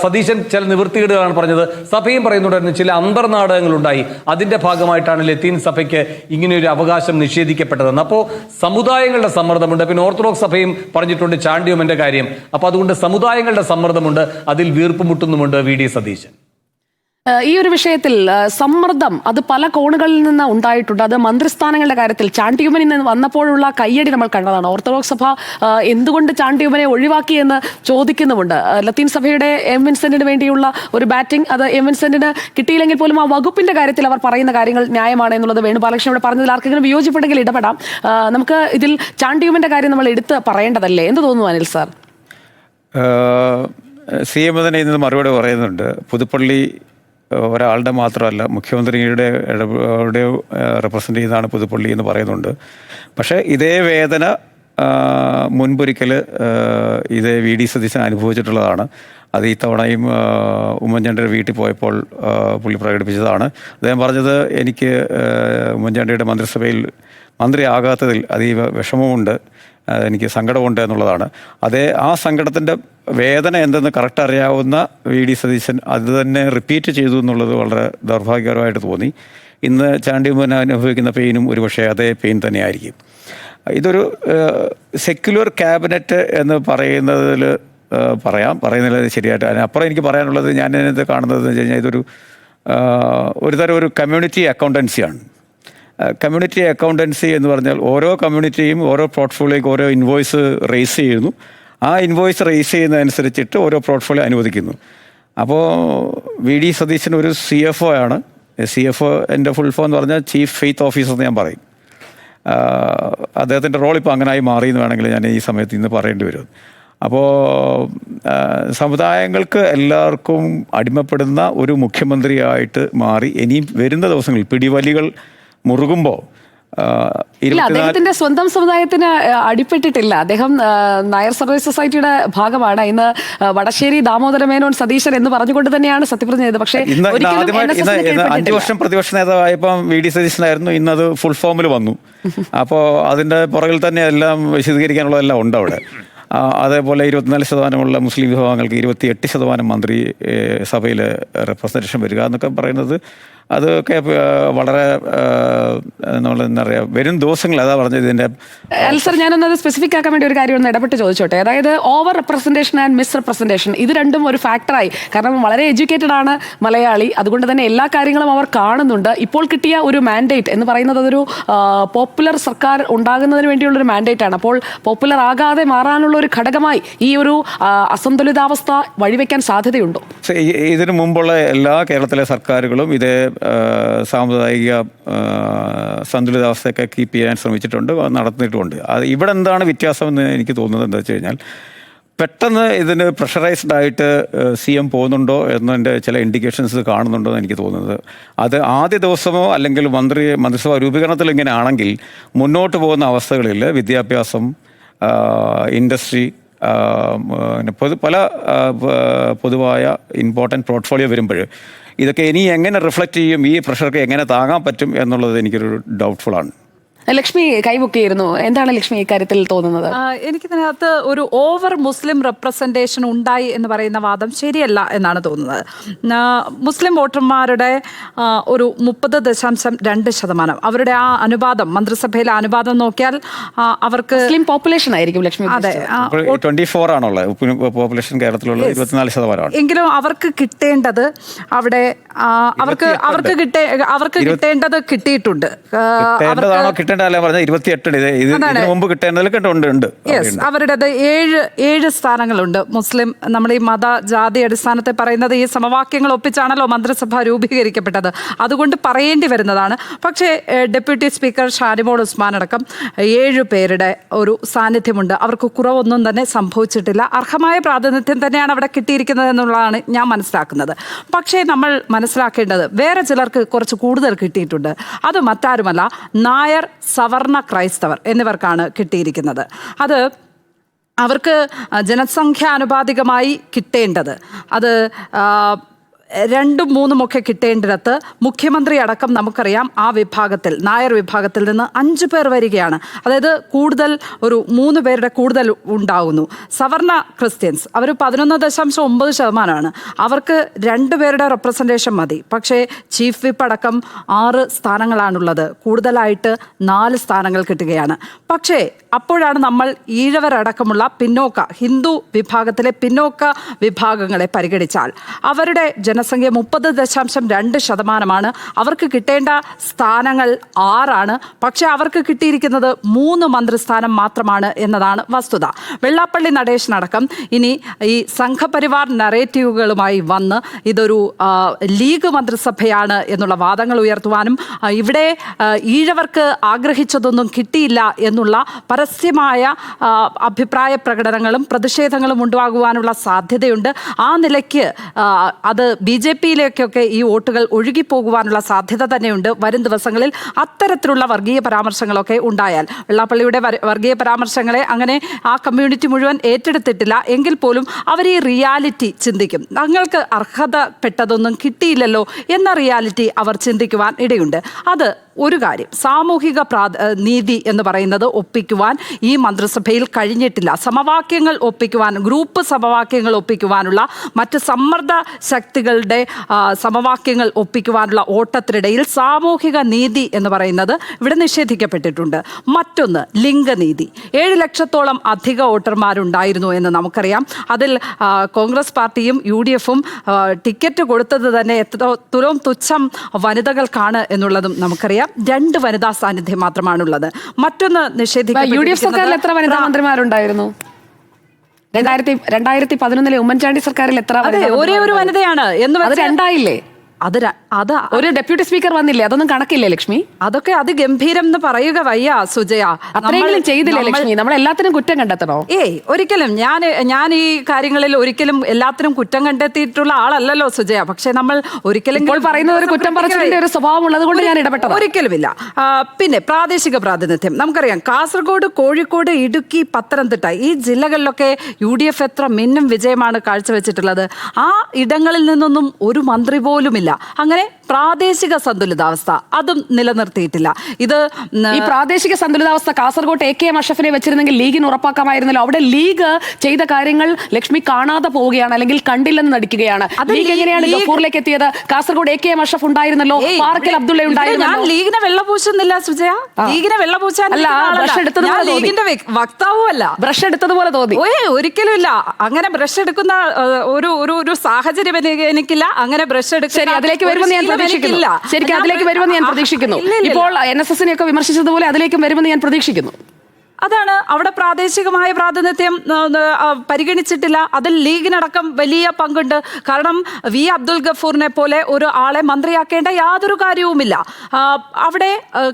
സതീശൻ ചില നിവൃത്തികേടുകളാണ് പറഞ്ഞത്. സഭയും പറയുന്നുണ്ടായിരുന്നു ചില അന്തർനാടകങ്ങളുണ്ടായി. അതിന്റെ ഭാഗമായിട്ടാണ് ലത്തീൻ സഭയ്ക്ക് ഇങ്ങനെയൊരു അവകാശം നിഷേധിക്കപ്പെട്ടതെന്ന്. അപ്പോൾ സമുദായങ്ങളുടെ സമ്മർദ്ദമുണ്ട്. പിന്നെ ഓർത്തഡോക്സ് സഭയും പറഞ്ഞിട്ടുണ്ട് ചാണ്ടിയോമന്റെ കാര്യം. അപ്പൊ അതുകൊണ്ട് സമുദായങ്ങളുടെ സമ്മർദ്ദമുണ്ട്, അതിൽ വീർപ്പുമുട്ടുന്നുമുണ്ട് VD സതീശൻ. ഈ ഒരു വിഷയത്തിൽ സമ്മർദ്ദം അത് പല കോണുകളിൽ നിന്ന് ഉണ്ടായിട്ടുണ്ട്. അത് മന്ത്രിസ്ഥാനങ്ങളുടെ കാര്യത്തിൽ ചാണ്ടിയുമ്മനിൽ നിന്ന് വന്നപ്പോഴുള്ള കയ്യടി നമ്മൾ കണ്ടതാണ്. ഓർത്തഡോക്സ് സഭ എന്തുകൊണ്ട് ചാണ്ടിയുമ്മനെ ഒഴിവാക്കിയെന്ന് ചോദിക്കുന്നുമുണ്ട്. ലത്തീൻ സഭയുടെ എം വിൻസെന്റിന് വേണ്ടിയുള്ള ഒരു ബാറ്റിംഗ് അത് എം വിൻസെന്റിന് കിട്ടിയില്ലെങ്കിൽ പോലും ആ വകുപ്പിന്റെ കാര്യത്തിൽ അവർ പറയുന്ന കാര്യങ്ങൾ ന്യായമാണ് എന്നുള്ളത് വേണുഗോപാലകൃഷ്ണൻ ഇവിടെ പറഞ്ഞതിൽ ആർക്കെങ്കിലും വിയോജിപ്പുണ്ടെങ്കിൽ ഇടപെടാം. നമുക്ക് ഇതിൽ ചാണ്ടിയുമ്മന്റെ കാര്യം നമ്മൾ എടുത്ത് പറയേണ്ടതല്ലേ? എന്ത് തോന്നുന്നു അനിൽ സാർ? CM തന്നെ ഇന്ന് മറുപടി പറയുന്നുണ്ട്. പുതുപ്പള്ളി ഒരാളുടെ മാത്രമല്ല, മുഖ്യമന്ത്രിയുടെ റെപ്രസെൻ്റ് ചെയ്യുന്നതാണ് പുതുപ്പള്ളി എന്ന് പറയുന്നുണ്ട്. പക്ഷേ ഇതേ വേദന മുൻപൊരിക്കൽ ഇതേ VD സതീശൻ അനുഭവിച്ചിട്ടുള്ളതാണ്. അത് ഈ തവണയും ഉമ്മൻചാണ്ടിയുടെ വീട്ടിൽ പോയപ്പോൾ പുള്ളി പ്രകടിപ്പിച്ചതാണ്. അദ്ദേഹം പറഞ്ഞത്, എനിക്ക് ഉമ്മൻചാണ്ടിയുടെ മന്ത്രിസഭയിൽ മന്ത്രിയാകാത്തതിൽ അതീവ വിഷമമുണ്ട്, എനിക്ക് സങ്കടമുണ്ട് എന്നുള്ളതാണ്. ആ സങ്കടത്തിൻ്റെ വേദന എന്തെന്ന് കറക്റ്റ് അറിയാവുന്ന VD സതീശൻ അത് തന്നെ റിപ്പീറ്റ് ചെയ്തു എന്നുള്ളത് വളരെ ദൗർഭാഗ്യകരമായിട്ട് തോന്നി. ഇന്ന് ചാണ്ടിയുമ്മൻ അനുഭവിക്കുന്ന പെയിനും ഒരുപക്ഷെ അതേ പെയിൻ തന്നെയായിരിക്കും. ഇതൊരു സെക്യുലർ ക്യാബിനറ്റ് എന്ന് പറയുന്നതിൽ പറയുന്നതിൽ ശരിയായിട്ട് അതിനപ്പുറം എനിക്ക് പറയാനുള്ളത്, ഞാൻ ഇതിനകത്ത് കാണുന്നത് എന്ന് വെച്ച് കഴിഞ്ഞാൽ ഒരു തരം ഒരു കമ്മ്യൂണിറ്റി അക്കൗണ്ടൻസിയാണ്. കമ്മ്യൂണിറ്റി അക്കൗണ്ടൻസി എന്ന് പറഞ്ഞാൽ ഓരോ കമ്മ്യൂണിറ്റിയും ഓരോ പോർട്ട്ഫോളിയോയ്ക്ക് ഓരോ ഇൻവോയ്സ് റേസ് ചെയ്യുന്നു. ആ ഇൻവോയ്സ് റേസ് ചെയ്യുന്നതനുസരിച്ചിട്ട് ഓരോ പോർട്ട്ഫോളിയോ അനുവദിക്കുന്നു. അപ്പോൾ VD സതീശൻ ഒരു CFO ആണ്. CFO എൻ്റെ ഫുൾ ഫോം എന്ന് പറഞ്ഞാൽ ചീഫ് ഫെയ്ത്ത് ഓഫീസർ എന്ന് ഞാൻ പറയും. അദ്ദേഹത്തിൻ്റെ റോൾ ഇപ്പോൾ അങ്ങനായി മാറിയെന്ന് വേണമെങ്കിൽ ഞാൻ ഈ സമയത്ത് ഇന്ന് പറയേണ്ടി വരും. അപ്പോൾ സമുദായങ്ങൾക്ക് എല്ലാവർക്കും അടിമപ്പെടുന്ന ഒരു മുഖ്യമന്ത്രിയായിട്ട് മാറി. ഇനിയും വരുന്ന ദിവസങ്ങളിൽ പിടിവലികൾ മുറുകുമ്പോൾ അദ്ദേഹത്തിന്റെ സ്വന്തം സമുദായത്തിന് അടിപ്പെട്ടിട്ടില്ല. അദ്ദേഹം നായർ സർവീസ് സൊസൈറ്റിയുടെ ഭാഗമാണ്. ഇന്ന് വടശ്ശേരി ദാമോദര മേനോൻ സതീശൻ എന്ന് പറഞ്ഞുകൊണ്ട് തന്നെയാണ് സത്യപ്രതിജ്ഞ ചെയ്തത്. പക്ഷേ 5 വർഷം പ്രതിപക്ഷ നേതാവായപ്പം VD സതീശനായിരുന്നു. ഇന്നത് ഫുൾ ഫോമിൽ വന്നു. അപ്പോൾ അതിൻ്റെ പുറകിൽ തന്നെ എല്ലാം വിശദീകരിക്കാനുള്ളതെല്ലാം ഉണ്ട് അവിടെ. അതേപോലെ 24% മുസ്ലിം വിഭാഗങ്ങൾക്ക് 28% മന്ത്രി സഭയിൽ റെപ്രസെൻറ്റേഷൻ വരിക എന്നൊക്കെ പറയുന്നത് അതൊക്കെ വളരെ നമ്മൾ എന്താ പറയുക, വരും ദിവസങ്ങൾ അതാ പറഞ്ഞത്. ഇതിൻ്റെ സർ, ഞാനൊന്നത് സ്പെസിഫിക് ആക്കാൻ വേണ്ടി ഒരു കാര്യം ഒന്ന് ഇടപെട്ട് ചോദിച്ചോട്ടെ. അതായത് over representation and miss representation ഇത് രണ്ടും ഒരു ഫാക്ടറായി. കാരണം വളരെ എഡ്യൂക്കേറ്റഡ് ആണ് മലയാളി, അതുകൊണ്ട് തന്നെ എല്ലാ കാര്യങ്ങളും അവർ കാണുന്നുണ്ട്. ഇപ്പോൾ കിട്ടിയ ഒരു മാൻഡേറ്റ് എന്ന് പറയുന്നത് അതൊരു പോപ്പുലർ സർക്കാർ ഉണ്ടാകുന്നതിന് വേണ്ടിയുള്ളൊരു മാൻഡേറ്റ് ആണ്. അപ്പോൾ പോപ്പുലർ ആകാതെ മാറാനുള്ള ഒരു ഘടകമായി ഈ ഒരു അസന്തുലിതാവസ്ഥ വഴിവെക്കാൻ സാധ്യതയുണ്ടോ? ഇതിനു മുമ്പുള്ള എല്ലാ കേരളത്തിലെ സർക്കാരുകളും ഇതേ സാമുദായിക സന്തുലിതാവസ്ഥയൊക്കെ കീപ്പ് ചെയ്യാൻ ശ്രമിച്ചിട്ടുണ്ട്, നടത്തിയിട്ടുമുണ്ട്. അത് ഇവിടെ എന്താണ് വ്യത്യാസം എന്ന് എനിക്ക് തോന്നുന്നത് എന്താ വെച്ച് കഴിഞ്ഞാൽ, പെട്ടെന്ന് ഇതിന് പ്രഷറൈസ്ഡ് ആയിട്ട് CM പോകുന്നുണ്ടോ എന്നതിൻ്റെ ചില ഇൻഡിക്കേഷൻസ് കാണുന്നുണ്ടോ എന്ന് എനിക്ക് തോന്നുന്നത്. അത് ആദ്യ ദിവസമോ അല്ലെങ്കിൽ മന്ത്രിസഭാ രൂപീകരണത്തിൽ ഇങ്ങനെ ആണെങ്കിൽ മുന്നോട്ട് പോകുന്ന അവസ്ഥകളിൽ വിദ്യാഭ്യാസം, ഇൻഡസ്ട്രി, പല പൊതുവായ ഇമ്പോർട്ടൻറ്റ് പോർട്ട്ഫോളിയോ വരുമ്പോൾ ഇതൊക്കെ ഇനി എങ്ങനെ റിഫ്ലക്റ്റ് ചെയ്യും, ഈ പ്രഷർക്ക് എങ്ങനെ താങ്ങാൻ പറ്റും എന്നുള്ളത് എനിക്കൊരു ഡൗട്ട്ഫുള്ളാണ്. ലക്ഷ്മി കൈപൊക്കിയിരുന്നു. എന്താണ് ലക്ഷ്മി ഇക്കാര്യത്തിൽ തോന്നുന്നത്? എനിക്കിതിനകത്ത് ഒരു ഓവർ മുസ്ലിം റെപ്രസെൻറ്റേഷൻ ഉണ്ടായി എന്ന് പറയുന്ന വാദം ശരിയല്ല എന്നാണ് തോന്നുന്നത്. മുസ്ലിം വോട്ടർമാരുടെ ഒരു 30.2% അവരുടെ ആ അനുപാതം, മന്ത്രിസഭയിലെ അനുപാതം നോക്കിയാൽ അവർക്ക് മുസ്ലിം പോപ്പുലേഷൻ ആയിരിക്കും ലക്ഷ്മി. അതെ, 24 ആണുള്ളത് പോപ്പുലേഷൻ കേരളത്തിലുള്ള 24%. എങ്കിലും അവർക്ക് കിട്ടേണ്ടത് അവിടെ അവർക്ക് കിട്ടേണ്ടത് കിട്ടിയിട്ടുണ്ട്. അവരുടേത് 7 സ്ഥാനങ്ങളുണ്ട്. മുസ്ലിം നമ്മുടെ ഈ മത ജാതി അടിസ്ഥാനത്തെ പറയുന്നത് ഈ സമവാക്യങ്ങൾ ഒപ്പിച്ചാണല്ലോ മന്ത്രിസഭ രൂപീകരിക്കപ്പെട്ടത്, അതുകൊണ്ട് പറയേണ്ടി വരുന്നതാണ്. പക്ഷേ ഡെപ്യൂട്ടി സ്പീക്കർ ഷാനിമോൾ ഉസ്മാൻ അടക്കം 7 പേരുടെ ഒരു സാന്നിധ്യമുണ്ട്. അവർക്ക് കുറവൊന്നും തന്നെ സംഭവിച്ചിട്ടില്ല. അർഹമായ പ്രാതിനിധ്യം തന്നെയാണ് അവിടെ കിട്ടിയിരിക്കുന്നത് എന്നുള്ളതാണ് ഞാൻ മനസ്സിലാക്കുന്നത്. പക്ഷേ നമ്മൾ മനസ്സിലാക്കേണ്ടത് വേറെ ചിലർക്ക് കുറച്ച് കൂടുതൽ കിട്ടിയിട്ടുണ്ട്. അത് മറ്റാരുമല്ല, നായർ, സവർണ, ക്രൈസ്തവർ എന്നിവർക്കാണ് കിട്ടിയിരിക്കുന്നത്. അത് അവർക്ക് ജനസംഖ്യാനുപാതികമായി കിട്ടേണ്ടത് അത് 2ഉം 3ഉം ഒക്കെ കിട്ടേണ്ടിടത്ത് മുഖ്യമന്ത്രി അടക്കം നമുക്കറിയാം ആ വിഭാഗത്തിൽ, നായർ വിഭാഗത്തിൽ നിന്ന് 5 പേർ വരികയാണ്. അതായത് കൂടുതൽ ഒരു 3 പേരുടെ കൂടുതൽ ഉണ്ടാകുന്നു. സവർണ ക്രിസ്ത്യൻസ് അവർ 11.9%. അവർക്ക് 2 പേരുടെ റെപ്രസെൻറ്റേഷൻ മതി. പക്ഷേ ചീഫ് വിപ്പ് അടക്കം 6 സ്ഥാനങ്ങളാണുള്ളത്. കൂടുതലായിട്ട് 4 സ്ഥാനങ്ങൾ കിട്ടുകയാണ്. പക്ഷേ അപ്പോഴാണ് നമ്മൾ ഈഴവരടക്കമുള്ള ഹിന്ദു വിഭാഗത്തിലെ പിന്നോക്ക വിഭാഗങ്ങളെ പരിഗണിച്ചാൽ അവരുടെ ജനസംഖ്യ 30.2%. അവർക്ക് കിട്ടേണ്ട സ്ഥാനങ്ങൾ 6, പക്ഷെ അവർക്ക് കിട്ടിയിരിക്കുന്നത് 3 മന്ത്രിസ്ഥാനം മാത്രമാണ് എന്നതാണ് വസ്തുത. വെള്ളാപ്പള്ളി നടേശനടക്കം ഇനി ഈ സംഘപരിവാർ നറേറ്റീവുകളുമായി വന്ന് ഇതൊരു ലീഗ് മന്ത്രിസഭയാണ് എന്നുള്ള വാദങ്ങൾ ഉയർത്തുവാനും ഇവിടെ ഈഴവർക്ക് ആഗ്രഹിച്ചതൊന്നും കിട്ടിയില്ല എന്നുള്ള പരസ്യമായ അഭിപ്രായ പ്രകടനങ്ങളും പ്രതിഷേധങ്ങളും ഉണ്ടാകുവാനുള്ള സാധ്യതയുണ്ട്. ആ നിലയ്ക്ക് അത് BJPയിലേക്കൊക്കെ ഈ വോട്ടുകൾ ഒഴുകിപ്പോകുവാനുള്ള സാധ്യത തന്നെയുണ്ട്. വരും ദിവസങ്ങളിൽ അത്തരത്തിലുള്ള വർഗീയ പരാമർശങ്ങളൊക്കെ ഉണ്ടായാൽ, വെള്ളാപ്പള്ളിയുടെ വർഗീയ പരാമർശങ്ങളെ അങ്ങനെ ആ കമ്മ്യൂണിറ്റി മുഴുവൻ ഏറ്റെടുത്തിട്ടില്ല എങ്കിൽ പോലും അവർ ഈ റിയാലിറ്റി ചിന്തിക്കും. തങ്ങൾക്ക് അർഹതപ്പെട്ടതൊന്നും കിട്ടിയില്ലല്ലോ എന്ന റിയാലിറ്റി അവർ ചിന്തിക്കുവാൻ ഇടയുണ്ട്. അത് ഒരു കാര്യം. സാമൂഹിക നീതി എന്ന് പറയുന്നത് ഒപ്പിക്കുവാൻ ഈ മന്ത്രിസഭയിൽ കഴിഞ്ഞിട്ടില്ല. സമവാക്യങ്ങൾ ഒപ്പിക്കുവാൻ, ഗ്രൂപ്പ് സമവാക്യങ്ങൾ ഒപ്പിക്കുവാനുള്ള, മറ്റ് സമ്മർദ്ദ ശക്തികളുടെ സമവാക്യങ്ങൾ ഒപ്പിക്കുവാനുള്ള ഓട്ടത്തിനിടയിൽ സാമൂഹിക നീതി എന്ന് പറയുന്നത് ഇവിടെ നിഷേധിക്കപ്പെട്ടിട്ടുണ്ട്. മറ്റൊന്ന് ലിംഗനീതി. 7 ലക്ഷത്തോളം അധിക വോട്ടർമാരുണ്ടായിരുന്നു എന്ന് നമുക്കറിയാം. അതിൽ കോൺഗ്രസ് പാർട്ടിയും UDFും ടിക്കറ്റ് കൊടുത്തത് തന്നെ തുലോം തുച്ഛം വനിതകൾക്കാണ് എന്നുള്ളതും നമുക്കറിയാം. 2 വനിതാ സാന്നിധ്യം മാത്രമാണുള്ളത്. മറ്റൊന്ന് UDF എത്ര വനിതാ മന്ത്രിമാരുണ്ടായിരുന്നു? 2011 ഉമ്മൻചാണ്ടി സർക്കാരിൽ എത്ര? ഒരേ ഒരു വനിതയാണ് എന്ന് അത് 2 ആയില്ലേ? ഒരു ഡെപ്യൂട്ടി സ്പീക്കർ വന്നില്ലേ? അതൊന്നും കണക്കില്ലേ ലക്ഷ്മി? അതൊക്കെ അതിഗംഭീരം എന്ന് പറയുക വയ്യ സുജയ. അത്രയെങ്കിലും ചെയ്തില്ലേ ലക്ഷ്മി? നമ്മൾ എല്ലാത്തിനും കുറ്റം കണ്ടെത്തണോ? ഒരിക്കലും ഞാൻ ഈ കാര്യങ്ങളിൽ ഒരിക്കലും എല്ലാത്തിനും കുറ്റം കണ്ടെത്തിയിട്ടുള്ള ആളല്ലല്ലോ സുജയ. പക്ഷെ നമ്മൾ ഒരിക്കലും പറയുന്ന ഒരു കുറ്റം പറച്ചിലിന്റെ ഒരു സ്വഭാവം ഉള്ളത് കൊണ്ട് ഞാൻ ഇടപെട്ടത് ഒരിക്കലുമില്ല. പിന്നെ പ്രാദേശിക പ്രാതിനിധ്യം നമുക്കറിയാം. കാസർഗോഡ്, കോഴിക്കോട്, ഇടുക്കി, പത്തനംതിട്ട ഈ ജില്ലകളിലൊക്കെ UDF എത്ര മിന്നും വിജയമാണ് കാഴ്ചവെച്ചിട്ടുള്ളത്. ആ ഇടങ്ങളിൽ നിന്നൊന്നും ഒരു മന്ത്രി പോലുമില്ല. അങ്ങനെ പ്രാദേശിക സന്തുലിതാവസ്ഥ അതും നിലനിർത്തിയിട്ടില്ല. ഇത് ഈ പ്രാദേശിക സന്തുലിതാവസ്ഥ കാസർഗോഡ് AK അഷ്റഫിനെ വെച്ചിരുന്നെങ്കിൽ ലീഗിന് ഉറപ്പാക്കാമായിരുന്നല്ലോ. അവിടെ ലീഗ് ചെയ്ത കാര്യങ്ങൾ ലക്ഷ്മി കാണാതെ പോവുകയാണ്, അല്ലെങ്കിൽ കണ്ടില്ലെന്ന് നടിക്കുകയാണ്. ലീഗ് എങ്ങനെയാണ് ഗഫൂറിലേക്ക് എത്തിയത്? കാസർഗോഡ് AK അഷ്റഫ് ഉണ്ടായിരുന്നല്ലോ, പാർക്കൽ അബ്ദുള്ള ഉണ്ടായിരുന്നല്ലോ. ഞാൻ ലീഗിനെ വെള്ളപൂശുന്നില്ല സുജയ. ലീഗിനെ വെള്ളപൂശാൻ ലീഗിന്റെ വക്താവുമല്ല. ബ്രഷ് എടുത്തതുപോലെ തോന്നി. ഒരിക്കലും ഇല്ല. അങ്ങനെ ബ്രഷ് എടുക്കുന്ന ഒരു സാഹചര്യം എനിക്കില്ല. അങ്ങനെ ബ്രഷ് എടുക്കുന്ന അതിലേക്ക് വരുമെന്ന് ഞാൻ പ്രതീക്ഷിക്കുന്നു. ശരിക്കും അതിലേക്ക് വരുമെന്ന് ഞാൻ പ്രതീക്ഷിക്കുന്നു. ഇപ്പോൾ NSSനെ ഒക്കെ വിമർശിച്ചതുപോലെ അതിലേക്കും വരുമെന്ന് ഞാൻ പ്രതീക്ഷിക്കുന്നു. അതാണ് അവിടെ പ്രാദേശികമായ പ്രാതിനിധ്യം പരിഗണിച്ചിട്ടില്ല. അതിൽ ലീഗിനടക്കം വലിയ പങ്കുണ്ട്. കാരണം V അബ്ദുൽ ഗഫൂറിനെ പോലെ ഒരു ആളെ മന്ത്രിയാക്കേണ്ട യാതൊരു കാര്യവുമില്ല. അവിടെ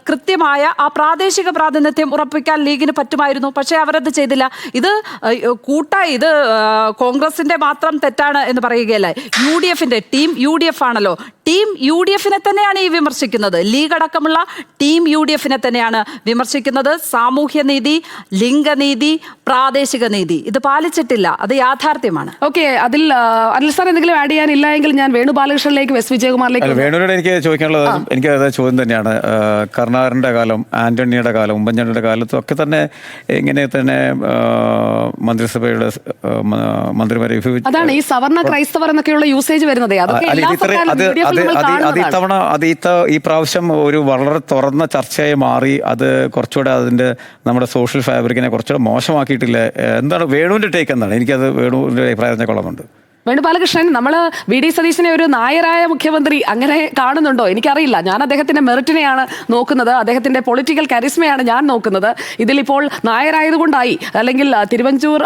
കൃത്യമായ ആ പ്രാദേശിക പ്രാതിനിധ്യം ഉറപ്പിക്കാൻ ലീഗിന് പറ്റുമായിരുന്നു. പക്ഷേ അവരത് ചെയ്തില്ല. ഇത് ഇത് കോൺഗ്രസിന്റെ മാത്രം തെറ്റാണ് എന്ന് പറയുകയല്ല. UDFന്റെ ടീം UDF ആണല്ലോ. ടീം UDFനെ തന്നെയാണ് ഈ വിമർശിക്കുന്നത്. ലീഗ് അടക്കമുള്ള ടീം UDFനെ തന്നെയാണ് വിമർശിക്കുന്നത്. സാമൂഹ്യനീതി, ലിംഗനീതി, പ്രാദേശിക നീതി ഇത് പാലിച്ചിട്ടില്ല. അത് യാഥാർത്ഥ്യമാണ്. ഓക്കെ, അതിൽ അനിൽ സാർ എന്തെങ്കിലും ആഡ് ചെയ്യാനില്ല എങ്കിൽ ഞാൻ വേണു ബാലകൃഷ്ണനിലേക്ക്, S വിജയകുമാറിലേക്ക്. വേണുവിനോട് എനിക്ക് ചോദിക്കാനുള്ളത് എനിക്ക് അത് ചോദ്യം തന്നെയാണ്. കരുണാകരൻ്റെ കാലം, ആന്റണിയുടെ കാലം, ഉമ്മൻചാണ്ടിയുടെ കാലത്തും ഒക്കെ തന്നെ ഇങ്ങനെ തന്നെ മന്ത്രിസഭയുടെ മന്ത്രിമാരെ അതാണ് ഈ സവർണ ക്രൈസ്തവർ എന്നൊക്കെയുള്ള യൂസേജ് വരുന്നത്. ഈ പ്രാവശ്യം ഒരു വളരെ തുറന്ന ചർച്ചയായി മാറി. അത് കുറച്ചുകൂടെ അതിന്റെ നമ്മുടെ സോഷ്യൽ ഫാബ്രിക്കിനെ കുറച്ചുകൂടെ മോശമാക്കിയിട്ടില്ല. എന്താണ് വേണുവിന്റെ ടേക്ക്? എന്താണ്? എനിക്കത് വേണുവിന്റെ അഭിപ്രായത്തെ കൊള്ളമുണ്ട്. വേണു ബാലകൃഷ്ണൻ, നമ്മൾ VD സതീശനെ ഒരു നായരായ മുഖ്യമന്ത്രി അങ്ങനെ കാണുന്നുണ്ടോ? എനിക്കറിയില്ല. ഞാൻ അദ്ദേഹത്തിന്റെ മെറിറ്റിനെയാണ് നോക്കുന്നത്, അദ്ദേഹത്തിന്റെ പൊളിറ്റിക്കൽ കരിസ്മയാണ് ഞാൻ നോക്കുന്നത്. ഇതിലിപ്പോൾ നായരായതുകൊണ്ടായി, അല്ലെങ്കിൽ തിരുവഞ്ചൂർ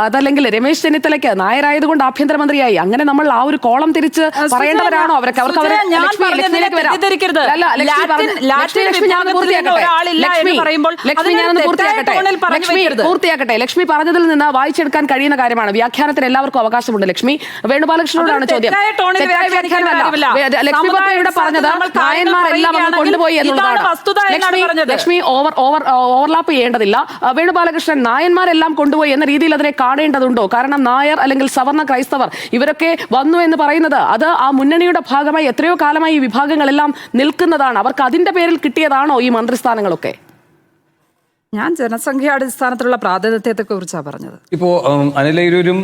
അതല്ലെങ്കിൽ രമേശ് ചെന്നിത്തലയ്ക്ക് നായരായതുകൊണ്ട് ആഭ്യന്തരമന്ത്രിയായി, അങ്ങനെ നമ്മൾ ആ ഒരു കോളം തിരിച്ച് പറയേണ്ടവരാണോ? അവർക്ക് പൂർത്തിയാക്കട്ടെ. ലക്ഷ്മി പറഞ്ഞതിൽ നിന്ന് വായിച്ചെടുക്കാൻ കഴിയുന്ന കാര്യമാണ്. വ്യാഖ്യാനത്തിൽ എല്ലാവർക്കും അവകാശമുണ്ട്. ലക്ഷ്മി, വേണുബാലകൃഷ്ണനോടാണ് ചോദ്യം. ലക്ഷ്മിയുടെ പറഞ്ഞത് നായന്മാരെല്ലാം കൊണ്ടുപോയി എന്നുള്ളതാണ്. ലക്ഷ്മി ഓവർലാപ്പ് ചെയ്യേണ്ടതില്ല. വേണുബാലകൃഷ്ണൻ നായന്മാരെല്ലാം കൊണ്ടുപോയി എന്ന രീതിയിൽ അതിനെ കാണേണ്ടതുണ്ടോ? കാരണം നായർ അല്ലെങ്കിൽ സവർണ ക്രൈസ്തവർ ഇവരൊക്കെ വന്നു എന്ന് പറയുന്നത് അത് ആ മുന്നണിയുടെ ഭാഗമായി എത്രയോ കാലമായി ഈ വിഭാഗങ്ങളെല്ലാം നിൽക്കുന്നതാണ്. അവർക്ക് അതിന്റെ പേരിൽ കിട്ടിയതാണോ ഈ മന്ത്രിസ്ഥാനങ്ങളൊക്കെ? ഞാൻ ജനസംഖ്യാടിസ്ഥാനത്തിലുള്ള പ്രാതിനിധ്യത്തെ കുറിച്ചാണ് പറഞ്ഞത്. ഇപ്പോ അനിലയിലും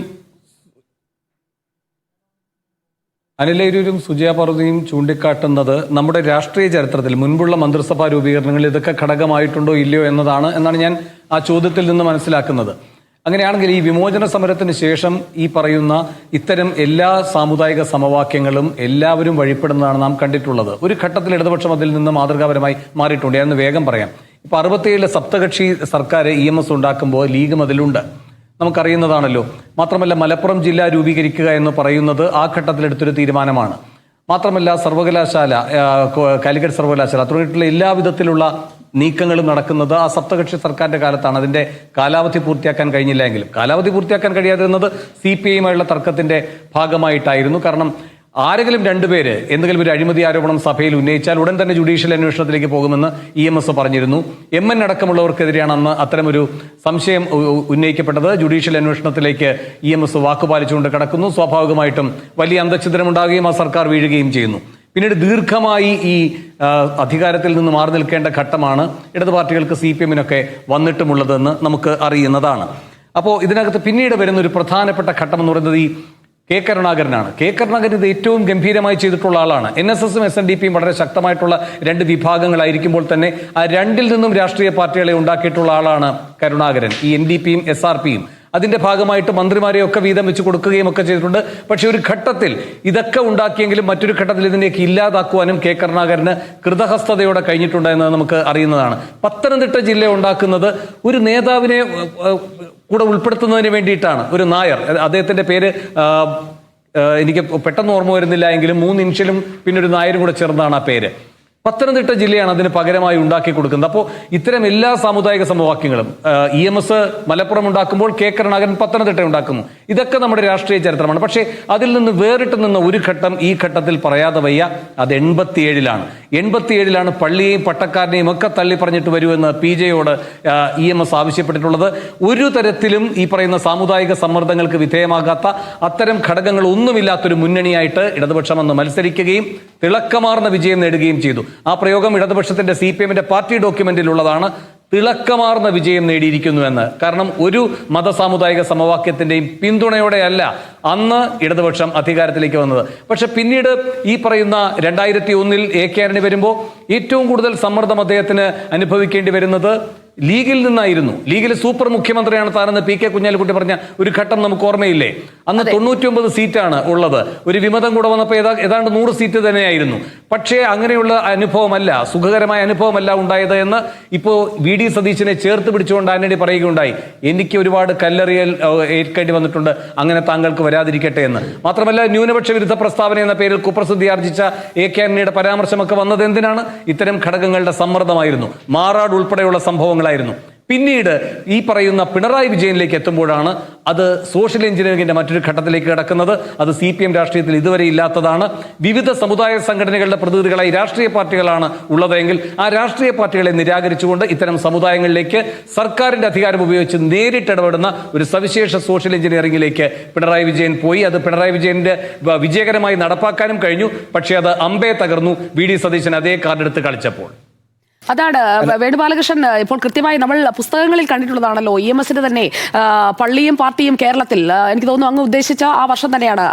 അനിലേരൂരും സുജയ പാർവതിയും ചൂണ്ടിക്കാട്ടുന്നത് നമ്മുടെ രാഷ്ട്രീയ ചരിത്രത്തിൽ മുൻപുള്ള മന്ത്രിസഭാ രൂപീകരണങ്ങളിൽ ഇതൊക്കെ ഘടകമായിട്ടുണ്ടോ ഇല്ലയോ എന്നാണ് ഞാൻ ആ ചോദ്യത്തിൽ നിന്ന് മനസ്സിലാക്കുന്നത്. അങ്ങനെയാണെങ്കിൽ ഈ വിമോചന സമരത്തിന് ശേഷം ഈ പറയുന്ന ഇത്തരം എല്ലാ സാമുദായിക സമവാക്യങ്ങളും എല്ലാവരും വഴിപ്പെടുന്നതാണ് നാം കണ്ടിട്ടുള്ളത്. ഒരു ഘട്ടത്തിൽ ഇടതുപക്ഷം അതിൽ നിന്ന് മാതൃകാപരമായി മാറിയിട്ടുണ്ട്. ഞാനൊന്ന് വേഗം പറയാം. ഇപ്പൊ 67 സപ്തകക്ഷി സർക്കാർ EMS ഉണ്ടാക്കുമ്പോൾ ലീഗും അതിലുണ്ട്, നമുക്കറിയുന്നതാണല്ലോ. മാത്രമല്ല മലപ്പുറം ജില്ല രൂപീകരിക്കുക എന്ന് പറയുന്നത് ആ ഘട്ടത്തിലെടുത്തൊരു തീരുമാനമാണ്. മാത്രമല്ല സർവകലാശാല, കാലിക്കറ്റ് സർവകലാശാല തുടങ്ങിയിട്ടുള്ള എല്ലാവിധത്തിലുള്ള നീക്കങ്ങളും നടക്കുന്നത് ആ സപ്തകക്ഷി സർക്കാരിന്റെ കാലത്താണ്. അതിന്റെ കാലാവധി പൂർത്തിയാക്കാൻ കഴിഞ്ഞില്ല എങ്കിലും കാലാവധി പൂർത്തിയാക്കാൻ കഴിയാതിരുന്നത് CPI-യുമായുള്ള തർക്കത്തിന്റെ ഭാഗമായിട്ടായിരുന്നു. കാരണം ആരെങ്കിലും രണ്ടുപേര് എന്തെങ്കിലും ഒരു അഴിമതി ആരോപണം സഭയിൽ ഉന്നയിച്ചാൽ ഉടൻ തന്നെ ജുഡീഷ്യൽ അന്വേഷണത്തിലേക്ക് പോകുമെന്ന് EMS പറഞ്ഞിരുന്നു. MN അടക്കമുള്ളവർക്കെതിരെയാണ് അന്ന് അത്തരമൊരു സംശയം ഉന്നയിക്കപ്പെട്ടത്. ജുഡീഷ്യൽ അന്വേഷണത്തിലേക്ക് EMS വാക്കുപാലിച്ചുകൊണ്ട് കടക്കുന്നു. സ്വാഭാവികമായിട്ടും വലിയ അന്തഛിദ്രമുണ്ടാകുകയും ആ സർക്കാർ വീഴുകയും ചെയ്യുന്നു. പിന്നീട് ദീർഘമായി ഈ അധികാരത്തിൽ നിന്ന് മാറി നിൽക്കേണ്ട ഘട്ടമാണ് ഇടതു പാർട്ടികൾക്ക് CPM-നൊക്കെ വന്നിട്ടുമുള്ളതെന്ന് നമുക്ക് അറിയുന്നതാണ്. അപ്പോൾ ഇതിനകത്ത് പിന്നീട് വരുന്ന ഒരു പ്രധാനപ്പെട്ട ഘട്ടം എന്ന് പറയുന്നത് ഈ കെ കരുണാകരനാണ്. കെ കരുണാകരൻ ഇത് ഏറ്റവും ഗംഭീരമായി ചെയ്തിട്ടുള്ള ആളാണ്. NSS-ഉം SNDP-യും വളരെ ശക്തമായിട്ടുള്ള രണ്ട് വിഭാഗങ്ങളായിരിക്കുമ്പോൾ തന്നെ ആ രണ്ടിൽ നിന്നും രാഷ്ട്രീയ പാർട്ടികളെ ഉണ്ടാക്കിയിട്ടുള്ള ആളാണ് കരുണാകരൻ. ഈ NDP-യും SRP-യും അതിന്റെ ഭാഗമായിട്ട് മന്ത്രിമാരെയൊക്കെ വീതം വെച്ച് കൊടുക്കുകയും ഒക്കെ ചെയ്തിട്ടുണ്ട്. പക്ഷെ ഒരു ഘട്ടത്തിൽ ഇതൊക്കെ ഉണ്ടാക്കിയെങ്കിലും മറ്റൊരു ഘട്ടത്തിൽ ഇതിനെയൊക്കെ ഇല്ലാതാക്കുവാനും കെ കരുണാകരന് കൃതഹസ്തതയോടെ കഴിഞ്ഞിട്ടുണ്ട് എന്ന് നമുക്ക് അറിയുന്നതാണ്. പത്തനംതിട്ട ജില്ല ഉണ്ടാക്കുന്നത് ഒരു നേതാവിനെ കൂടെ ഉൾപ്പെടുത്തുന്നതിന് വേണ്ടിയിട്ടാണ്. ഒരു നായർ, അദ്ദേഹത്തിന്റെ പേര് എനിക്ക് പെട്ടെന്ന് ഓർമ്മ വരുന്നില്ല എങ്കിലും 3 ഇൻഷ്യലും പിന്നെ ഒരു നായരും കൂടെ ചേർന്നാണ് ആ പേര്. പത്തനംതിട്ട ജില്ലയാണ് അതിന് പകരമായി ഉണ്ടാക്കി കൊടുക്കുന്നത്. അപ്പോൾ ഇത്തരം എല്ലാ സാമുദായിക സമവാക്യങ്ങളും EMS മലപ്പുറം ഉണ്ടാക്കുമ്പോൾ കെ കരുണാകരൻ പത്തനംതിട്ട ഉണ്ടാക്കുന്നു. ഇതൊക്കെ നമ്മുടെ രാഷ്ട്രീയ ചരിത്രമാണ്. പക്ഷേ അതിൽ നിന്ന് വേറിട്ട് നിന്ന ഒരു ഘട്ടം ഈ ഘട്ടത്തിൽ പറയാതെ വയ്യ. അത് 87-ലാണ്. 87-ലാണ് പള്ളിയെയും പട്ടക്കാരനെയും ഒക്കെ തള്ളി പറഞ്ഞിട്ട് വരുമെന്ന് PJ-യോട് EMS ആവശ്യപ്പെട്ടിട്ടുള്ളത്. ഒരു തരത്തിലും ഈ പറയുന്ന സാമുദായിക സമ്മർദ്ദങ്ങൾക്ക് വിധേയമാകാത്ത അത്തരം ഘടകങ്ങൾ ഒന്നുമില്ലാത്തൊരു മുന്നണിയായിട്ട് ഇടതുപക്ഷം അന്ന് മത്സരിക്കുകയും തിളക്കമാർന്ന വിജയം നേടുകയും ചെയ്തു. ആ പ്രയോഗം ഇടതുപക്ഷത്തിന്റെ CPM-ന്റെ പാർട്ടി ഡോക്യുമെന്റിലുള്ളതാണ്. തിളക്കമാർന്ന വിജയം നേടിയിരിക്കുന്നുവെന്ന്. കാരണം ഒരു മതസാമുദായിക സമവാക്യത്തിന്റെയും പിന്തുണയോടെയല്ല അന്ന് ഇടതുപക്ഷം അധികാരത്തിലേക്ക് വന്നത്. പക്ഷെ പിന്നീട് ഈ പറയുന്ന 2001-ൽ AK ആന്റണി വരുമ്പോൾ ഏറ്റവും കൂടുതൽ സമ്മർദ്ദം അദ്ദേഹത്തിന് അനുഭവിക്കേണ്ടി വരുന്നത് ലീഗിൽ നിന്നായിരുന്നു. ലീഗിൽ സൂപ്പർ മുഖ്യമന്ത്രിയാണ് താനെന്ന് PK കുഞ്ഞാലിക്കുട്ടി പറഞ്ഞ ഒരു ഘട്ടം നമുക്ക് ഓർമ്മയില്ലേ? അന്ന് 99 സീറ്റാണ് ഉള്ളത്. ഒരു വിമതം കൂടെ വന്നപ്പോൾ ഏതാണ്ട് 100 സീറ്റ് തന്നെയായിരുന്നു. പക്ഷേ അങ്ങനെയുള്ള അനുഭവമല്ല, സുഖകരമായ അനുഭവമല്ല ഉണ്ടായത് എന്ന് ഇപ്പോൾ VD സതീശനെ ചേർത്ത് പിടിച്ചുകൊണ്ട് ആന്റണി പറയുകയുണ്ടായി. എനിക്ക് ഒരുപാട് കല്ലെറിയൽ ഏൽക്കേണ്ടി വന്നിട്ടുണ്ട്, അങ്ങനെ താങ്കൾക്ക് വരാതിരിക്കട്ടെ എന്ന്. മാത്രമല്ല ന്യൂനപക്ഷ വിരുദ്ധ പ്രസ്താവന എന്ന പേരിൽ കുപ്രസിദ്ധി ആർജിച്ച AK ആന്റണിയുടെ പരാമർശമൊക്കെ വന്നത് എന്തിനാണ്? ഇത്തരം ഘടകങ്ങളുടെ സമ്മർദ്ദമായിരുന്നു. മാറാട് ഉൾപ്പെടെയുള്ള സംഭവങ്ങൾ. പിന്നീട് ഈ പറയുന്ന പിണറായി വിജയനിലേക്ക് എത്തുമ്പോഴാണ് അത് സോഷ്യൽ എഞ്ചിനീയറിംഗിന്റെ മറ്റൊരു ഘട്ടത്തിലേക്ക് കിടക്കുന്നത്. അത് CPM രാഷ്ട്രീയത്തിൽ ഇതുവരെ ഇല്ലാത്തതാണ്. വിവിധ സമുദായ സംഘടനകളുടെ പ്രതിനിധികളായി രാഷ്ട്രീയ പാർട്ടികളാണ് ഉള്ളതെങ്കിൽ ആ രാഷ്ട്രീയ പാർട്ടികളെ നിരാകരിച്ചുകൊണ്ട് ഇത്തരം സമുദായങ്ങളിലേക്ക് സർക്കാരിന്റെ അധികാരം ഉപയോഗിച്ച് നേരിട്ടിടപെടുന്ന ഒരു സവിശേഷ സോഷ്യൽ എഞ്ചിനീയറിംഗിലേക്ക് പിണറായി വിജയൻ പോയി. അത് പിണറായി വിജയന്റെ വിജയകരമായി നടപ്പാക്കാനും കഴിഞ്ഞു. പക്ഷേ അത് അമ്പേ തകർന്നു VD സതീശൻ അതേ കാർഡെടുത്ത് കളിച്ചപ്പോൾ. അതാണ് വേണുബാലകൃഷ്ണൻ ഇപ്പോൾ കൃത്യമായി നമ്മൾ പുസ്തകങ്ങളിൽ കണ്ടിട്ടുള്ളതാണല്ലോ. EMS-ന്റെ തന്നെ പള്ളിയും പാർട്ടിയും കേരളത്തിൽ എനിക്ക് തോന്നുന്നു അങ്ങ് ഉദ്ദേശിച്ച ആ വർഷം തന്നെയാണ്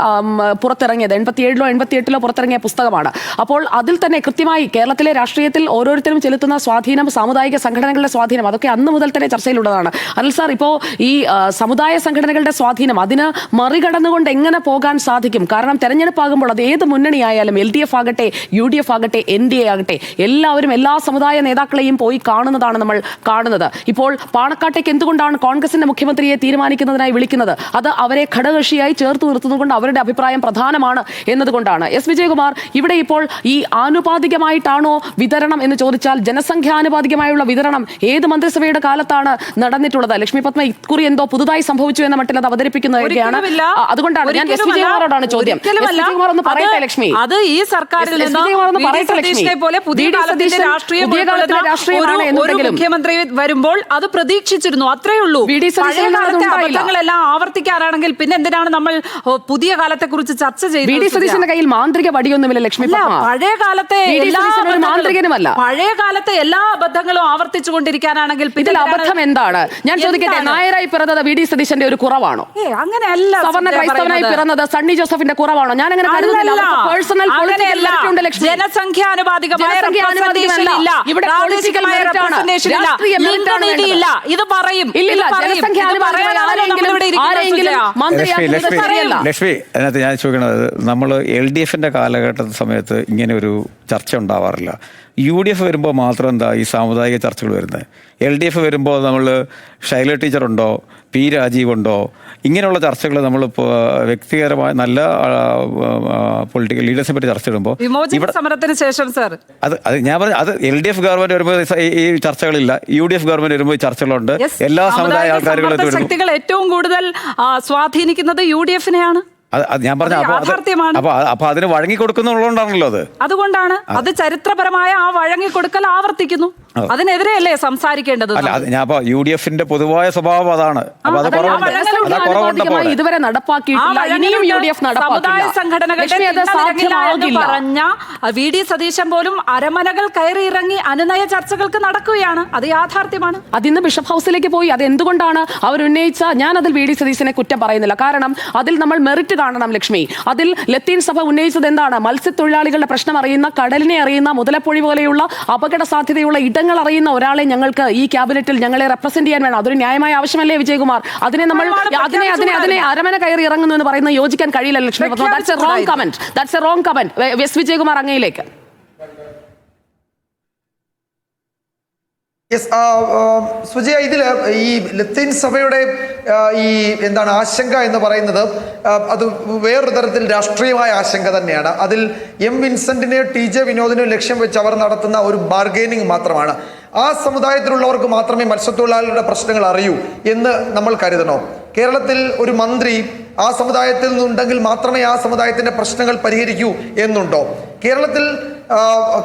പുറത്തിറങ്ങിയത്. 87-ലോ 88-ലോ പുറത്തിറങ്ങിയ പുസ്തകമാണ്. അപ്പോൾ അതിൽ തന്നെ കൃത്യമായി കേരളത്തിലെ രാഷ്ട്രീയത്തിൽ ഓരോരുത്തരും ചെലുത്തുന്ന സ്വാധീനം, സാമുദായിക സംഘടനകളുടെ സ്വാധീനം, അതൊക്കെ അന്ന് മുതൽ തന്നെ ചർച്ചയിലുള്ളതാണ്. അനിൽ സാർ, ഇപ്പോൾ ഈ സമുദായ സംഘടനകളുടെ സ്വാധീനം അതിന് മറികടന്നുകൊണ്ട് എങ്ങനെ പോകാൻ സാധിക്കും? കാരണം തെരഞ്ഞെടുപ്പാകുമ്പോൾ അത് ഏത് മുന്നണിയായാലും LDF ആകട്ടെ, UDF ആകട്ടെ, NDA ആകട്ടെ, എല്ലാവരും എല്ലാ സമുദായ നേതാക്കളെയും പോയി കാണുന്നതാണ് നമ്മൾ കാണുന്നത്. ഇപ്പോൾ പാണക്കാട്ടേക്ക് എന്തുകൊണ്ടാണ് കോൺഗ്രസിന്റെ മുഖ്യമന്ത്രിയെ തീരുമാനിക്കുന്നതിനായി വിളിക്കുന്നത്? അത് അവരെ ഘടകകക്ഷിയായി ചേർത്ത് നിർത്തുന്നതുകൊണ്ട് അവരുടെ അഭിപ്രായം പ്രധാനമാണ് എന്നതുകൊണ്ടാണ്. S. വിജയകുമാർ, ഇവിടെ ഇപ്പോൾ ഈ ആനുപാതികമായിട്ടാണോ വിതരണം എന്ന് ചോദിച്ചാൽ ജനസംഖ്യാനുപാതികമായുള്ള വിതരണം ഏത് മന്ത്രിസഭയുടെ കാലത്താണ് നടന്നിട്ടുള്ളത്? ലക്ഷ്മി പത്മ ഇക്കുറി എന്തോ പുതുതായി സംഭവിച്ചു എന്ന മട്ടിൽ അത് അവതരിപ്പിക്കുന്നതൊക്കെയാണ്. അതുകൊണ്ടാണ് ഞാൻ S. വിജയകുമാറോടാണ് ചോദ്യം. ഒന്ന് പറയട്ടെ ലക്ഷ്മി. അത് ഈ സർക്കാരിൽ നിന്ന് പുതിയ കാലത്തിന്റെ രാഷ്ട്രീയം ഒരു മുഖ്യമന്ത്രി വരുമ്പോൾ അത് പ്രതീക്ഷിച്ചിരുന്നു, അത്രേ ഉള്ളൂ. പഴയ കാലത്തെ അബദ്ധങ്ങളെല്ലാം ആവർത്തിക്കാനാണെങ്കിൽ പിന്നെ എന്തിനാണ് നമ്മൾ പുതിയ കാലത്തെ കുറിച്ച് ചർച്ച ചെയ്യുന്നത്? കയ്യിൽ മാന്ത്രിക വടിയൊന്നുമില്ല ലക്ഷ്മി. പഴയ കാലത്തെ എല്ലാ അബദ്ധങ്ങളും ആവർത്തിച്ചുകൊണ്ടിരിക്കാനാണെങ്കിൽ ഇതിൽ അബദ്ധം എന്താണ്? ഞാൻ ചോദിക്കട്ടെ, നായരായി പിറന്നത് വി ഡി സതീശന്റെ ഒരു കുറവാണോ? അങ്ങനെയല്ല. സവർണ്ണ ക്രൈസ്തവനായി പിറന്നത് സണ്ണി ജോസഫിന്റെ കുറവാണോ? ഞാൻ അങ്ങനെ കരുതുന്നില്ല. പേഴ്സണൽ ജനസംഖ്യാനുപാതികമായ ഇത് പറയും. ലക്ഷ്മി, അതിനകത്ത് ഞാൻ ചോദിക്കണത്, നമ്മൾ LDFന്റെ കാലഘട്ട സമയത്ത് ഇങ്ങനെ ഒരു ചർച്ച ഉണ്ടാവാറില്ല. UDF വരുമ്പോൾ മാത്രം എന്താ ഈ സാമുദായിക ചർച്ചകൾ വരുന്നത്? LDF വരുമ്പോൾ നമ്മൾ ശൈല ടീച്ചറുണ്ടോ, P രാജീവ് ഉണ്ടോ, ഇങ്ങനെയുള്ള ചർച്ചകൾ നമ്മൾ വ്യക്തിപരമായ നല്ല പൊളിറ്റിക്കൽ ലീഡേഴ്സിനെ പറ്റി ചർച്ച ഇടുമ്പോൾ സമരത്തിന് ശേഷം അത് ഞാൻ പറഞ്ഞു, അത് LDF ഗവൺമെന്റ് വരുമ്പോൾ ഈ ചർച്ചകളില്ല, UDF ഗവൺമെന്റ് വരുമ്പോൾ ചർച്ചകളുണ്ട്. എല്ലാ സമുദായ ആൾക്കാരുകളും ശക്തികൾ ഏറ്റവും കൂടുതൽ സ്വാധീനിക്കുന്നത് UDFനെയാണ്. ഞാൻ പറഞ്ഞു. അപ്പൊ അതിന് വഴങ്ങിക്കൊടുക്കുന്നുള്ളതുകൊണ്ടാണല്ലോ അതുകൊണ്ടാണ് അത് ചരിത്രപരമായ ആ വഴങ്ങിക്കൊടുക്കൽ ആവർത്തിക്കുന്നു. അതിനെതിരെയല്ലേ സംസാരിക്കേണ്ടത്? ഞാൻ UDFന്റെ പൊതുവായ സ്വഭാവം അതാണ്. ഇതുവരെ നടപ്പാക്കിയിട്ടില്ല, ഇനിയും UDF സമുദായ സംഘടനകളുടെ പറഞ്ഞ VD സതീശൻ പോലും അരമനകൾ കയറി ഇറങ്ങി അനുനയ ചർച്ചകൾക്ക് നടക്കുകയാണ്. അത് യാഥാർത്ഥ്യമാണ്. അതിന്ന് ബിഷപ്പ് ഹൗസിലേക്ക് പോയി. അത് എന്തുകൊണ്ടാണ് അവർ ഉന്നയിച്ച? ഞാൻ അതിൽ VD സതീശനെ കുറ്റം പറയുന്നില്ല. കാരണം അതിൽ നമ്മൾ മെറിറ്റ് കാണണം ലക്ഷ്മി. അതിൽ ലത്തീൻ സഭ ഉന്നയിച്ചത് എന്താണ്? മത്സ്യത്തൊഴിലാളികളുടെ പ്രശ്നം അറിയുന്ന, കടലിനെ അറിയുന്ന, മുതലപ്പൊഴി പോലെയുള്ള അപകട സാധ്യതയുള്ള ഇടങ്ങൾ അറിയുന്ന ഒരാളെ ഞങ്ങൾക്ക് ഈ ക്യാബിനറ്റിൽ ഞങ്ങളെ റെപ്രസെന്റ് ചെയ്യാൻ വേണം. അതൊരു ന്യായമായ ആവശ്യമല്ലേ വിജയകുമാർ? അതിനെ നമ്മൾ അതിനെ അരമന കയറി ഇറങ്ങുന്നു എന്ന് പറയുന്നത് യോജിക്കാൻ കഴിയില്ല Lakshmi. That's a wrong comment. S Vijayakumar അങ്ങയിലേക്ക്. സുജയ, ഇതിൽ ഈ ലത്തീൻ സഭയുടെ ഈ എന്താണ് ആശങ്ക എന്ന് പറയുന്നത്, അത് വേറൊരു തരത്തിൽ രാഷ്ട്രീയമായ ആശങ്ക തന്നെയാണ്. അതിൽ M വിൻസെന്റിനെയോ TJ വിനോദിനെയോ ലക്ഷ്യം വെച്ച് അവർ നടത്തുന്ന ഒരു ബാർഗെയിനിങ് മാത്രമാണ്. ആ സമുദായത്തിലുള്ളവർക്ക് മാത്രമേ മത്സ്യത്തൊഴിലാളികളുടെ പ്രശ്നങ്ങൾ അറിയൂ എന്ന് നമ്മൾ കരുതണോ? കേരളത്തിൽ ഒരു മന്ത്രി ആ സമുദായത്തിൽ നിന്നുണ്ടെങ്കിൽ മാത്രമേ ആ സമുദായത്തിന്റെ പ്രശ്നങ്ങൾ പരിഹരിക്കൂ എന്നുണ്ടോ?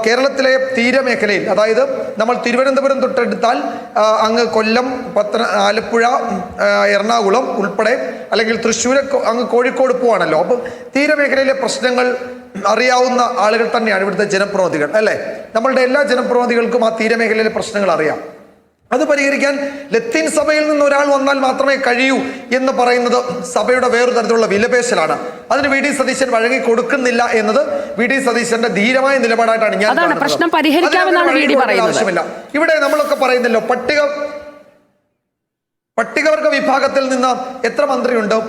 കേരളത്തിലെ തീരമേഖലയിൽ, അതായത് നമ്മൾ തിരുവനന്തപുരം തൊട്ടെടുത്താൽ അങ്ങ് കൊല്ലം, ആലപ്പുഴ, എറണാകുളം ഉൾപ്പെടെ, അല്ലെങ്കിൽ തൃശ്ശൂർ, അങ്ങ് കോഴിക്കോട് പോവാണല്ലോ. അപ്പം തീരമേഖലയിലെ പ്രശ്നങ്ങൾ അറിയാവുന്ന ആളുകൾ തന്നെയാണ് ഇവിടുത്തെ ജനപ്രതിനിധികൾ, അല്ലേ? നമ്മളുടെ എല്ലാ ജനപ്രതിനിധികൾക്കും ആ തീരമേഖലയിലെ പ്രശ്നങ്ങൾ അറിയാം. അത് പരിഹരിക്കാൻ ലത്തീൻ സഭയിൽ നിന്ന് ഒരാൾ വന്നാൽ മാത്രമേ കഴിയൂ എന്ന് പറയുന്നത് സഭയുടെ വേറൊരു തരത്തിലുള്ള വിലപേശലാണ്. അതിന് VD സതീശൻ വഴങ്ങി കൊടുക്കുന്നില്ല എന്നത് VD സതീശന്റെ ധീരമായ നിലപാടായിട്ടാണ് ഞാൻ ആവശ്യമില്ല. ഇവിടെ നമ്മളൊക്കെ പറയുന്നല്ലോ, പട്ടികവർഗ വിഭാഗത്തിൽ നിന്ന് എത്ര മന്ത്രിയുണ്ട്?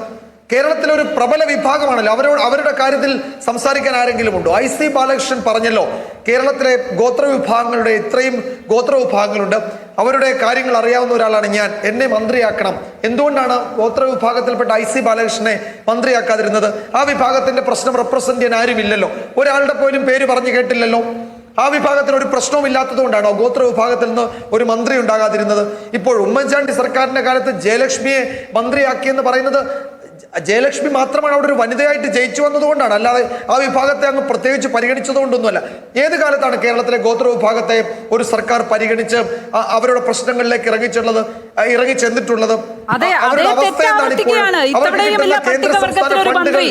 കേരളത്തിലെ ഒരു പ്രബല വിഭാഗമാണല്ലോ. അവരുടെ കാര്യത്തിൽ സംസാരിക്കാൻ ആരെങ്കിലും ഉണ്ടോ? IC ബാലകൃഷ്ണൻ പറഞ്ഞല്ലോ, കേരളത്തിലെ ഗോത്രവിഭാഗങ്ങളുടെ ഇത്രയും ഗോത്രവിഭാഗങ്ങളുണ്ട്, അവരുടെ കാര്യങ്ങൾ അറിയാവുന്ന ഒരാളാണ് ഞാൻ, എന്നെ മന്ത്രിയാക്കണം. എന്തുകൊണ്ടാണ് ഗോത്രവിഭാഗത്തിൽപ്പെട്ട IC ബാലകൃഷ്ണനെ മന്ത്രിയാക്കാതിരുന്നത്? ആ വിഭാഗത്തിന്റെ പ്രശ്നം റെപ്രസെന്റ് ചെയ്യാൻ ആരുമില്ലല്ലോ, ഒരാളുടെ പോലും പേര് പറഞ്ഞു കേട്ടില്ലല്ലോ. ആ വിഭാഗത്തിന് ഒരു പ്രശ്നവും ഇല്ലാത്തത് കൊണ്ടാണോ ഗോത്രവിഭാഗത്തിൽ നിന്ന് ഒരു മന്ത്രി ഉണ്ടാകാതിരുന്നത്? ഇപ്പോൾ ഉമ്മൻചാണ്ടി സർക്കാരിന്റെ കാലത്ത് ജയലക്ഷ്മിയെ മന്ത്രിയാക്കിയെന്ന് പറയുന്നത് ജയലക്ഷ്മി മാത്രമാണ് അവിടെ ഒരു വനിതയായിട്ട് ജയിച്ചു വന്നതുകൊണ്ടാണ്, അല്ലാതെ ആ വിഭാഗത്തെ അങ്ങ് പ്രത്യേകിച്ച് പരിഗണിച്ചതുകൊണ്ടൊന്നുമല്ല. ഏത് കാലത്താണ് കേരളത്തിലെ ഗോത്രവിഭാഗത്തെ ഒരു സർക്കാർ പരിഗണിച്ച് അവരുടെ പ്രശ്നങ്ങളിലേക്ക് ഇറങ്ങിച്ചെന്നിട്ടുള്ളത്? അവരുടെ അവസ്ഥ എന്താണ് ഇപ്പോൾ? കേന്ദ്ര സംസ്ഥാന ഫണ്ടുകൾ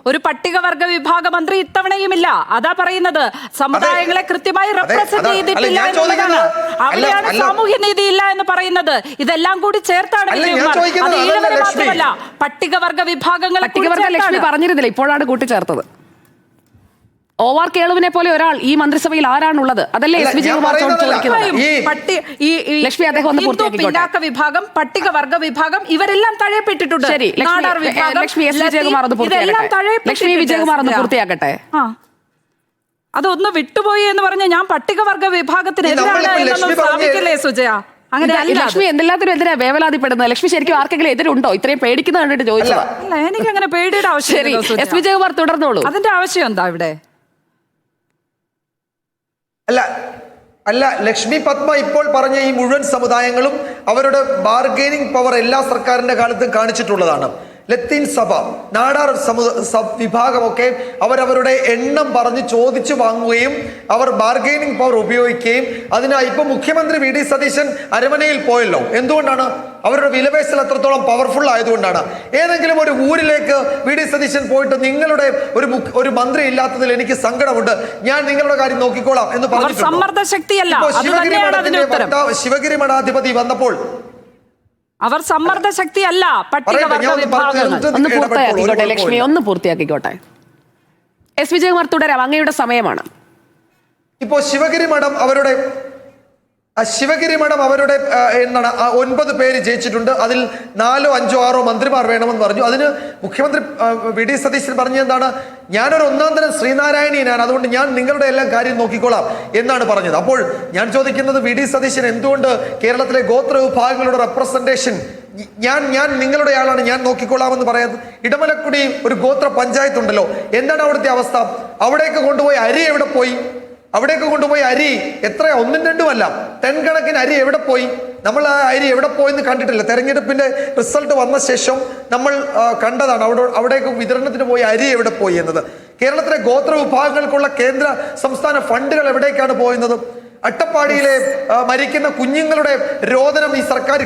ഒരു പട്ടികവർഗ വിഭാഗ മന്ത്രി ഇത്തവണയുമില്ല. അതാ പറയുന്നത്, സമുദായങ്ങളെ കൃത്യമായി റെപ്രസെന്റ് ചെയ്തിട്ടില്ല എന്നുള്ളതാണ്. അവിടെയാണ് സാമൂഹ്യ നീതി ഇല്ല എന്ന് പറയുന്നത്. ഇതെല്ലാം കൂടി ചേർത്താണ് മാത്രമല്ല പട്ടികവർഗ വിഭാഗങ്ങളെ ലക്ഷ്മി പറഞ്ഞിരുന്നില്ല, ഇപ്പോഴാണ് കൂട്ടിച്ചേർത്തത്. OR കേളുവിനെ പോലെ ഒരാൾ ഈ മന്ത്രിസഭയിൽ ആരാണുള്ളത്? അതല്ലേ എസ് വിജയകുമാർ ലക്ഷ്മി അദ്ദേഹം ഒന്ന് പിന്നാക്ക വിഭാഗം, പട്ടികവർഗ വിഭാഗം, ഇവരെല്ലാം തഴയപ്പെട്ടിട്ടുണ്ട്. ലക്ഷ്മി വിജയകുമാർ ഒന്ന് പൂർത്തിയാക്കട്ടെ. അതൊന്ന് വിട്ടുപോയി എന്ന് പറഞ്ഞ ഞാൻ പട്ടികവർഗ വിഭാഗത്തിനെതിരാണ് എന്നൊന്നും സ്ഥാപിക്കല്ലേ സുജയ? അങ്ങനെ ലക്ഷ്മി എന്തെല്ലാത്തിനും എതിരെ വേവലാതിപ്പെടുന്നത്? ലക്ഷ്മി ശരിക്കും ആർക്കെങ്കിലും എതിരുണ്ടോ? ഇത്രയും പേടിക്കുന്ന കണ്ടിട്ട് ചോദിച്ചതാ. എനിക്ക് അങ്ങനെ പേടിയുടെ ആവശ്യം. എസ് വിജയകുമാർ തുടർന്നോളൂ. അതിന്റെ ആവശ്യം എന്താ ഇവിടെ? അല്ല ലക്ഷ്മി പത്മ ഇപ്പോൾ പറഞ്ഞ ഈ മുഴുവൻ സമുദായങ്ങളും അവരുടെ ബാർഗെയിനിങ് പവർ എല്ലാ സർക്കാരിന്റെ കാലത്തും കാണിച്ചിട്ടുള്ളതാണ്. ലത്തീൻ സഭ, നാടാർ വിഭാഗമൊക്കെ അവരവരുടെ എണ്ണം പറഞ്ഞ് ചോദിച്ചു വാങ്ങുകയും അവർ ബാർഗെയിനിങ് പവർ ഉപയോഗിക്കുകയും അതിനായി ഇപ്പൊ മുഖ്യമന്ത്രി വി ഡി സതീശൻ അരമനയിൽ പോയല്ലോ. എന്തുകൊണ്ടാണ്? അവരുടെ വിലപേശൽ അത്രത്തോളം പവർഫുൾ ആയതുകൊണ്ടാണ്. ഏതെങ്കിലും ഒരു ഊരിലേക്ക് വി ഡി സതീശൻ പോയിട്ട് നിങ്ങളുടെ ഒരു മന്ത്രി ഇല്ലാത്തതിൽ എനിക്ക് സങ്കടമുണ്ട്, ഞാൻ നിങ്ങളുടെ കാര്യം നോക്കിക്കോളാം എന്ന് പറഞ്ഞു. ശിവഗിരി മഠാധിപതി വന്നപ്പോൾ അവർ സമ്മർദ്ദ ശക്തിയല്ല, പട്ടികവർഗ വിഭാഗങ്ങൾ. ഒന്ന് പൂർത്തിയാക്കിക്കോട്ടെ ലക്ഷ്മി, ഒന്ന് പൂർത്തിയാക്കിക്കോട്ടെ. എസ് വിജയകുമാർ തുടരാം, അങ്ങയുടെ സമയമാണ്. ഇപ്പോ ശിവഗിരി മഠം അവരുടെ എന്താണ് 9 പേര് ജയിച്ചിട്ടുണ്ട്. അതിൽ 4, 5, 6 മന്ത്രിമാർ വേണമെന്ന് പറഞ്ഞു. അതിന് മുഖ്യമന്ത്രി വി ഡി സതീശൻ പറഞ്ഞത് എന്താണ്? ഞാനൊരു ഒന്നാം തരം ശ്രീനാരായണീയനാണ്, അതുകൊണ്ട് ഞാൻ നിങ്ങളുടെ എല്ലാം കാര്യം നോക്കിക്കോളാം എന്നാണ് പറഞ്ഞത്. അപ്പോൾ ഞാൻ ചോദിക്കുന്നത്, വി ഡി സതീശൻ എന്തുകൊണ്ട് കേരളത്തിലെ ഗോത്ര വിഭാഗങ്ങളുടെ റെപ്രസെന്റേഷൻ ഞാൻ നിങ്ങളുടെ ആളാണ്, ഞാൻ നോക്കിക്കൊള്ളാമെന്ന് പറയാം. ഇടമലക്കുടി ഒരു ഗോത്ര പഞ്ചായത്ത് ഉണ്ടല്ലോ, എന്താണ് അവിടുത്തെ അവസ്ഥ? അവിടേക്ക് കൊണ്ടുപോയി അരി എവിടെ പോയി? അവിടേക്ക് കൊണ്ടുപോയി അരി എത്ര, 1, 2 അല്ല, 10 കണക്കിന് അരി എവിടെ പോയി? നമ്മൾ ആ അരി എവിടെ പോയെന്ന് കണ്ടിട്ടില്ല. തെരഞ്ഞെടുപ്പിന്റെ റിസൾട്ട് വന്ന ശേഷം നമ്മൾ കണ്ടതാണ് അവിടേക്ക് വിതരണത്തിന് പോയി അരി എവിടെ പോയി എന്നത്. കേരളത്തിലെ ഗോത്ര വിഭാഗങ്ങൾക്കുള്ള കേന്ദ്ര സംസ്ഥാന ഫണ്ടുകൾ എവിടേക്കാണ് പോയുന്നത്? അട്ടപ്പാടിയിലെ മരിക്കുന്ന കുഞ്ഞുങ്ങളുടെ രോദനം ഈ സർക്കാർ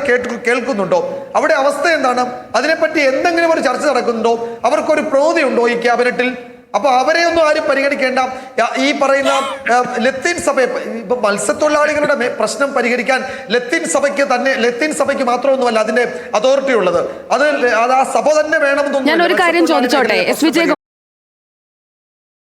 കേൾക്കുന്നുണ്ടോ? അവിടെ അവസ്ഥ എന്താണ്? അതിനെപ്പറ്റി എന്തെങ്കിലും ഒരു ചർച്ച നടക്കുന്നുണ്ടോ? അവർക്കൊരു പ്രോതി ഉണ്ടോ ഈ ക്യാബിനറ്റിൽ? അപ്പൊ അവരെ ഒന്നും ആരും പരിഗണിക്കേണ്ട. ഈ പറയുന്ന ലത്തീൻ സഭ, ഇപ്പൊ മത്സ്യത്തൊഴിലാളികളുടെ പ്രശ്നം പരിഹരിക്കാൻ ലത്തീൻ സഭയ്ക്ക് മാത്രമൊന്നുമല്ല അതിന്റെ അതോറിറ്റി ഉള്ളത്. അത് ആ സഭ തന്നെ വേണമെന്നൊന്നും. ഞാൻ ഒരു കാര്യം ചോദിച്ചോട്ടെ, എസ് വിജയകുമാർ.